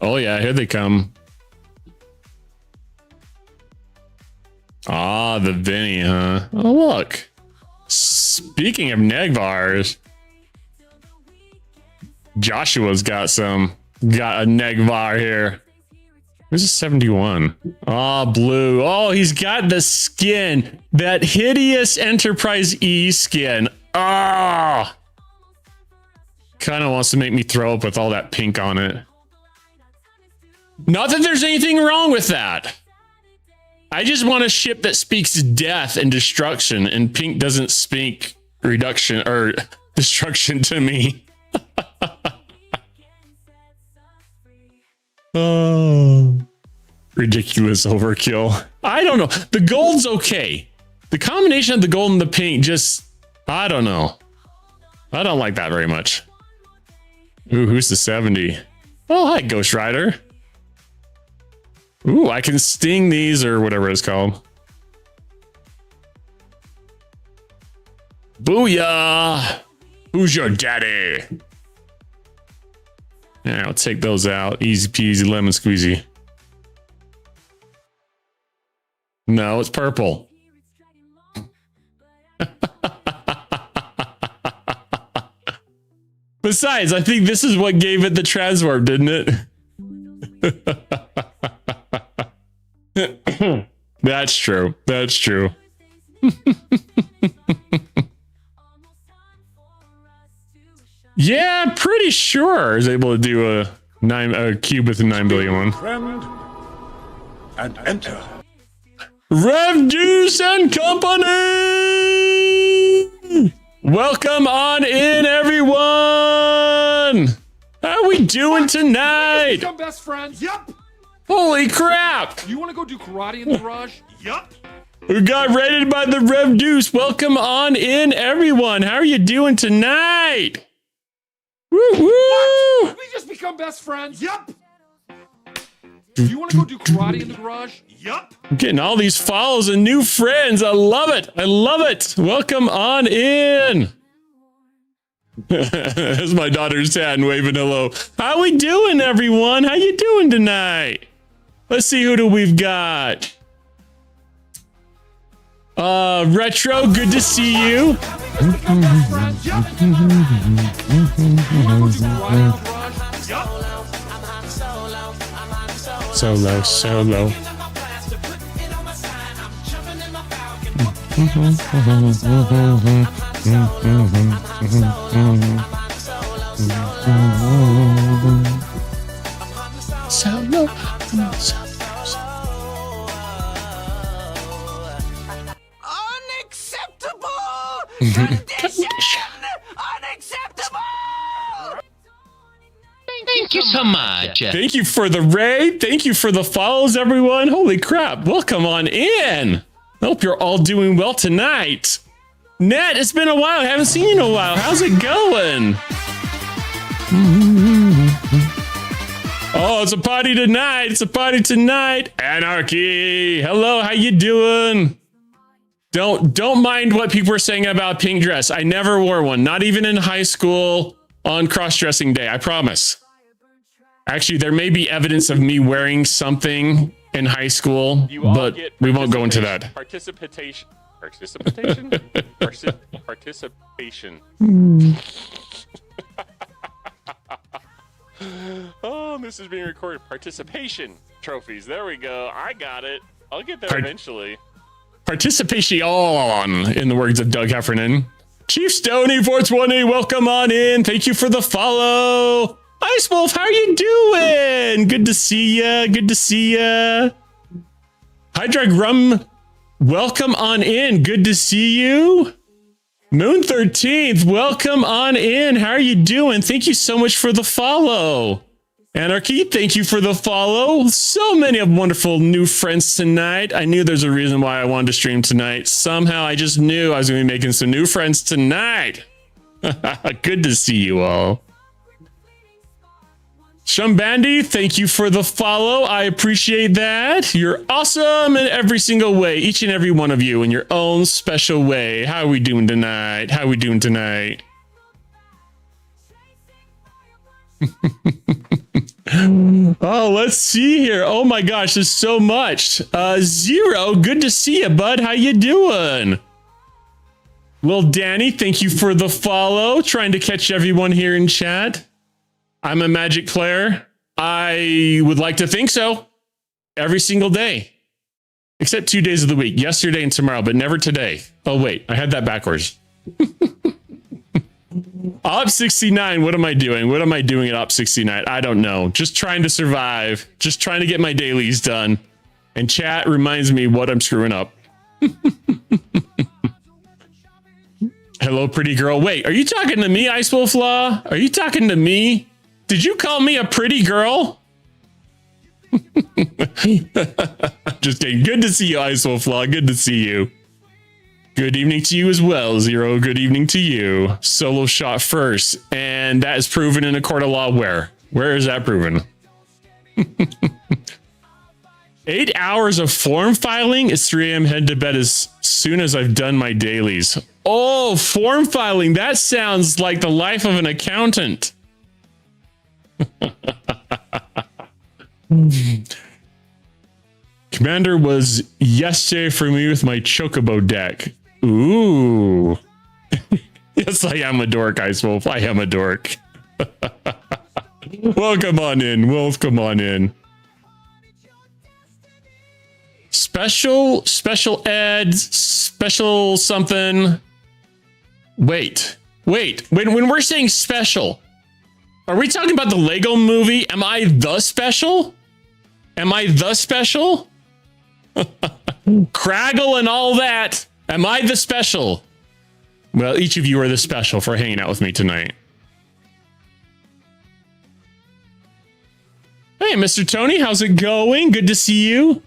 Speaker 1: Oh yeah, here they come. Ah, the Vinny, huh? Oh, look. Speaking of Negvars, Joshua's got a Negvar here. Where's a 71? Oh, blue. Oh, he's got the skin. That hideous Enterprise E skin. Ah. Kind of wants to make me throw up with all that pink on it. Not that there's anything wrong with that. I just want a ship that speaks death and destruction, and pink doesn't speak reduction or destruction to me. Oh, ridiculous overkill. I don't know. The gold's okay. The combination of the gold and the pink just, I don't know. I don't like that very much. Ooh, who's the 70? Oh, hi, Ghost Rider. Ooh, I can sting these or whatever it's called. Booyah! Who's your daddy? Yeah, I'll take those out. Easy peasy lemon squeezy. No, it's purple. Besides, I think this is what gave it the transwarp, didn't it? That's true. That's true. Yeah, pretty sure I was able to do a cube with a 9 billion one.
Speaker 7: Friend, and enter.
Speaker 1: Rev Juice and Company! Welcome on in, everyone! How we doing tonight?
Speaker 5: Become best friends. Yep.
Speaker 1: Holy crap!
Speaker 5: You want to go do karate in the garage?
Speaker 7: Yup.
Speaker 1: We got raided by the Rev Deuce. Welcome on in, everyone. How are you doing tonight? Woo woo!
Speaker 5: Did we just become best friends?
Speaker 7: Yup.
Speaker 5: You want to go do karate in the garage?
Speaker 7: Yup.
Speaker 1: I'm getting all these follows and new friends. I love it. I love it. Welcome on in. There's my daughter's Tan waving hello. How we doing, everyone? How you doing tonight? Let's see, who do we've got? Retro, good to see you.
Speaker 5: Let's become best friends. Yup. You want to go do karate in the garage?
Speaker 7: Yup.
Speaker 1: Solo.
Speaker 2: Unacceptable condition! Unacceptable!
Speaker 6: Thank you so much.
Speaker 1: Thank you for the raid. Thank you for the follows, everyone. Holy crap. Welcome on in. Hope you're all doing well tonight. Ned, it's been a while. I haven't seen you in a while. How's it going? Oh, it's a party tonight. It's a party tonight. Anarchy. Hello, how you doing? Don't mind what people are saying about pink dress. I never wore one, not even in high school on cross-dressing day. I promise. Actually, there may be evidence of me wearing something in high school, but we won't go into that.
Speaker 8: Participation. Oh, this is being recorded. Participation trophies. There we go. I got it. I'll get there eventually.
Speaker 1: Participation, in the words of Doug Heffernan. Chief Stoney 420, welcome on in. Thank you for the follow. Ice Wolf, how are you doing? Good to see ya. Good to see ya. Hydrag Rum, welcome on in. Good to see you. Moon 13th, welcome on in. How are you doing? Thank you so much for the follow. Anarchy, thank you for the follow. So many of wonderful new friends tonight. I knew there's a reason why I wanted to stream tonight. Somehow I just knew I was going to be making some new friends tonight. Good to see you all. Shumbandi, thank you for the follow. I appreciate that. You're awesome in every single way, each and every one of you in your own special way. How are we doing tonight? How are we doing tonight? Oh, let's see here. Oh my gosh, there's so much. Zero, good to see you, bud. How you doing? Well, Danny, thank you for the follow. Trying to catch everyone here in chat. I'm a Magic player. I would like to think so. Every single day. Except 2 days of the week. Yesterday and tomorrow, but never today. Oh, wait. I had that backwards. Op 69. What am I doing? What am I doing at Op 69? I don't know. Just trying to survive. Just trying to get my dailies done. And chat reminds me what I'm screwing up. Hello, pretty girl. Wait, are you talking to me, Ice Wolf Law? Are you talking to me? Did you call me a pretty girl? Just kidding. Good to see you, Ice Wolf Law. Good to see you. Good evening to you as well, Zero. Good evening to you. Solo shot first. And that is proven in a court of law where? Where is that proven? 8 hours of form filing. It's 3 a.m. Head to bed as soon as I've done my dailies. Oh, form filing. That sounds like the life of an accountant. Commander was yesterday for me with my Chocobo deck. Ooh. Yes, I am a dork, Ice Wolf. I am a dork. Welcome on in. Welcome on in. Special ed, special something. Wait. When we're saying special, are we talking about the Lego movie? Am I the special? Am I the special? Craggle and all that. Am I the special? Well, each of you are the special for hanging out with me tonight. Hey, Hey, Mr. Tony, how's it going? Good to see you.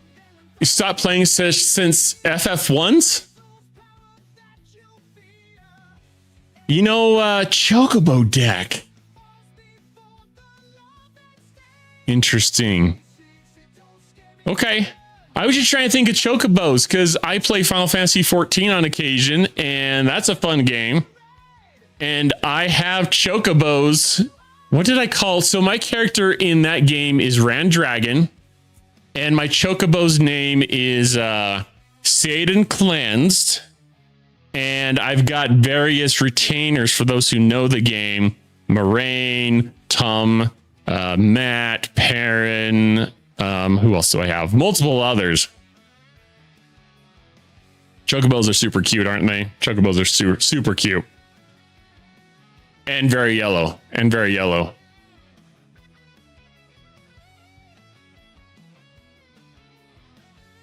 Speaker 1: You stopped playing since FF1s? You know, Chocobo deck. Interesting. Okay. I was just trying to think of Chocobos because I play Final Fantasy 14 on occasion, and that's a fun game. And I have Chocobos. What did I call? So my character in that game is Randragon, and my Chocobo's name is Satan Cleansed. And I've got various retainers for those who know the game. Moraine, Tum, Matt, Perrin. Who else do I have? Multiple others. Chocobos are super cute, aren't they? Chocobos are super cute. And very yellow. And very yellow.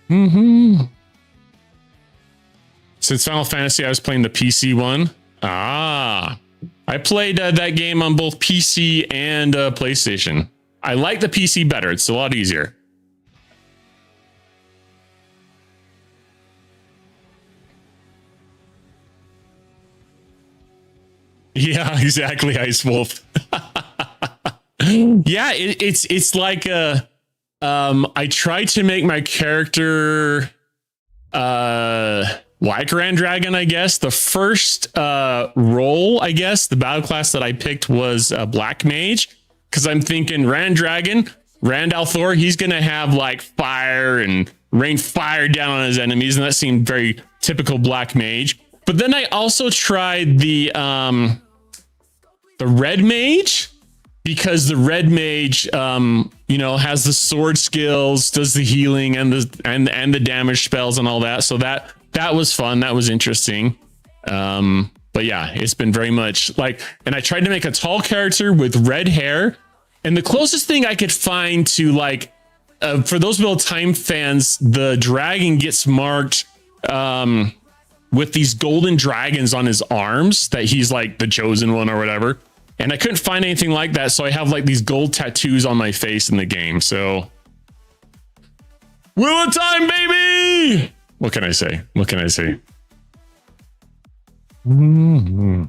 Speaker 1: Mm-hmm. Since Final Fantasy, I was playing the PC one. Ah. I played that game on both PC and PlayStation. I like the PC better. It's a lot easier. Yeah, exactly, Ice Wolf. Yeah, it's like I tried to make my character like Randragon, I guess. The first role, I guess, the battle class that I picked was Black Mage. Because I'm thinking Randragon, Rand al'Thor, he's going to have like fire and rain fire down on his enemies. And that seemed very typical Black Mage. But then I also tried the Red Mage. Because the Red Mage, you know, has the sword skills, does the healing and the damage spells and all that. So that was fun. That was interesting. But yeah, it's been very much like, and I tried to make a tall character with red hair. And the closest thing I could find to like, for those Wheel of Time fans, the dragon gets marked with these golden dragons on his arms that he's like the chosen one or whatever. And I couldn't find anything like that. So I have like these gold tattoos on my face in the game. So Wheel of Time, baby! What can I say? What can I say? Mm-hmm.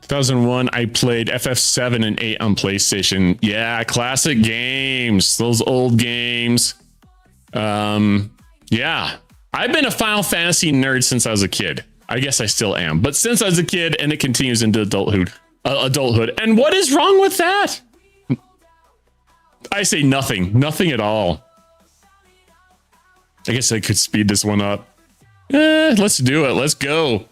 Speaker 1: 2001, I played FF7 and 8 on PlayStation. Yeah, classic games. Those old games. Yeah. I've been a Final Fantasy nerd since I was a kid. I guess I still am. But since I was a kid, and it continues into adulthood. And what is wrong with that? I say nothing. Nothing at all. I guess I could speed this one up. Let's do it. Let's go.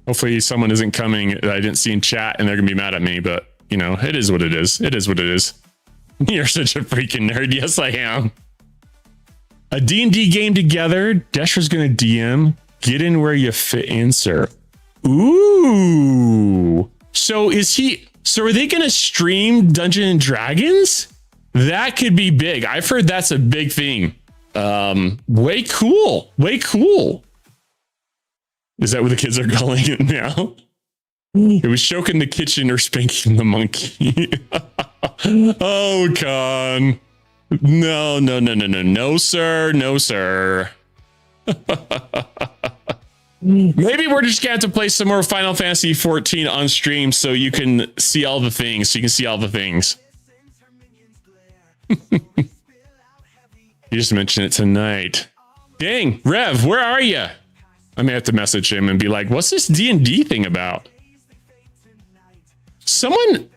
Speaker 1: Hopefully someone isn't coming that I didn't see in chat and they're gonna be mad at me, but you know, it is what it is. It is what it is. You're such a freaking nerd. Yes, I am. A D&D game together. Desher's gonna DM. Get in where you fit in, sir. Ooh. So are they gonna stream Dungeons and Dragons? That could be big. I've heard that's a big thing. Way cool. Way cool. Is that what the kids are calling it now? It was choking the kitchen or spanking the monkey. Oh, Con. No, no, no, no, no, no, sir. No, sir. Maybe we're just gonna have to play some more Final Fantasy 14 on stream so you can see all the things. So you can see all the things. You just mentioned it tonight. Dang, Rev, where are you? I may have to message him and be like, what's this D&D thing about? Someone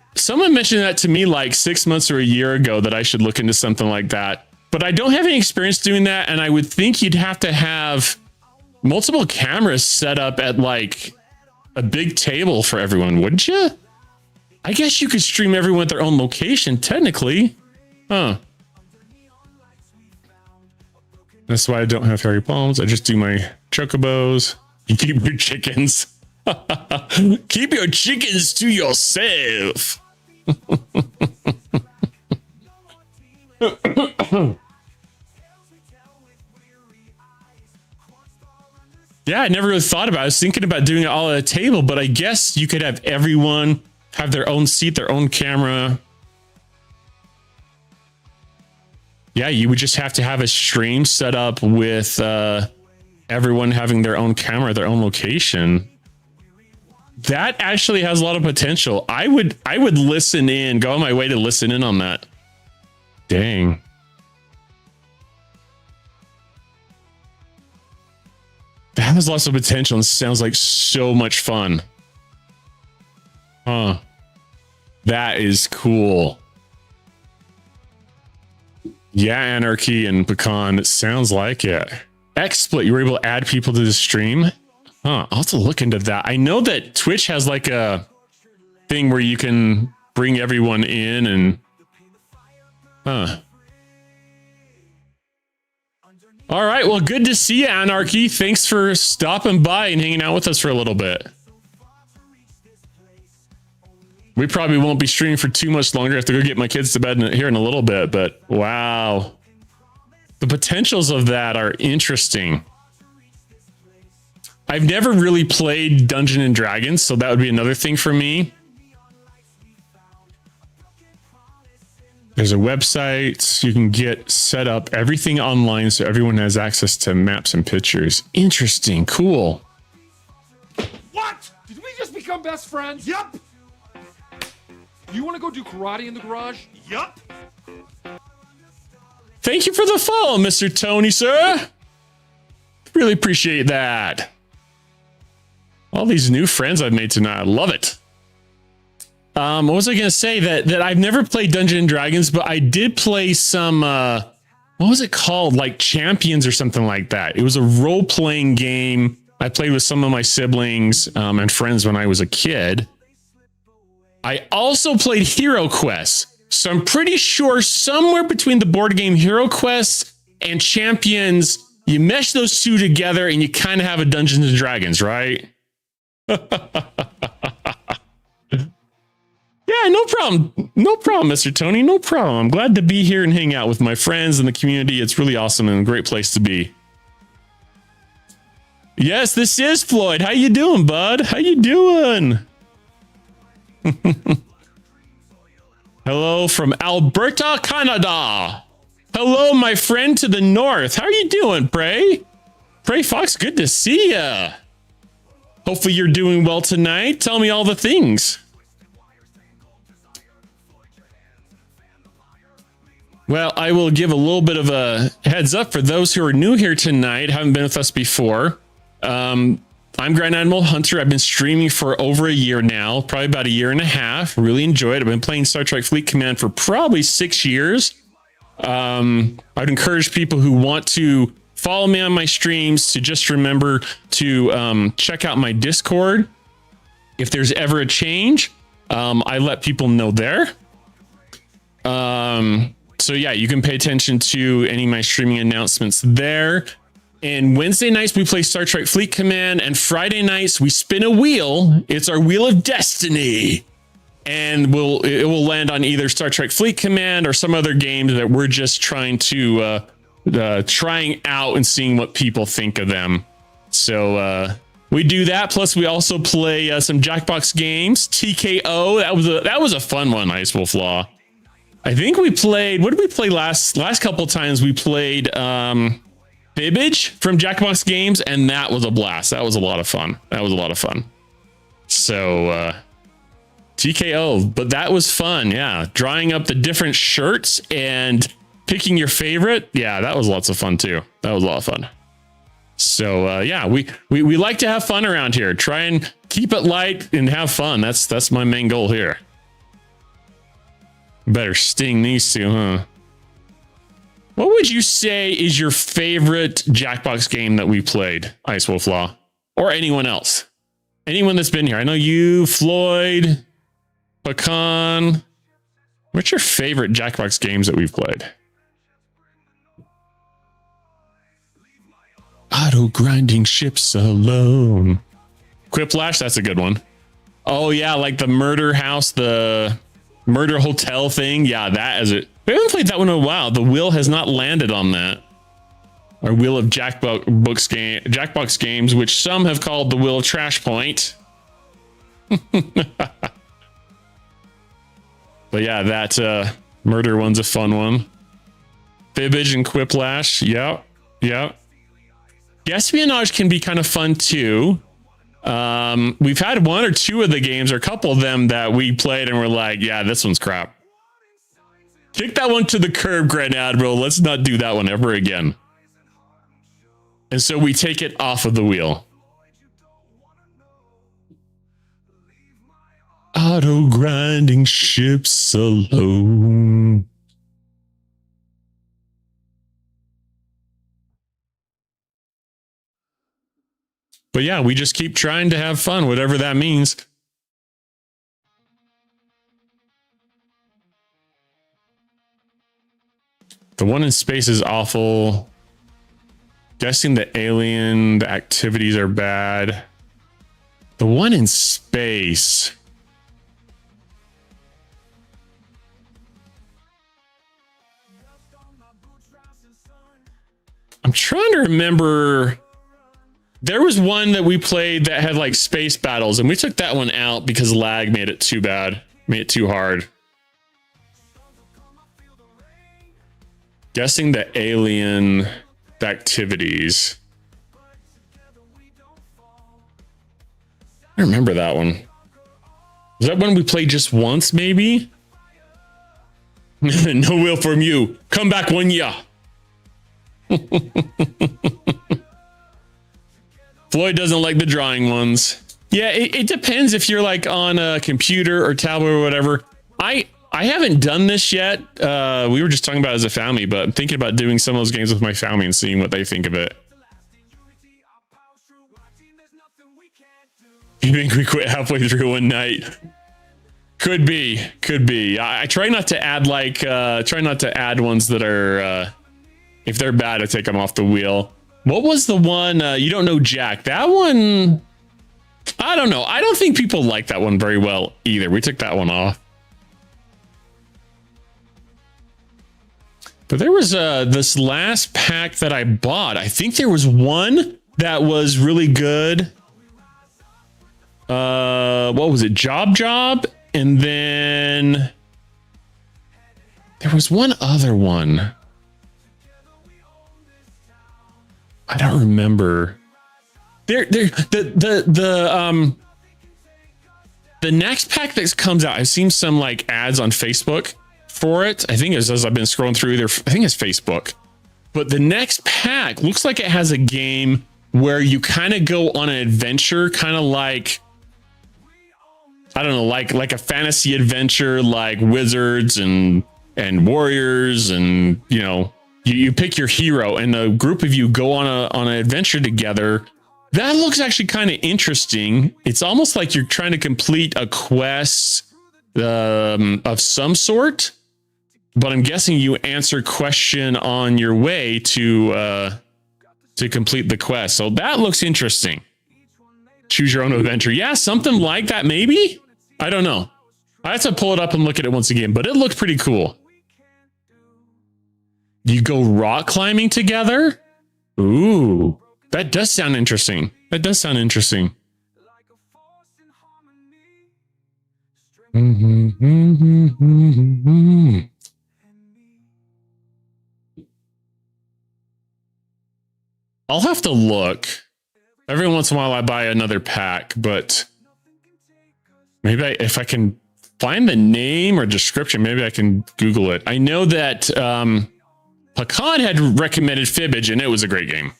Speaker 1: mentioned that to me like 6 months or a year ago that I should look into something like that. But I don't have any experience doing that. And I would think you'd have to have multiple cameras set up at like a big table for everyone, wouldn't you? I guess you could stream everyone at their own location, technically. Huh. That's why I don't have hairy palms. I just do my chocobos. You keep your chickens. Keep your chickens to yourself. Yeah, I never really thought about it. I was thinking about doing it all at a table, but I guess you could have everyone have their own seat, their own camera. yeah, you would just have to have a stream set up with everyone having their own camera, their own location. That actually has a lot of potential. I would listen in, go on my way to listen in on that. Dang. That has lots of potential and sounds like so much fun. Huh. That is cool. Yeah, Anarchy and Pecan, it sounds like it. XSplit, you were able to add people to the stream? Huh, I'll have to look into that. I know that Twitch has like a thing where you can bring everyone in and... Huh. All right, well, good to see you, Anarchy. Thanks for stopping by and hanging out with us for a little bit. We probably won't be streaming for too much longer. I have to go get my kids to bed here in a little bit, but wow. The potentials of that are interesting. I've never really played Dungeons and Dragons, so that would be another thing for me. There's a website you can get set up, everything online, so everyone has access to maps and pictures. Interesting, cool.
Speaker 5: What? Did we just become best friends? Yup. You want to go do karate in the garage? Yup.
Speaker 1: Thank you for the follow, Mr. Tony, sir. Really appreciate that. All these new friends I've made tonight. I love it. What was I going to say? That I've never played Dungeons and Dragons, but I did play some, what was it called? Like Champions or something like that. It was a role-playing game. I played with some of my siblings and friends when I was a kid. I also played Hero Quest. So I'm pretty sure somewhere between the board game Hero Quest and Champions, you mesh those two together and you kind of have a Dungeons and Dragons, right? Yeah, no problem. No problem, Mr. Tony. No problem. I'm glad to be here and hang out with my friends and the community. It's really awesome and a great place to be. Yes, this is Floyd. How you doing, bud? How you doing? Hello from Alberta, Canada. Hello, my friend to the north. How are you doing, Prey? Prey Fox, good to see ya. Hopefully you're doing well tonight. Tell me all the things. Well, I will give a little bit of a heads up for those who are new here tonight, haven't been with us before. I'm Grand Admiral Hunter. I've been streaming for over a year now, probably about a year and a half. Really enjoy it. I've been playing Star Trek Fleet Command for probably 6 years. I'd encourage people who want to follow me on my streams to just remember to check out my Discord. If there's ever a change, I let people know there. So yeah, you can pay attention to any of my streaming announcements there. And Wednesday nights, we play Star Trek Fleet Command. And Friday nights, we spin a wheel. It's our Wheel of Destiny. And it will land on either Star Trek Fleet Command or some other game that we're just trying out and seeing what people think of them. So we do that. Plus, we also play some Jackbox games. TKO. That was a fun one, Ice Wolf Law. I think we played... What did we play last couple times? We played... Fibbage from Jackbox Games, and that was a blast. That was a lot of fun. So TKO, but that was fun. Yeah, drawing up the different shirts and picking your favorite. Yeah, that was lots of fun too. That was a lot of fun. So yeah, we like to have fun around here. Try and keep it light and have fun. That's my main goal here. Better sting these two, huh? What would you say is your favorite Jackbox game that we played, Ice Wolf Law? Or anyone else? Anyone that's been here? I know you, Floyd, Pecan. What's your favorite Jackbox games that we've played? Auto grinding ships alone. Quiplash, that's a good one. Oh yeah, like the murder house, the murder hotel thing. Yeah, that is it. We haven't played that one in a while. The wheel has not landed on that. Our Wheel of Jackbox games, which some have called the Wheel of Trash Point. But yeah, that murder one's a fun one. Fibbage and Quiplash. Yep. Yep. Espionage can be kind of fun too. We've had one or two of the games or a couple of them that we played and we're like, yeah, this one's crap. Kick that one to the curb, Grand Admiral. Let's not do that one ever again. And so we take it off of the wheel. Auto grinding ships alone. But yeah, we just keep trying to have fun, whatever that means. The one in space is awful. Guessing the alien, the activities are bad. The one in space. I'm trying to remember. There was one that we played that had like space battles, and we took that one out because lag made it too bad, made it too hard. Guessing the alien, the activities. I remember that one. Was that one we played just once, maybe? No will from you. Come back one year. Floyd doesn't like the drawing ones. Yeah, it depends if you're like on a computer or tablet or whatever. I haven't done this yet. We were just talking about it as a family, but I'm thinking about doing some of those games with my family and seeing what they think of it. You think we quit halfway through one night? Could be. I try not to add ones that are, if they're bad, I take them off the wheel. What was the one? You don't know Jack. That one, I don't know. I don't think people like that one very well either. We took that one off. But there was this last pack that I bought. I think there was one that was really good. What was it? Job. And then there was one other one. I don't remember. The next pack that comes out, I've seen some like ads on Facebook for it. I think it's as I've been scrolling through there. I think it's Facebook. But the next pack looks like it has a game where you kind of go on an adventure, kind of like, I don't know, like a fantasy adventure, like wizards and warriors, and you know, you pick your hero and a group of you go on an adventure together. That looks actually kind of interesting. It's almost like you're trying to complete a quest of some sort, but I'm guessing you answer question on your way to complete the quest. So that looks interesting. Choose your own adventure. Yeah, something like that, maybe? I don't know. I have to pull it up and look at it once again, but it looked pretty cool. You go rock climbing together? Ooh, that does sound interesting. I'll have to look. Every once in a while I buy another pack, but maybe if I can find the name or description, maybe I can Google it. I know that Pecan had recommended Fibbage, and it was a great game.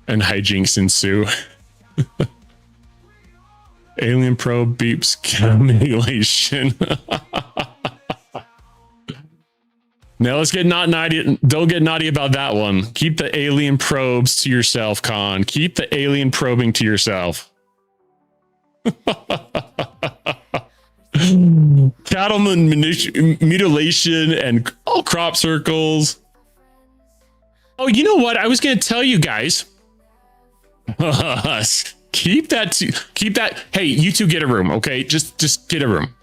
Speaker 1: And hijinks ensue. Alien probe beeps simulation. Now let's get not naughty. Don't get naughty about that one. Keep the alien probes to yourself, Con. Keep the alien probing to yourself. Cattleman mutilation and crop circles. Oh, you know what? I was going to tell you guys. Keep that. Hey, you two get a room, okay? Just get a room.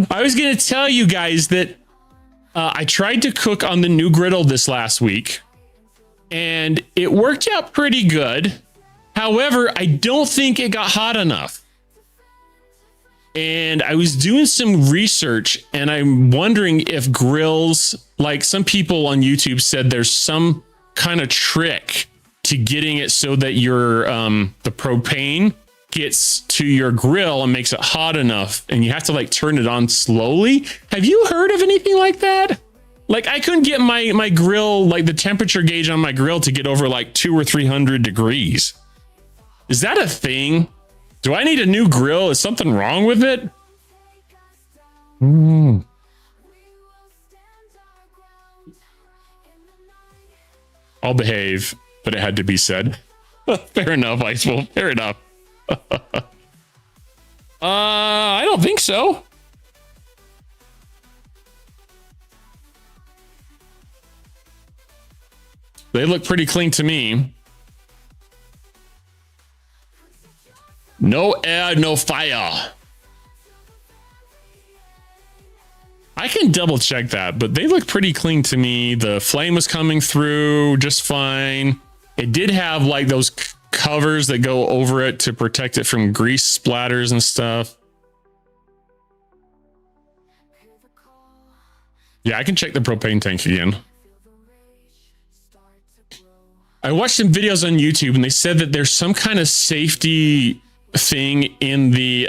Speaker 1: I was going to tell you guys that I tried to cook on the new griddle this last week, and it worked out pretty good. However, I don't think it got hot enough. And I was doing some research and I'm wondering if grills, like some people on YouTube said there's some kind of trick to getting it so that your the propane gets to your grill and makes it hot enough and you have to like turn it on slowly. Have you heard of anything like that? Like I couldn't get my grill, like the temperature gauge on my grill to get over like 200 or 300 degrees. Is that a thing? Do I need a new grill? Is something wrong with it? I'll behave, but it had to be said. Fair enough, Icewolf. Fair enough. I don't think so. They look pretty clean to me. No air, no fire. I can double check that, but they look pretty clean to me. The flame was coming through just fine. It did have like those covers that go over it to protect it from grease splatters and stuff. Yeah, I can check the propane tank again. I watched some videos on YouTube and they said that there's some kind of safety thing in the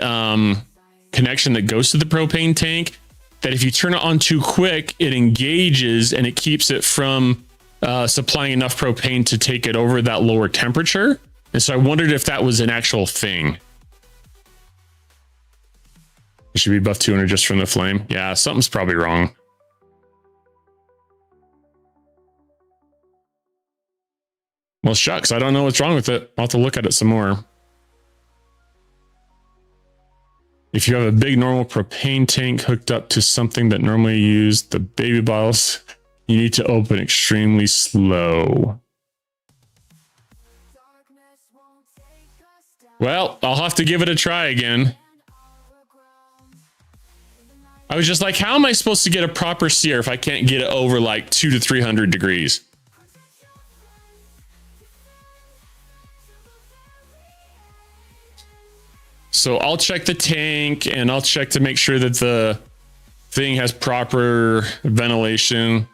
Speaker 1: connection that goes to the propane tank that if you turn it on too quick, it engages and it keeps it from supplying enough propane to take it over that lower temperature. And so I wondered if that was an actual thing. It should be above 200 just from the flame. Yeah, something's probably wrong. Well, shucks, I don't know what's wrong with it. I'll have to look at it some more. If you have a big normal propane tank hooked up to something that normally used the baby bottles, you need to open extremely slow. Well, I'll have to give it a try again. I was just like, how am I supposed to get a proper sear if I can't get it over like 200 to 300 degrees? So I'll check the tank and I'll check to make sure that the thing has proper ventilation.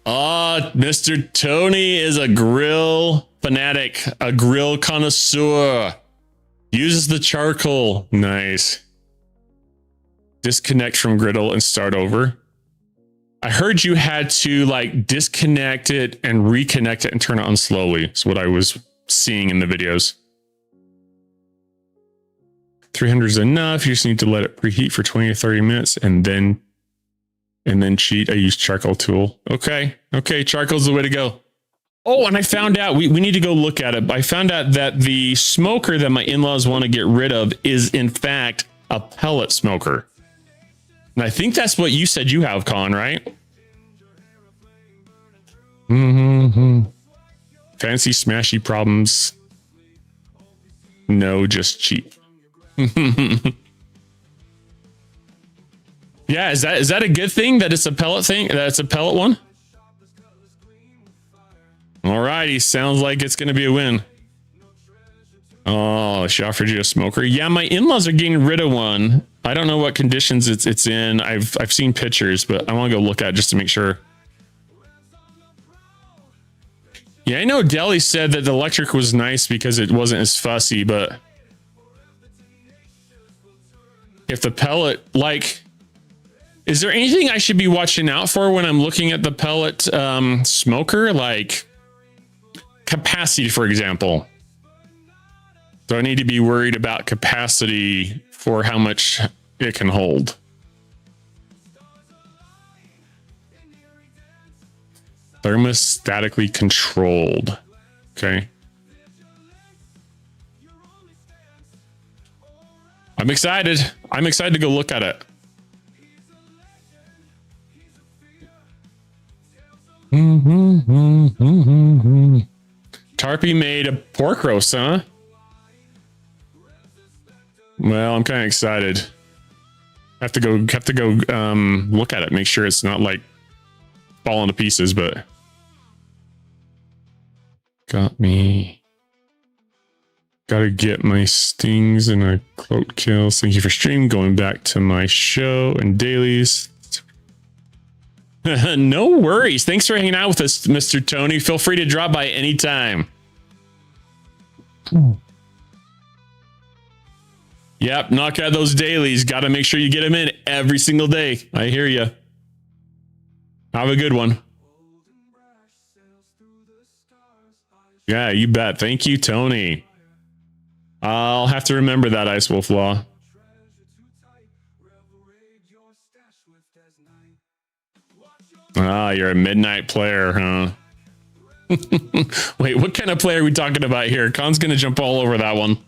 Speaker 1: Mr. Tony is a grill fanatic, a grill connoisseur. Uses the charcoal. Nice. Disconnect from griddle and start over. I heard you had to like disconnect it and reconnect it and turn it on slowly. Is what I was seeing in the videos. 300 is enough. You just need to let it preheat for 20 to 30 minutes and then cheat. I use charcoal tool. Okay. Charcoal's the way to go. Oh, and I found out we need to go look at it. I found out that the smoker that my in-laws want to get rid of is in fact a pellet smoker. And I think that's what you said you have, Colin, right? Fancy smashy problems. No, just cheap. Yeah, is that a good thing that it's a pellet thing? That's a pellet one? Alrighty, sounds like it's gonna be a win. Oh, she offered you a smoker. Yeah, my in-laws are getting rid of one. I don't know what conditions it's in. I've seen pictures, but I want to go look at it just to make sure. Yeah, I know Deli said that the electric was nice because it wasn't as fussy, but if the pellet, like, is there anything I should be watching out for when I'm looking at the pellet smoker? Like capacity, for example. Do I need to be worried about capacity for how much it can hold? Thermostatically controlled. Okay. I'm excited. I'm excited to go look at it. Tarpy made a pork roast, huh? Well, I'm kind of excited. Have to go look at it, make sure it's not like falling to pieces, but got me. Gotta get my stings and my cloak kills. Thank you for stream. Going back to my show and dailies. No worries. Thanks for hanging out with us, Mr. Tony. Feel free to drop by anytime. Yep, knock out those dailies. Got to make sure you get them in every single day. I hear you. Have a good one. Yeah, you bet. Thank you, Tony. I'll have to remember that, Ice Wolf Law. Ah, you're a midnight player, huh? Wait, what kind of player are we talking about here? Khan's gonna jump all over that one.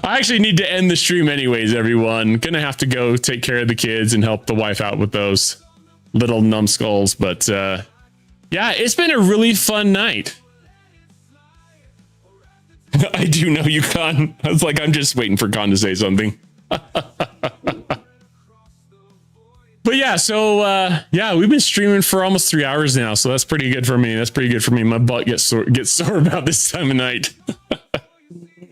Speaker 1: I actually need to end the stream anyways, everyone. Gonna have to go take care of the kids and help the wife out with those little numbskulls. But yeah, it's been a really fun night. I do know you, Khan. I was like, I'm just waiting for Khan to say something. But yeah, so yeah, we've been streaming for almost 3 hours now, so that's pretty good for me. That's pretty good for me. My butt gets sore about this time of night.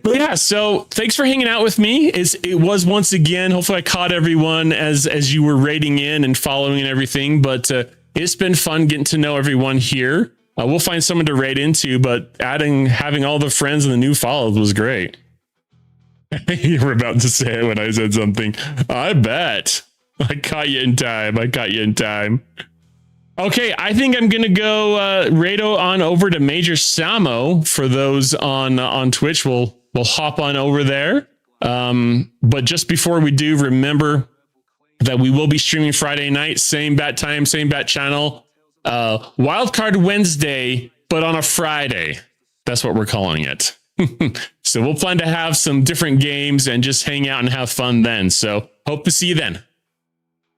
Speaker 1: But yeah, so thanks for hanging out with me. It was once again. Hopefully, I caught everyone as you were raiding in and following and everything. But it's been fun getting to know everyone here. We'll find someone to raid into, but having all the friends and the new follows was great. You were about to say it when I said something. I bet. I caught you in time. Okay, I think I'm gonna go rado on over to Major Samo. For those on Twitch, we'll hop on over there. But just before we do, remember that we will be streaming Friday night, same bat time, same bat channel. Wildcard Wednesday, but on a Friday. That's what we're calling it. So we'll plan to have some different games and just hang out and have fun then. So hope to see you then.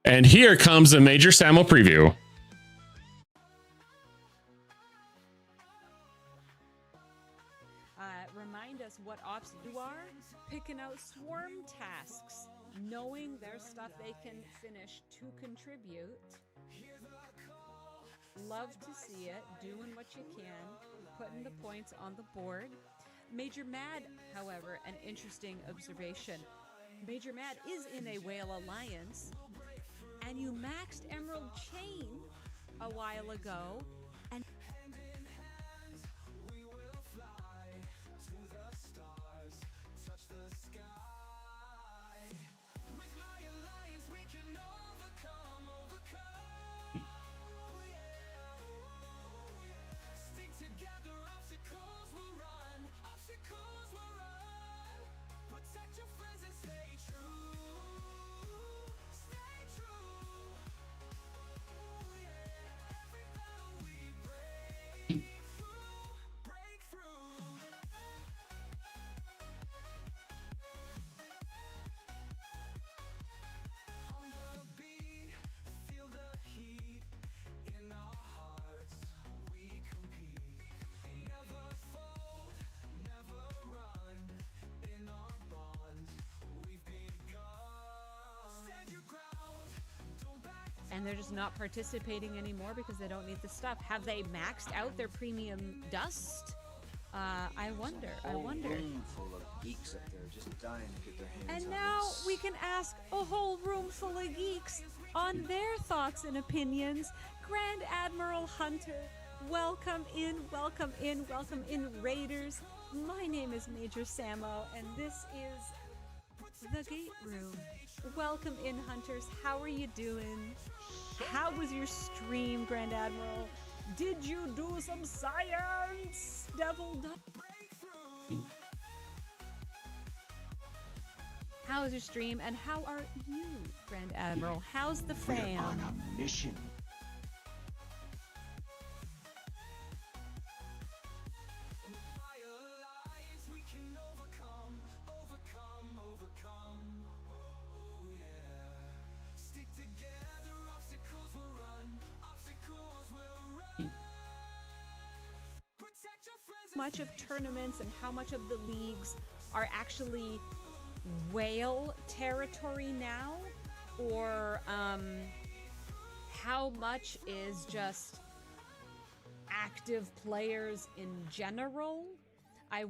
Speaker 1: And here comes a Major Samo preview.
Speaker 9: Remind us what ops you are. Picking out swarm tasks. Knowing their stuff they can finish to contribute. Love to see it. Doing what you can. Putting the points on the board. Major Mad, however, an interesting observation. Major Mad is in a whale alliance. And you maxed Emerald Chain a while ago. And they're just not participating anymore because they don't need the stuff. Have they maxed out their premium dust? I wonder.
Speaker 10: Full of geeks up there just dying to get their hands
Speaker 9: And
Speaker 10: on
Speaker 9: now
Speaker 10: this.
Speaker 9: we can ask a whole room full of geeks on their thoughts and opinions. Grand Admiral Hunter, welcome in, Raiders. My name is Major Samo, and this is the Gate Room. Welcome in, Hunters. How are you doing? How was your stream, Grand Admiral? Did you do some science? Devil breakthrough. How was your stream, and how are you, Grand Admiral? How's the fam?
Speaker 10: We're on a mission.
Speaker 9: Much of tournaments and how much of the leagues are actually whale territory now, or how much is just active players in general. I